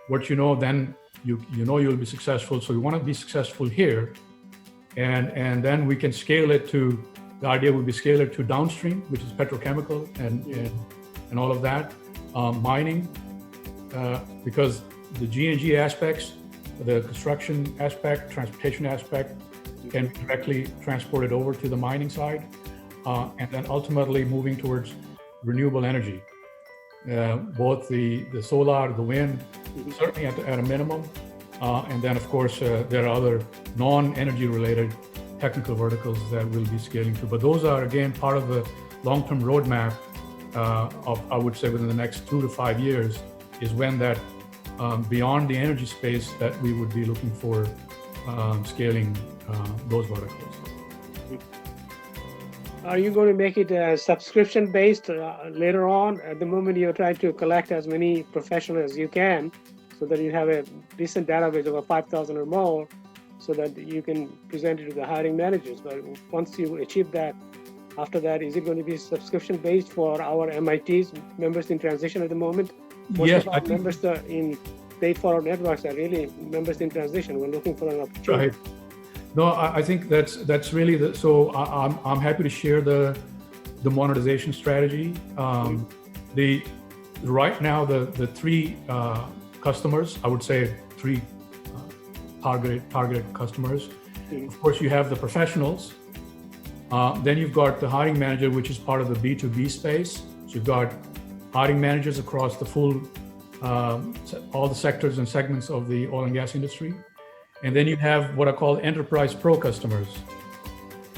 what you know, then you know you'll be successful. So we want to be successful here, and then we can scale it to. The idea would be scale it to downstream, which is petrochemical and all of that, mining, because the G&G aspects, the construction aspect, transportation aspect, can be directly transported over to the mining side, and then ultimately moving towards renewable energy, both the solar, the wind, certainly at a minimum, and then of course there are other non-energy related technical verticals that we'll be scaling to. But those are again part of the long-term roadmap of, I would say, within the next 2 to 5 years is when that beyond the energy space that we would be looking for scaling those verticals. Are you going to make it subscription based later on? At the moment, you're trying to collect as many professionals as you can so that you have a decent database of 5,000 or more so that you can present it to the hiring managers. But once you achieve that After that, is it going to be subscription based for our MITs, members in transition at the moment? Most Yes, of our members in paid for our networks are really members in transition. We're looking for an opportunity. Right. No, I think that's really the. So I'm happy to share the monetization strategy. The right now the three customers, I would say three targeted customers. Of course, you have the professionals. Then you've got the hiring manager, which is part of the B2B space. So you've got hiring managers across the full, all the sectors and segments of the oil and gas industry. And then you have what I call enterprise pro customers.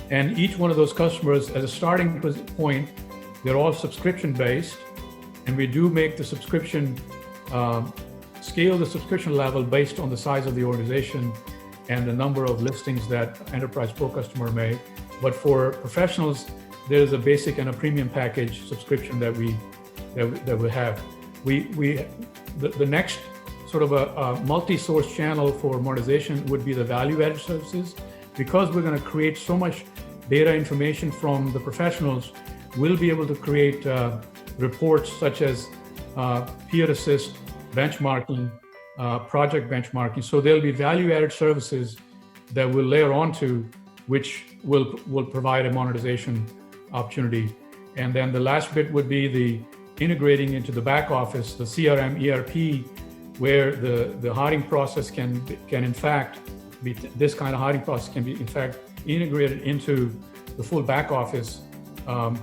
And each one of those customers, as a starting point, they're all subscription based. And we do make the subscription, scale the subscription level based on the size of the organization and the number of listings that enterprise pro customer may. But for professionals, there's a basic and a premium package subscription that we have. The next sort of a multi-source channel for monetization would be the value-added services. Because we're going to create so much data information from the professionals, we'll be able to create reports such as peer assist, benchmarking, project benchmarking. So there'll be value-added services that we'll layer onto, which will provide a monetization opportunity. And then the last bit would be the integrating into the back office, the CRM, ERP, where the hiring process can in fact be, this kind of hiring process can be in fact integrated into the full back office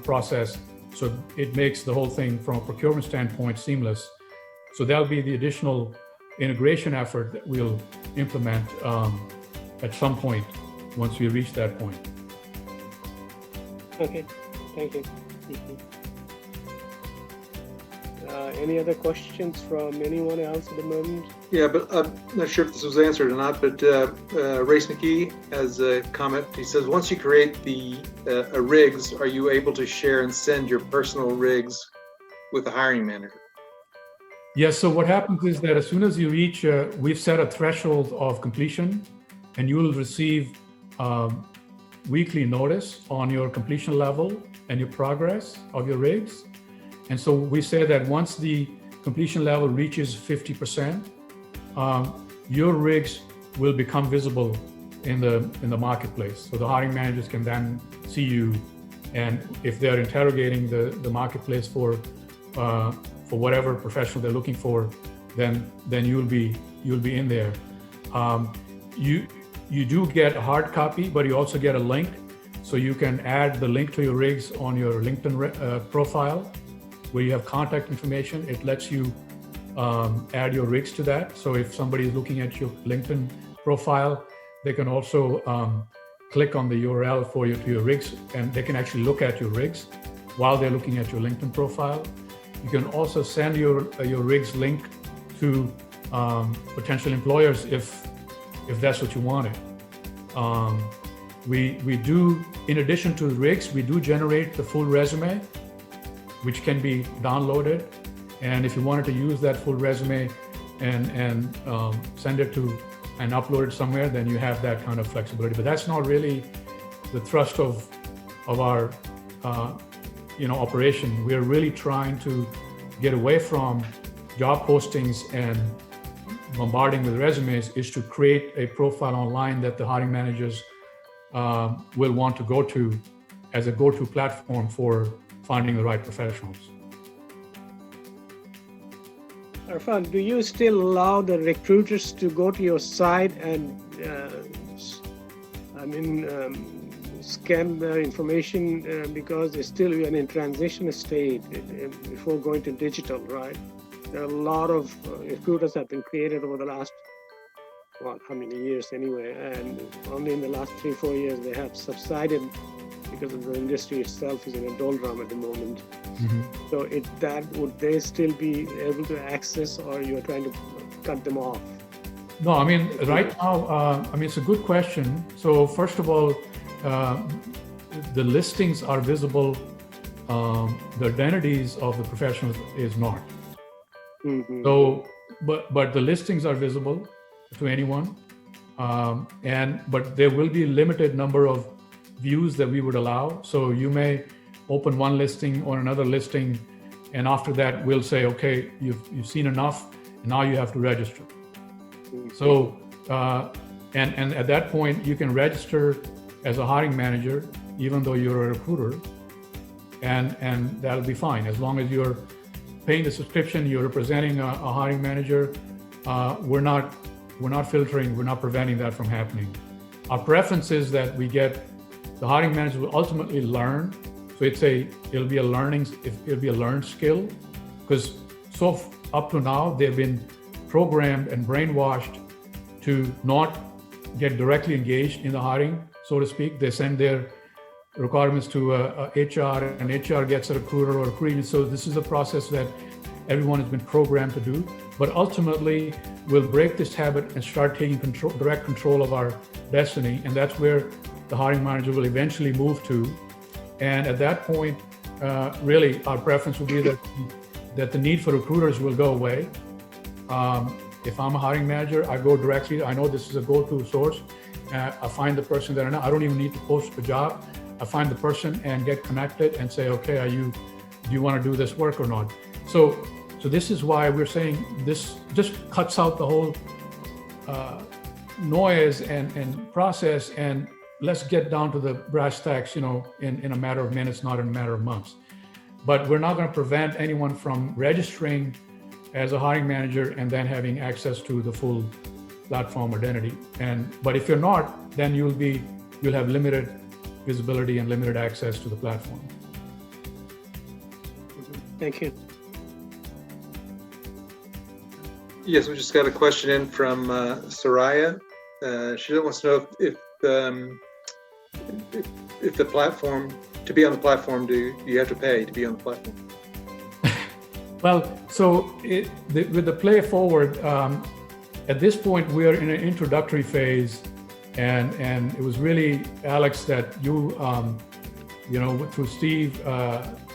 process. So it makes the whole thing from a procurement standpoint seamless. So that'll be the additional integration effort that we'll implement at some point once we reach that point. Okay, thank you. Any other questions from anyone else at the moment? Yeah, but I'm not sure if this was answered or not, but Race McKee has a comment. He says, once you create the rigs, are you able to share and send your personal rigs with the hiring manager? Yes, so what happens is that as soon as you reach, we've set a threshold of completion, and you will receive weekly notice on your completion level and your progress of your rigs. And so we say that once the completion level reaches 50%, your rigs will become visible in the marketplace. So the hiring managers can then see you, and if they're interrogating the marketplace for whatever professional they're looking for, then you'll be in there. You do get a hard copy, but you also get a link, so you can add the link to your rigs on your LinkedIn profile, where you have contact information. It lets you add your rigs to that. So if somebody is looking at your LinkedIn profile, they can also click on the URL for your rigs, and they can actually look at your rigs while they're looking at your LinkedIn profile. You can also send your rigs link to potential employers if that's what you wanted. We do, in addition to the rigs, we do generate the full resume, which can be downloaded. And if you wanted to use that full resume and send it to and upload it somewhere, then you have that kind of flexibility. But that's not really the thrust of our operation. We're really trying to get away from job postings and bombarding with resumes, is to create a profile online that the hiring managers will want to go to as a go-to platform for finding the right professionals. Arfan, do you still allow the recruiters to go to your site and scan the information because they're still in transition state before going to digital, right? There are a lot of recruiters have been created over the last, how many years anyway, and only in the last 3-4 years they have subsided because of the industry itself is in a doldrum at the moment. Mm-hmm. So would they still be able to access, or you're trying to cut them off? No, I mean, right now, it's a good question. So first of all, the listings are visible. The identities of the professionals is not. Mm-hmm. So, but the listings are visible to anyone, but there will be a limited number of views that we would allow. So you may open one listing or another listing, and after that we'll say, okay, you've seen enough, and now you have to register. So and at that point you can register as a hiring manager even though you're a recruiter, and that'll be fine as long as you're paying the subscription, you're representing a hiring manager. We're not filtering, we're not preventing that from happening. Our preference is that we get the hiring manager will ultimately learn. So it'll be a learned skill, because up to now they've been programmed and brainwashed to not get directly engaged in the hiring, so to speak. They send their requirements to HR, and HR gets a recruiter or recruiting. So this is a process that everyone has been programmed to do. But ultimately, we'll break this habit and start taking direct control of our destiny, and that's where the hiring manager will eventually move to. And at that point, really, our preference would be that the need for recruiters will go away. If I'm a hiring manager, I go directly. I know this is a go-to source. I find the person that I don't even need to post the job. I find the person and get connected and say, okay, do you want to do this work or not? So this is why we're saying this just cuts out the whole noise and process, and let's get down to the brass tacks, in a matter of minutes, not in a matter of months. But we're not going to prevent anyone from registering as a hiring manager and then having access to the full platform identity. But if you're not, then you'll have limited visibility and limited access to the platform. Thank you. Yes, we just got a question in from Soraya. She wants to know if the platform, to be on the platform, do you have to pay to be on the platform? Well, so with the Play Forward, at this point we are in an introductory phase, and it was really, Alex, that you through Steve,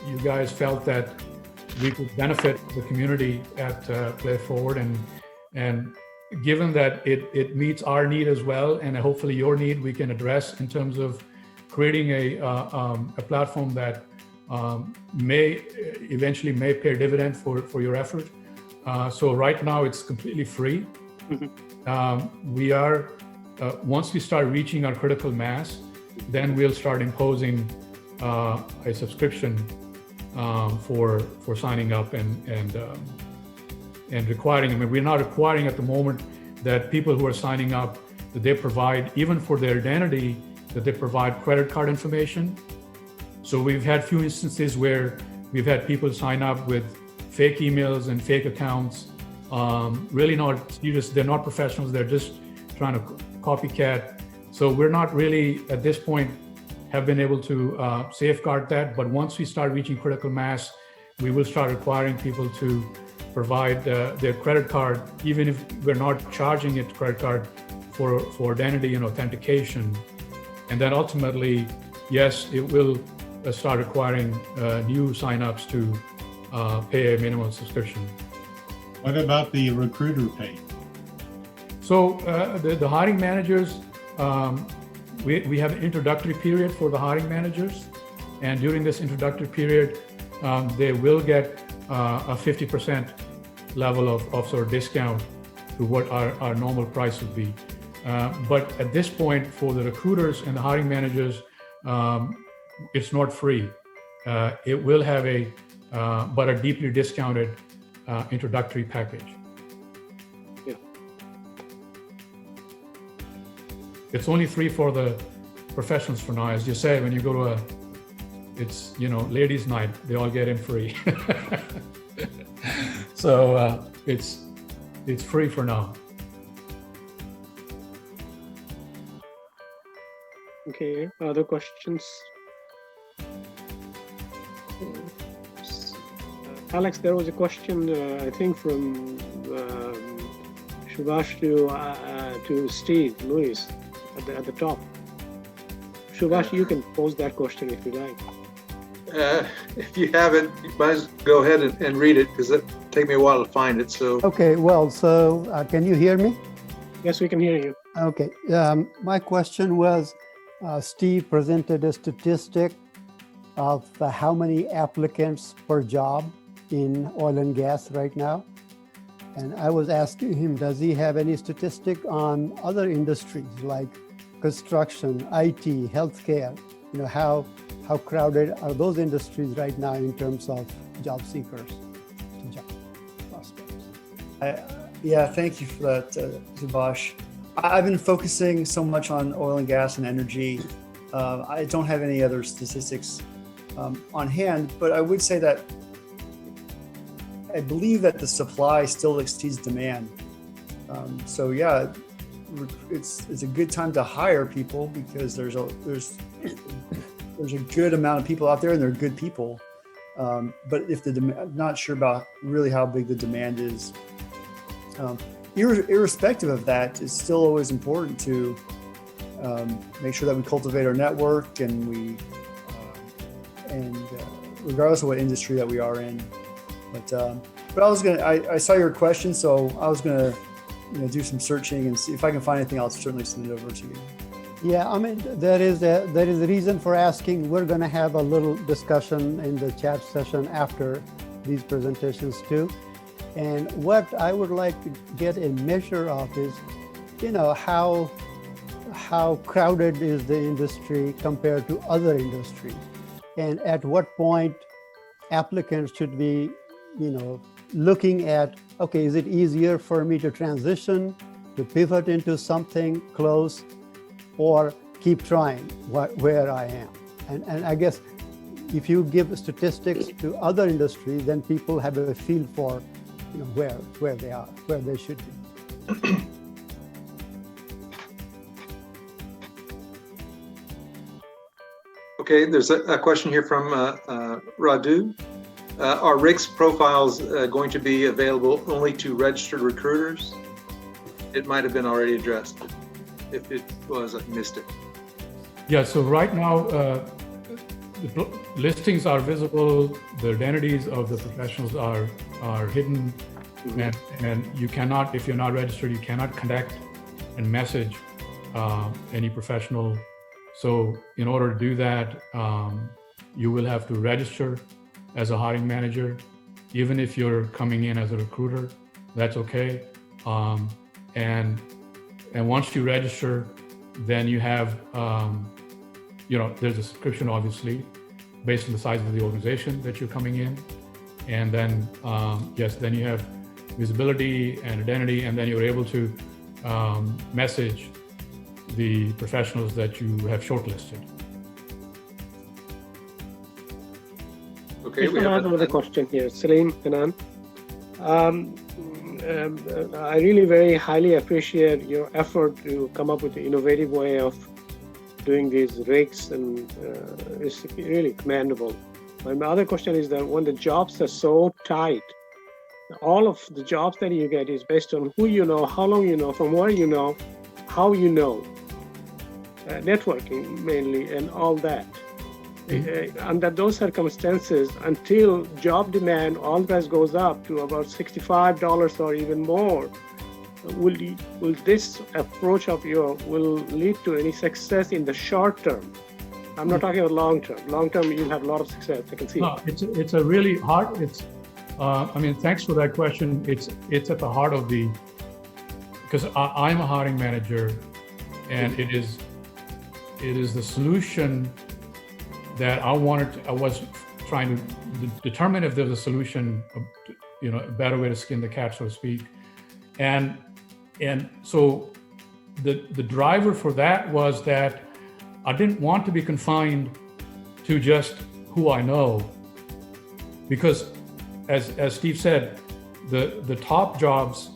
you guys felt that we could benefit the community at Play Forward, and given that it meets our need as well, and hopefully your need, we can address in terms of creating a platform that may eventually pay a dividend for your effort. So right now it's completely free. We are once we start reaching our critical mass, then we'll start imposing a subscription for signing up and requiring. I mean, we're not requiring at the moment that people who are signing up, that they provide, even for their identity, that they provide credit card information. So we've had few instances where we've had people sign up with fake emails and fake accounts. Really not serious. They're not professionals. They're just trying to copycat. So we're not really at this point have been able to safeguard that. But once we start reaching critical mass, we will start requiring people to provide their credit card, even if we're not charging it credit card for identity and authentication. And then ultimately, yes, it will start requiring new signups to pay a minimum subscription. What about the recruiter pay? So the hiring managers, we have an introductory period for the hiring managers, and during this introductory period, they will get a 50% level of sort of discount to what our normal price would be. But at this point, for the recruiters and the hiring managers, it's not free. It will have but a deeply discounted introductory package. Yeah. It's only free for the professionals for now. As you say, when you go to it's ladies' night, they all get in free. So it's free for now. Okay, other questions? Alex, there was a question, I think, from Subhash to Steve Lewis at the top. Subhash, you can pose that question if you like. If you haven't, you might as well go ahead and read it, because it take me a while to find it. So okay, well, so can you hear me? Yes, we can hear you. Okay, my question was, Steve presented a statistic of how many applicants per job in oil and gas right now. And I was asking him, does he have any statistic on other industries like construction, IT, healthcare? You know, how crowded are those industries right now in terms of job seekers, job prospects? Yeah, thank you for that, Subhash. I've been focusing so much on oil and gas and energy. I don't have any other statistics on hand, but I would say that I believe that the supply still exceeds demand. So yeah, it's a good time to hire people because there's a good amount of people out there and they're good people. But if I'm not sure about really how big the demand is. Irrespective of that, it's still always important to make sure that we cultivate our network and regardless of what industry that we are in. But I saw your question, so I was gonna do some searching and see if I can find anything. I'll certainly send it over to you. Yeah, I mean, there is a reason for asking. We're going to have a little discussion in the chat session after these presentations too. And what I would like to get a measure of is, how crowded is the industry compared to other industries, and at what point applicants should be, looking at, okay, is it easier for me to transition, to pivot into something close, or keep trying where I am? And I guess if you give statistics to other industries, then people have a feel for, where they are, where they should be. Okay, there's a question here from Radu. Are RICS profiles going to be available only to registered recruiters? It might have been already addressed. If it was, I missed it. Yeah, so right now, the listings are visible, the identities of the professionals are hidden, and you cannot, if you're not registered, you cannot connect and message any professional. So in order to do that, you will have to register as a hiring manager. Even if you're coming in as a recruiter, that's okay. And once you register, then you have, there's a subscription, obviously, based on the size of the organization that you're coming in. And then, then you have visibility and identity, and then you're able to message the professionals that you have shortlisted. Okay, we have another question here, Salim Hanan. I really very highly appreciate your effort to come up with an innovative way of doing these rigs, and it's really commendable. My other question is that when the jobs are so tight, all of the jobs that you get is based on who you know, how long you know, from where you know, how you know, networking mainly, and all that. Under those circumstances, until job demand always goes up to about $65 or even more, will this approach of yours will lead to any success in the short term? I'm not talking about long term. Long term, you'll have a lot of success. I can see. No, it's a really hard. Thanks for that question. It's at the heart of because I'm a hiring manager, and it is the solution that I was trying to determine if there's a solution, a better way to skin the cat, so to speak. And so the driver for that was that I didn't want to be confined to just who I know, because as Steve said, the top jobs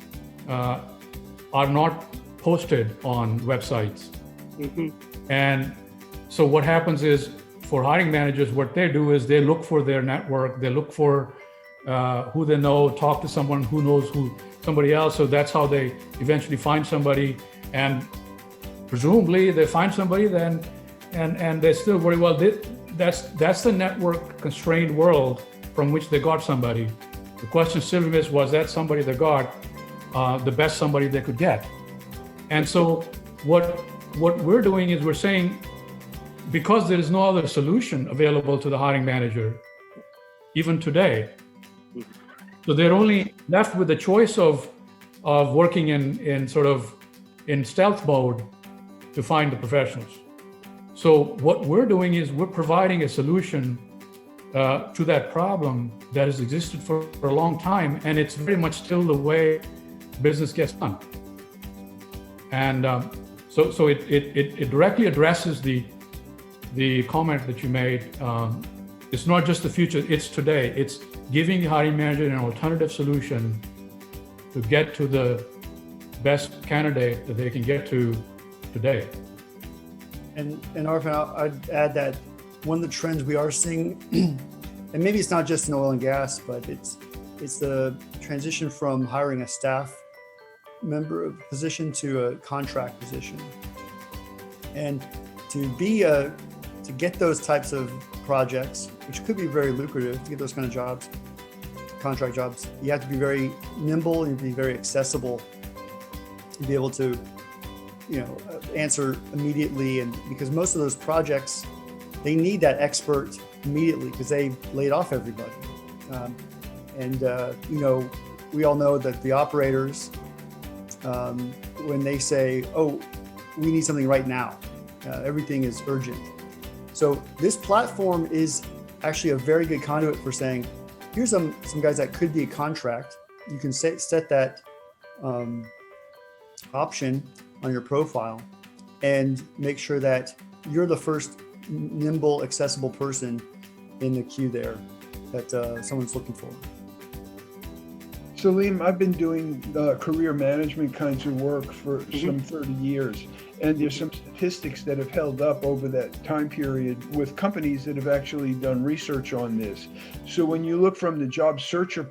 are not posted on websites. Mm-hmm. And so what happens is, for hiring managers, what they do is they look for their network, they look for who they know, talk to someone who knows somebody else. So that's how they eventually find somebody, and presumably they find somebody then, and they're still very well. That's the network constrained world from which they got somebody. The question still is, was that somebody they got the best somebody they could get? And so what we're doing is we're saying, because there is no other solution available to the hiring manager, even today. So they're only left with the choice of working in stealth mode to find the professionals. So what we're doing is we're providing a solution to that problem that has existed for a long time, and it's very much still the way business gets done. And so it directly addresses the comment that you made. It's not just the future, it's today. It's giving the hiring manager an alternative solution to get to the best candidate that they can get to today. And Arfan, I'd add that one of the trends we are seeing, and maybe it's not just in oil and gas, but it's the transition from hiring a staff member position to a contract position. And to get those types of projects, which could be very lucrative, to get those kind of jobs, contract jobs, you have to be very nimble and be very accessible and be able to, answer immediately. And because most of those projects, they need that expert immediately because they laid off everybody. We all know that the operators, when they say, "Oh, we need something right now," everything is urgent. So this platform is actually a very good conduit for saying, here's some guys that could be a contract. You can set that option on your profile and make sure that you're the first nimble, accessible person in the queue there that someone's looking for. Salim, I've been doing career management kinds of work for some 30 years. And there's some statistics that have held up over that time period with companies that have actually done research on this. So when you look from the job searcher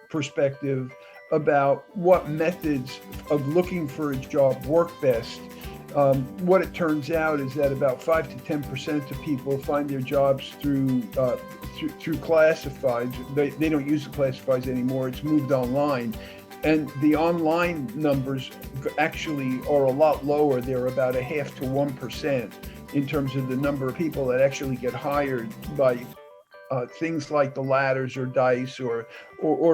perspective about what methods of looking for a job work best, what it turns out is that about 5 to 10% of people find their jobs through classifieds. They don't use the classifieds anymore. It's moved online. And the online numbers actually are a lot lower. They're about 0.5 to 1% in terms of the number of people that actually get hired by things like the Ladders or Dice or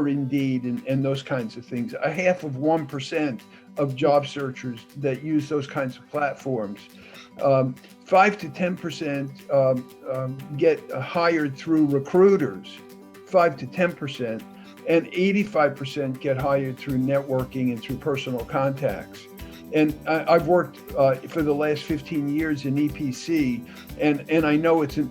Indeed and those kinds of things. 0.5% of job searchers that use those kinds of platforms. 5 to 10% get hired through recruiters, 5 to 10%. And 85% get hired through networking and through personal contacts. And I've worked for the last 15 years in EPC, and I know it's a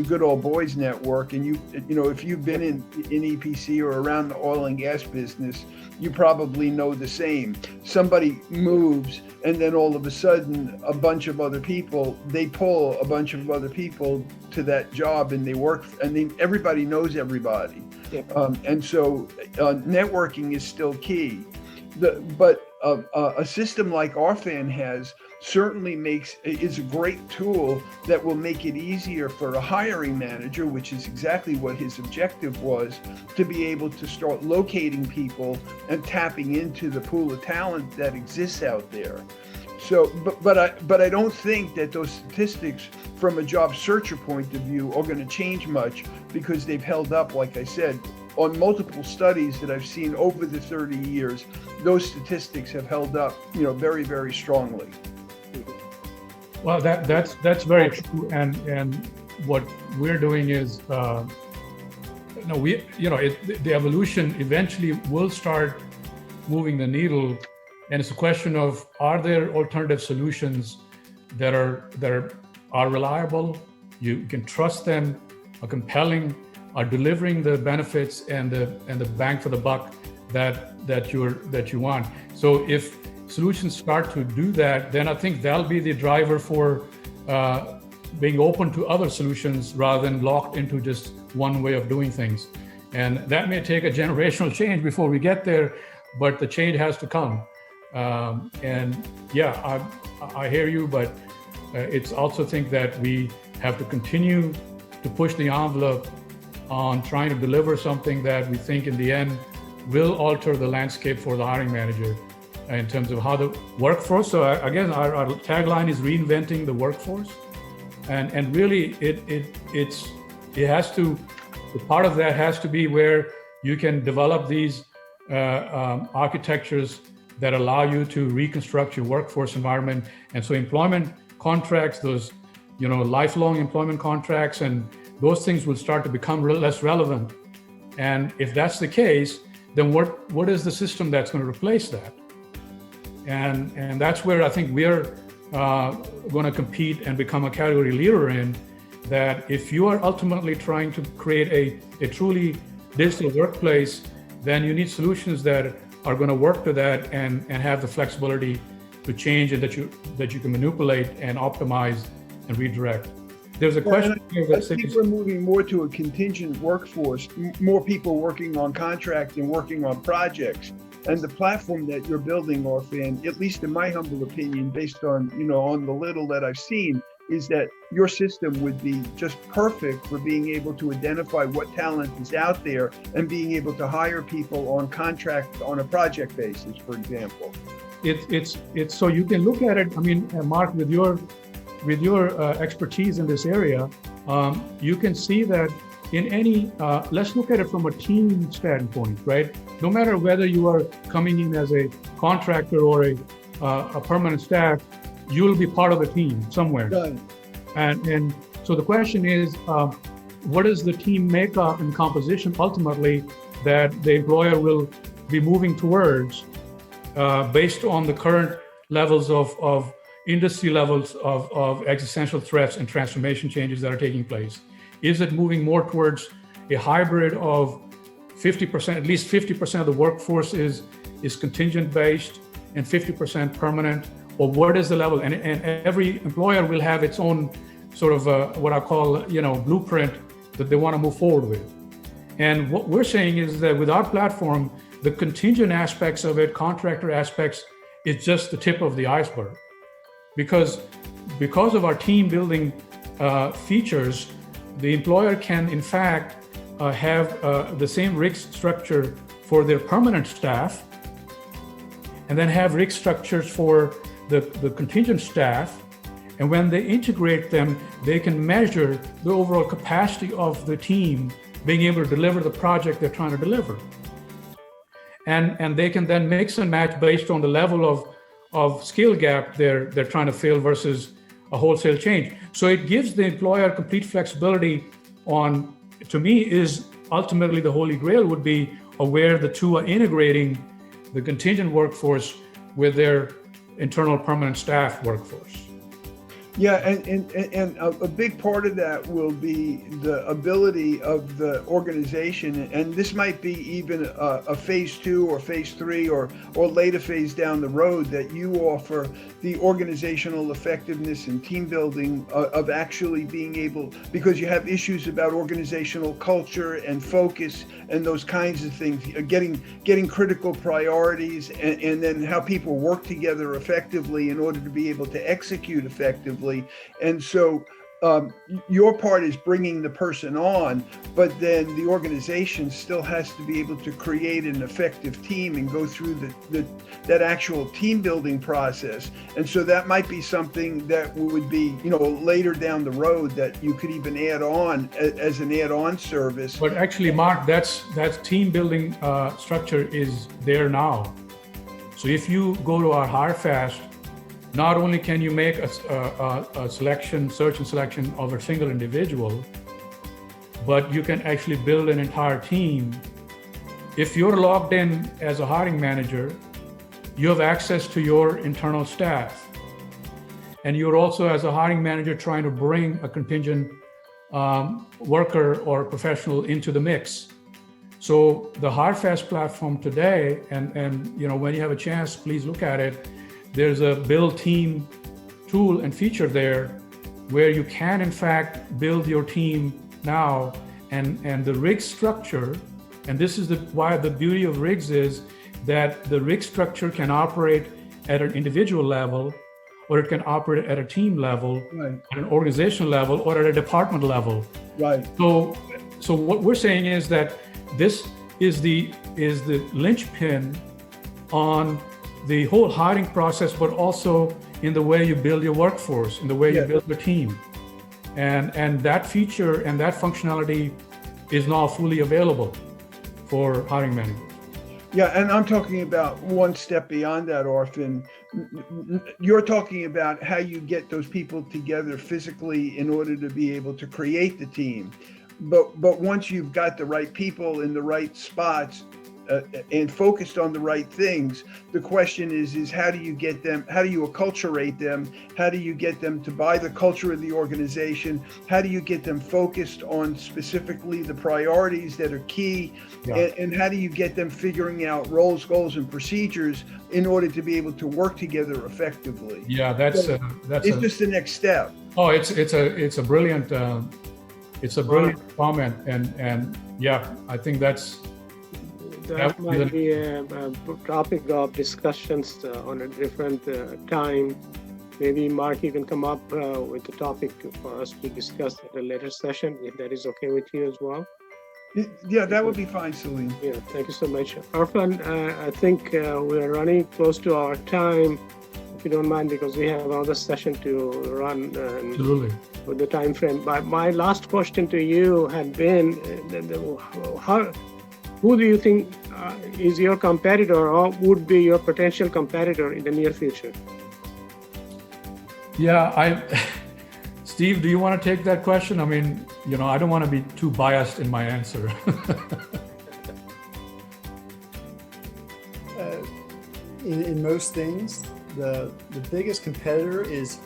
good old boys network. And if you've been in EPC or around the oil and gas business, you probably know the same. Somebody moves, and then all of a sudden, a bunch of other people, they pull a bunch of other people to that job, and they work, and everybody knows everybody. And so networking is still key. But a system like Arfan has certainly is a great tool that will make it easier for a hiring manager, which is exactly what his objective was, to be able to start locating people and tapping into the pool of talent that exists out there. So, but I don't think that those statistics from a job searcher point of view are going to change much, because they've held up, like I said, on multiple studies that I've seen over the 30 years. Those statistics have held up, very, very strongly. Well, that's very true, and what we're doing is, the evolution eventually will start moving the needle, and it's a question of, are there alternative solutions that are reliable, you can trust them, are compelling, are delivering the benefits and the bang for the buck that you want. So if solutions start to do that, then I think that'll be the driver for being open to other solutions rather than locked into just one way of doing things. And that may take a generational change before we get there, but the change has to come. And yeah, I hear you, but it's also think that we have to continue to push the envelope on trying to deliver something that we think in the end will alter the landscape for the hiring manager in terms of how the workforce. So again, our tagline is reinventing the workforce. And really it has to, part of that has to be where you can develop these architectures that allow you to reconstruct your workforce environment. And so employment contracts, those, lifelong employment contracts, and those things will start to become less relevant. And if that's the case, then what is the system that's going to replace that? And that's where I think we're going to compete and become a category leader in, that if you are ultimately trying to create a truly digital workplace, then you need solutions that are going to work to that and have the flexibility to change, and that you can manipulate and optimize and redirect. There's a question here that I think we're moving more to a contingent workforce, more people working on contract and working on projects. And the platform that you're building, Arfan, at least in my humble opinion, based on, on the little that I've seen, is that your system would be just perfect for being able to identify what talent is out there and being able to hire people on contract on a project basis, for example. It's so you can look at it. I mean, Mark, with your expertise in this area, you can see that in any, let's look at it from a team standpoint, right? No matter whether you are coming in as a contractor or a permanent staff, you will be part of a team somewhere. Right. And so the question is, what is the team makeup and composition ultimately that the employer will be moving towards based on the current levels of industry levels of existential threats and transformation changes that are taking place? Is it moving more towards a hybrid of 50%, at least 50% of the workforce is contingent based and 50% permanent? Or what is the level? And every employer will have its own sort of what I call, blueprint that they want to move forward with. And what we're saying is that with our platform, the contingent aspects of it, contractor aspects, is just the tip of the iceberg. Because of our team building features, the employer can in fact have the same rig structure for their permanent staff, and then have rig structures for the contingent staff. And when they integrate them, they can measure the overall capacity of the team being able to deliver the project they're trying to deliver. And they can then mix and match based on the level of skill gap they're trying to fill versus a wholesale change. So it gives the employer complete flexibility on, to me, is ultimately the holy grail would be where the two are integrating the contingent workforce with their internal permanent staff workforce. Yeah, and a big part of that will be the ability of the organization, and this might be even a phase 2 or phase 3 or later phase down the road, that you offer the organizational effectiveness and team building of actually being able, because you have issues about organizational culture and focus and those kinds of things, getting critical priorities, and then how people work together effectively in order to be able to execute effectively. And so your part is bringing the person on, but then the organization still has to be able to create an effective team and go through that actual team building process. And so that might be something that would be, later down the road that you could even add on as an add-on service. But actually, Mark, that team building structure is there now. So if you go to our Hire Fast, not only can you make a search and selection of a single individual, but you can actually build an entire team. If you're logged in as a hiring manager, you have access to your internal staff. And you're also, as a hiring manager, trying to bring a contingent worker or professional into the mix. So the HireFast platform today, and when you have a chance, please look at it. There's a build team tool and feature there where you can in fact build your team now, and the rig structure, and this is why the beauty of rigs is that the rig structure can operate at an individual level, or it can operate at a team level, right, at an organizational level, or at a department level. Right. So what we're saying is that this is the linchpin on the whole hiring process, but also in the way you build your workforce, in the way you build your team. And that feature and that functionality is now fully available for hiring managers. Yeah, and I'm talking about one step beyond that, Arfan. You're talking about how you get those people together physically in order to be able to create the team. But once you've got the right people in the right spots and focused on the right things, the question is how do you get them, how do you acculturate them, how do you get them to buy the culture of the organization, how do you get them focused on specifically the priorities that are key, and how do you get them figuring out roles, goals, and procedures in order to be able to work together effectively? Yeah, that's just the next step. Oh, it's a brilliant comment, and yeah, I think that might be a topic of discussions on a different time. Maybe Mark, you can come up with a topic for us to discuss at a later session, if that is okay with you as well. Yeah, that would be fine, Salim. Yeah, thank you so much. Arfan, I think we're running close to our time, if you don't mind, because we have another session to run. Absolutely. With the time frame. But my last question to you had been, who do you think is your competitor or would be your potential competitor in the near future? Yeah, Steve, do you want to take that question? I mean, I don't want to be too biased in my answer. In most things, the biggest competitor is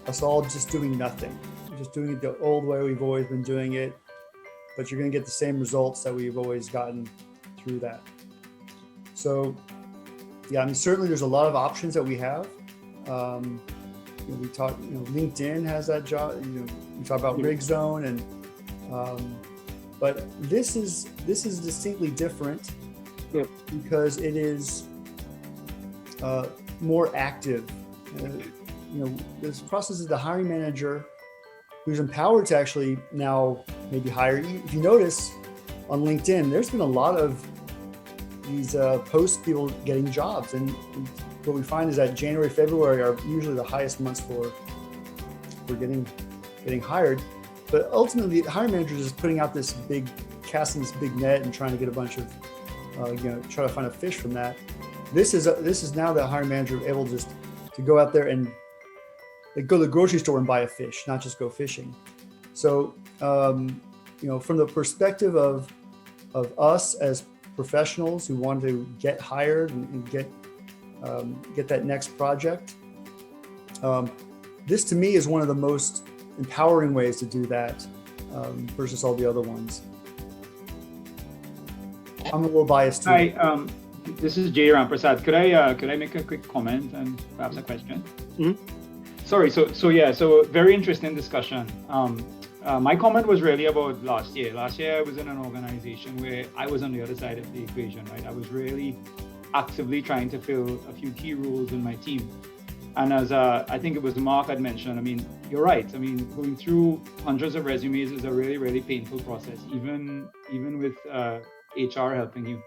us all just doing nothing, just doing it the old way we've always been doing it, but you're going to get the same results that we've always gotten through that. So, yeah, I mean, certainly there's a lot of options that we have. We talk, LinkedIn has that job. We talk about RigZone, and but this is distinctly different because it is more active. This process is the hiring manager who's empowered to actually now maybe hire. If you notice on LinkedIn, there's been a lot of these post people getting jobs, and what we find is that January, February are usually the highest months for getting hired. But ultimately, the hiring manager is putting out casting this big net and trying to get a bunch of, try to find a fish from that. This is now the hiring manager able just to go out there and go to the grocery store and buy a fish, not just go fishing. So, from the perspective of us as professionals who want to get hired and get that next project, this to me is one of the most empowering ways to do that versus all the other ones. I'm a little biased too. Hi, this is Jay Ramprasad. Could I make a quick comment and perhaps a question? Mm-hmm. Sorry. So very interesting discussion. My comment was really about last year. Last year I was in an organization where I was on the other side of the equation, right? I was really actively trying to fill a few key roles in my team. And as I think it was Mark had mentioned, I mean, you're right. I mean, going through hundreds of resumes is a really, really painful process, even with HR helping you.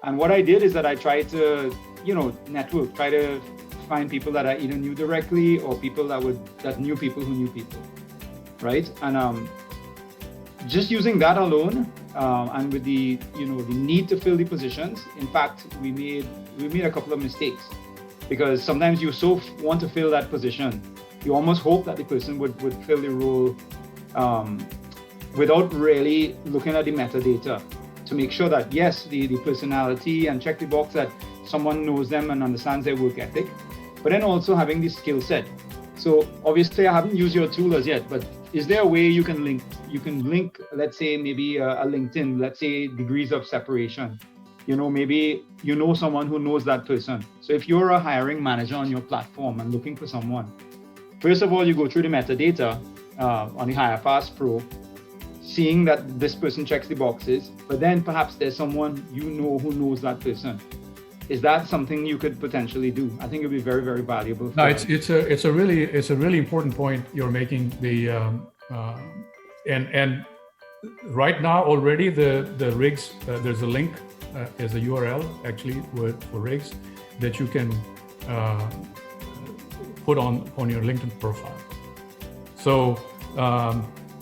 And what I did is that I tried to, network, try to find people that I either knew directly or people that knew people who knew people, right? And just using that alone, and with the the need to fill the positions, in fact, we made a couple of mistakes, because sometimes you so want to fill that position, you almost hope that the person would fill the role without really looking at the metadata to make sure that yes, the personality, and check the box that someone knows them and understands their work ethic, but then also having the skill set. So obviously I haven't used your tool as yet, but is there a way you can link, let's say maybe a LinkedIn, let's say degrees of separation, maybe someone who knows that person. So if you're a hiring manager on your platform and looking for someone, first of all, you go through the metadata on the HireFast Pro, seeing that this person checks the boxes, but then perhaps there's someone who knows that person. Is that something you could potentially do? I think it'd be very, very valuable. No, it's a really important point you're making. And right now already the rigs, there's a link as a URL actually for rigs that you can put on your LinkedIn profile. So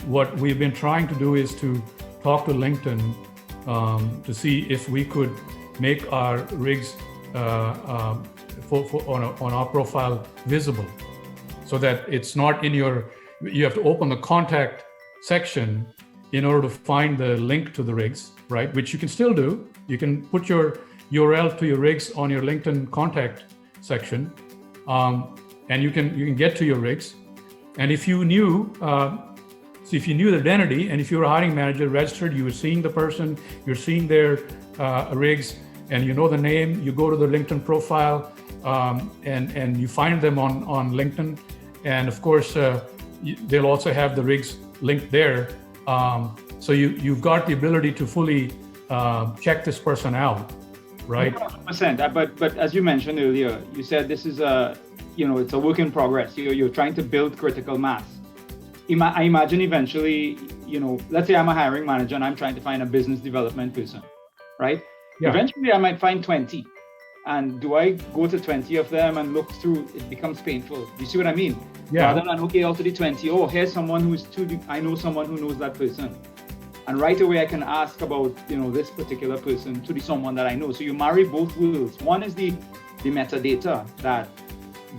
what we've been trying to do is to talk to LinkedIn to see if we could make our rigs on our profile visible, so that it's not in you have to open the contact section in order to find the link to the rigs, right? Which you can still do. You can put your URL to your rigs on your LinkedIn contact section, and you can get to your rigs. And if you knew the identity, and if you're a hiring manager registered, you were seeing the person, you're seeing their rigs, and you know the name, you go to the LinkedIn profile, and you find them on LinkedIn. And of course, they'll also have the rigs linked there. So you've got the ability to fully check this person out, right? 100%. But as you mentioned earlier, you said this is it's a work in progress. You're trying to build critical mass. I imagine eventually, let's say I'm a hiring manager and I'm trying to find a business development person, right? Yeah. Eventually I might find 20. And do I go to 20 of them and look through? It becomes painful. You see what I mean? Yeah. Rather than, okay, out to the 20, here's someone I know someone who knows that person. And right away I can ask about, this particular person to someone that I know. So you marry both worlds. One is the metadata that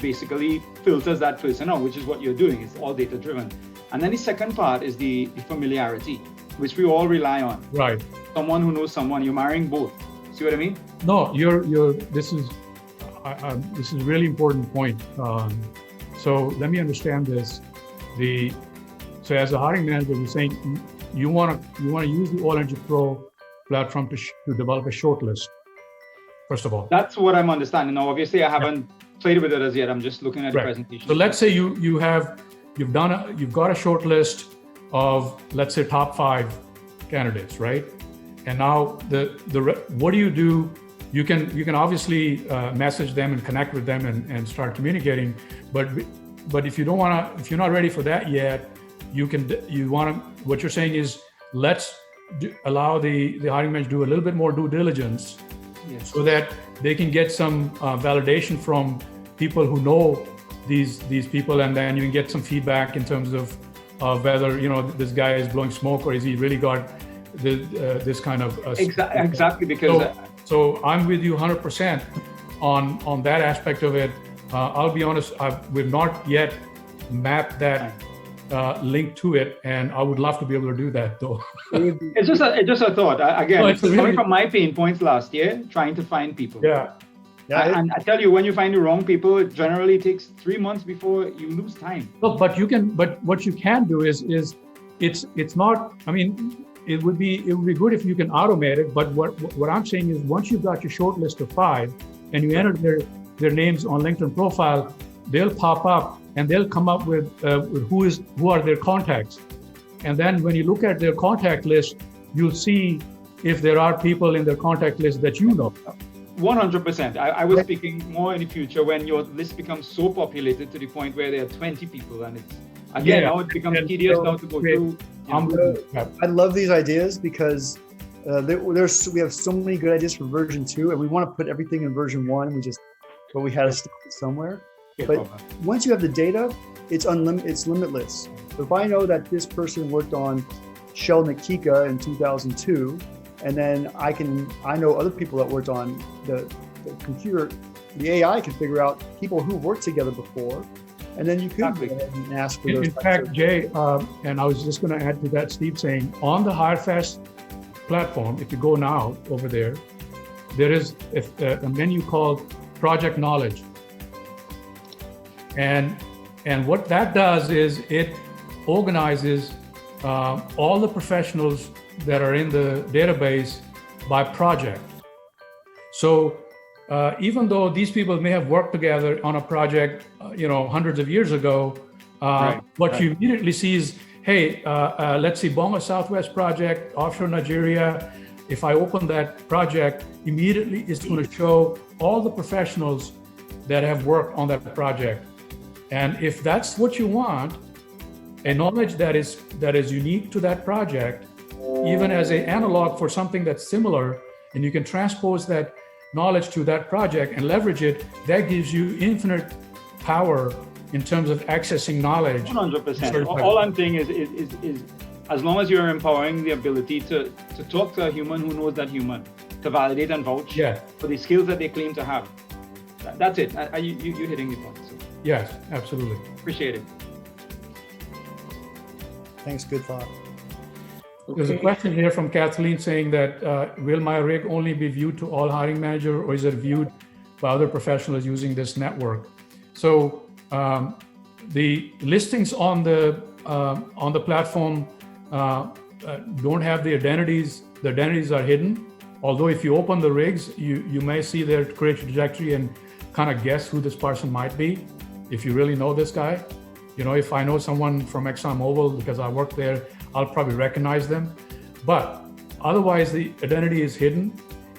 basically filters that person out, which is what you're doing. It's all data driven. And then the second part is the familiarity, which we all rely on. Right. Someone who knows someone, you're marrying both. See what I mean? No, this is a really important point. So let me understand this. So as a hiring manager, you're saying you want to use the All Energy Pro platform to develop a shortlist. First of all, that's what I'm understanding. Now, obviously, I haven't played with it as yet. I'm just looking at the presentation. So let's say you've got a short list of, let's say, top 5 candidates, right? And now what do you do? You can obviously message them and connect with them and start communicating, but if you're not ready for that yet, what you're saying is, let's allow the hiring manager to do a little bit more due diligence. Yes. So that they can get some validation from people who know these people, and then you can get some feedback in terms of whether this guy is blowing smoke, or is he really got this kind of exactly, because so I'm with you 100% on that aspect of it. I'll be honest, we've not yet mapped that link to it, and I would love to be able to do that, though. It's just a thought. Again, it's coming from my pain points last year, trying to find people. Yeah. And I tell you, when you find the wrong people, it generally takes 3 months before you lose time. Look, but what you can do is it's not. I mean, it would be good if you can automate it. But what I'm saying is, once you've got your short list of 5 and you enter their names on LinkedIn profile, they'll pop up. And they'll come up with who are their contacts. And then when you look at their contact list, you'll see if there are people in their contact list that you know. 100%. I was speaking more in the future when your list becomes so populated to the point where there are 20 people, and it's now it becomes tedious now to go through. I love these ideas because we have so many good ideas for version 2, and we want to put everything in version 1. But we had to start somewhere. But once you have the data, it's limitless. So if I know that this person worked on Shell Nikika in 2002, and then I know other people that worked on the computer, the AI can figure out people who worked together before, and then you could go ahead and ask for those. In fact, Jay, and I was just going to add to that, Steve saying, on the HireFast platform, if you go now over there is a menu called Project Knowledge. And what that does is it organizes all the professionals that are in the database by project. So even though these people may have worked together on a project, hundreds of years ago, what you immediately see is, hey, let's see, Bonga Southwest project, offshore Nigeria. If I open that project, immediately it's going to show all the professionals that have worked on that project. And if that's what you want, a knowledge that is unique to that project, even as an analog for something that's similar, and you can transpose that knowledge to that project and leverage it, that gives you infinite power in terms of accessing knowledge. 100%. All I'm saying is as long as you're empowering the ability to talk to a human who knows that human, to validate and vouch for the skills that they claim to have. That's it. You're hitting the point. So. Yes, absolutely. Appreciate it. Thanks, good thought. There's a question here from Kathleen saying that, will my rig only be viewed to all hiring manager, or is it viewed by other professionals using this network? So the listings on the platform don't have the identities. The identities are hidden. Although if you open the rigs, you may see their career trajectory and kind of guess who this person might be, if you really know this guy. You know, if I know someone from ExxonMobil because I work there, I'll probably recognize them. But otherwise, the identity is hidden.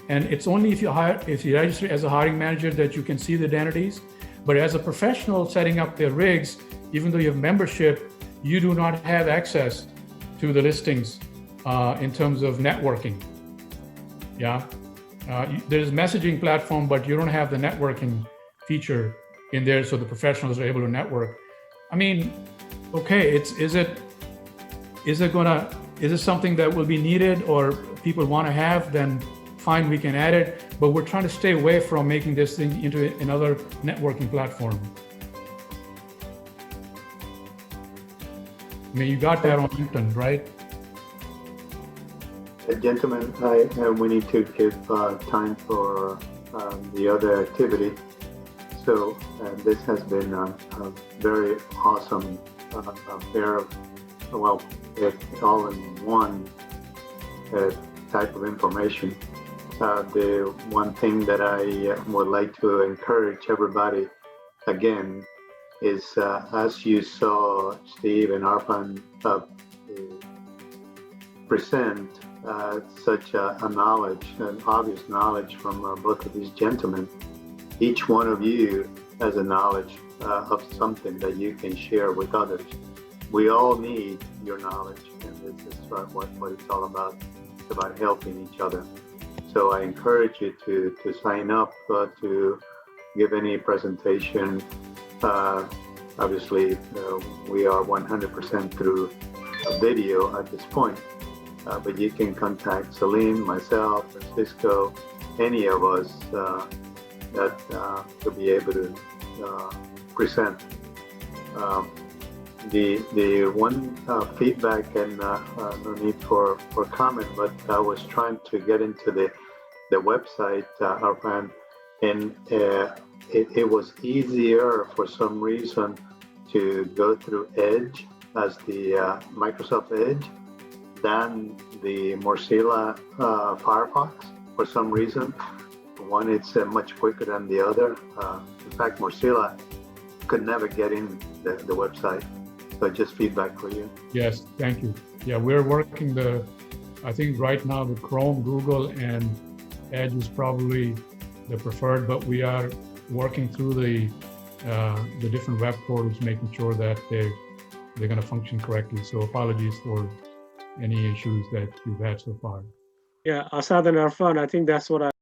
And it's only if you register as a hiring manager that you can see the identities. But as a professional setting up their rigs, even though you have membership, you do not have access to the listings in terms of networking. Yeah, there's a messaging platform, but you don't have the networking feature in there, so the professionals are able to network. I mean, okay, is it something that will be needed or people want to have? Then fine, we can add it. But we're trying to stay away from making this thing into another networking platform. I mean, you got that on LinkedIn, right? Gentlemen, we need to give time for the other activity. So this has been a very awesome affair of, well, it's all in one type of information. The one thing that I would like to encourage everybody again is as you saw Steve and Arfan present such a knowledge, an obvious knowledge from both of these gentlemen. Each one of you has a knowledge of something that you can share with others. We all need your knowledge, and this is what it's all about. It's about helping each other. So I encourage you to sign up to give any presentation. Obviously, we are 100% through video at this point. But you can contact Salim, myself, Francisco, any of us to be able to present. The one feedback and no need for comment, but I was trying to get into the website, Arfan, and it was easier for some reason to go through Edge as the Microsoft Edge than the Mozilla Firefox for some reason. One, it's much quicker than the other. In fact, Mozilla could never get in the website. So just feedback for you. Yes, thank you. Yeah, we're working I think right now with Chrome, Google, and Edge is probably the preferred, but we are working through the different web portals, making sure that they're going to function correctly. So apologies for any issues that you've had so far. Yeah, Asad and Arfan, I think that's what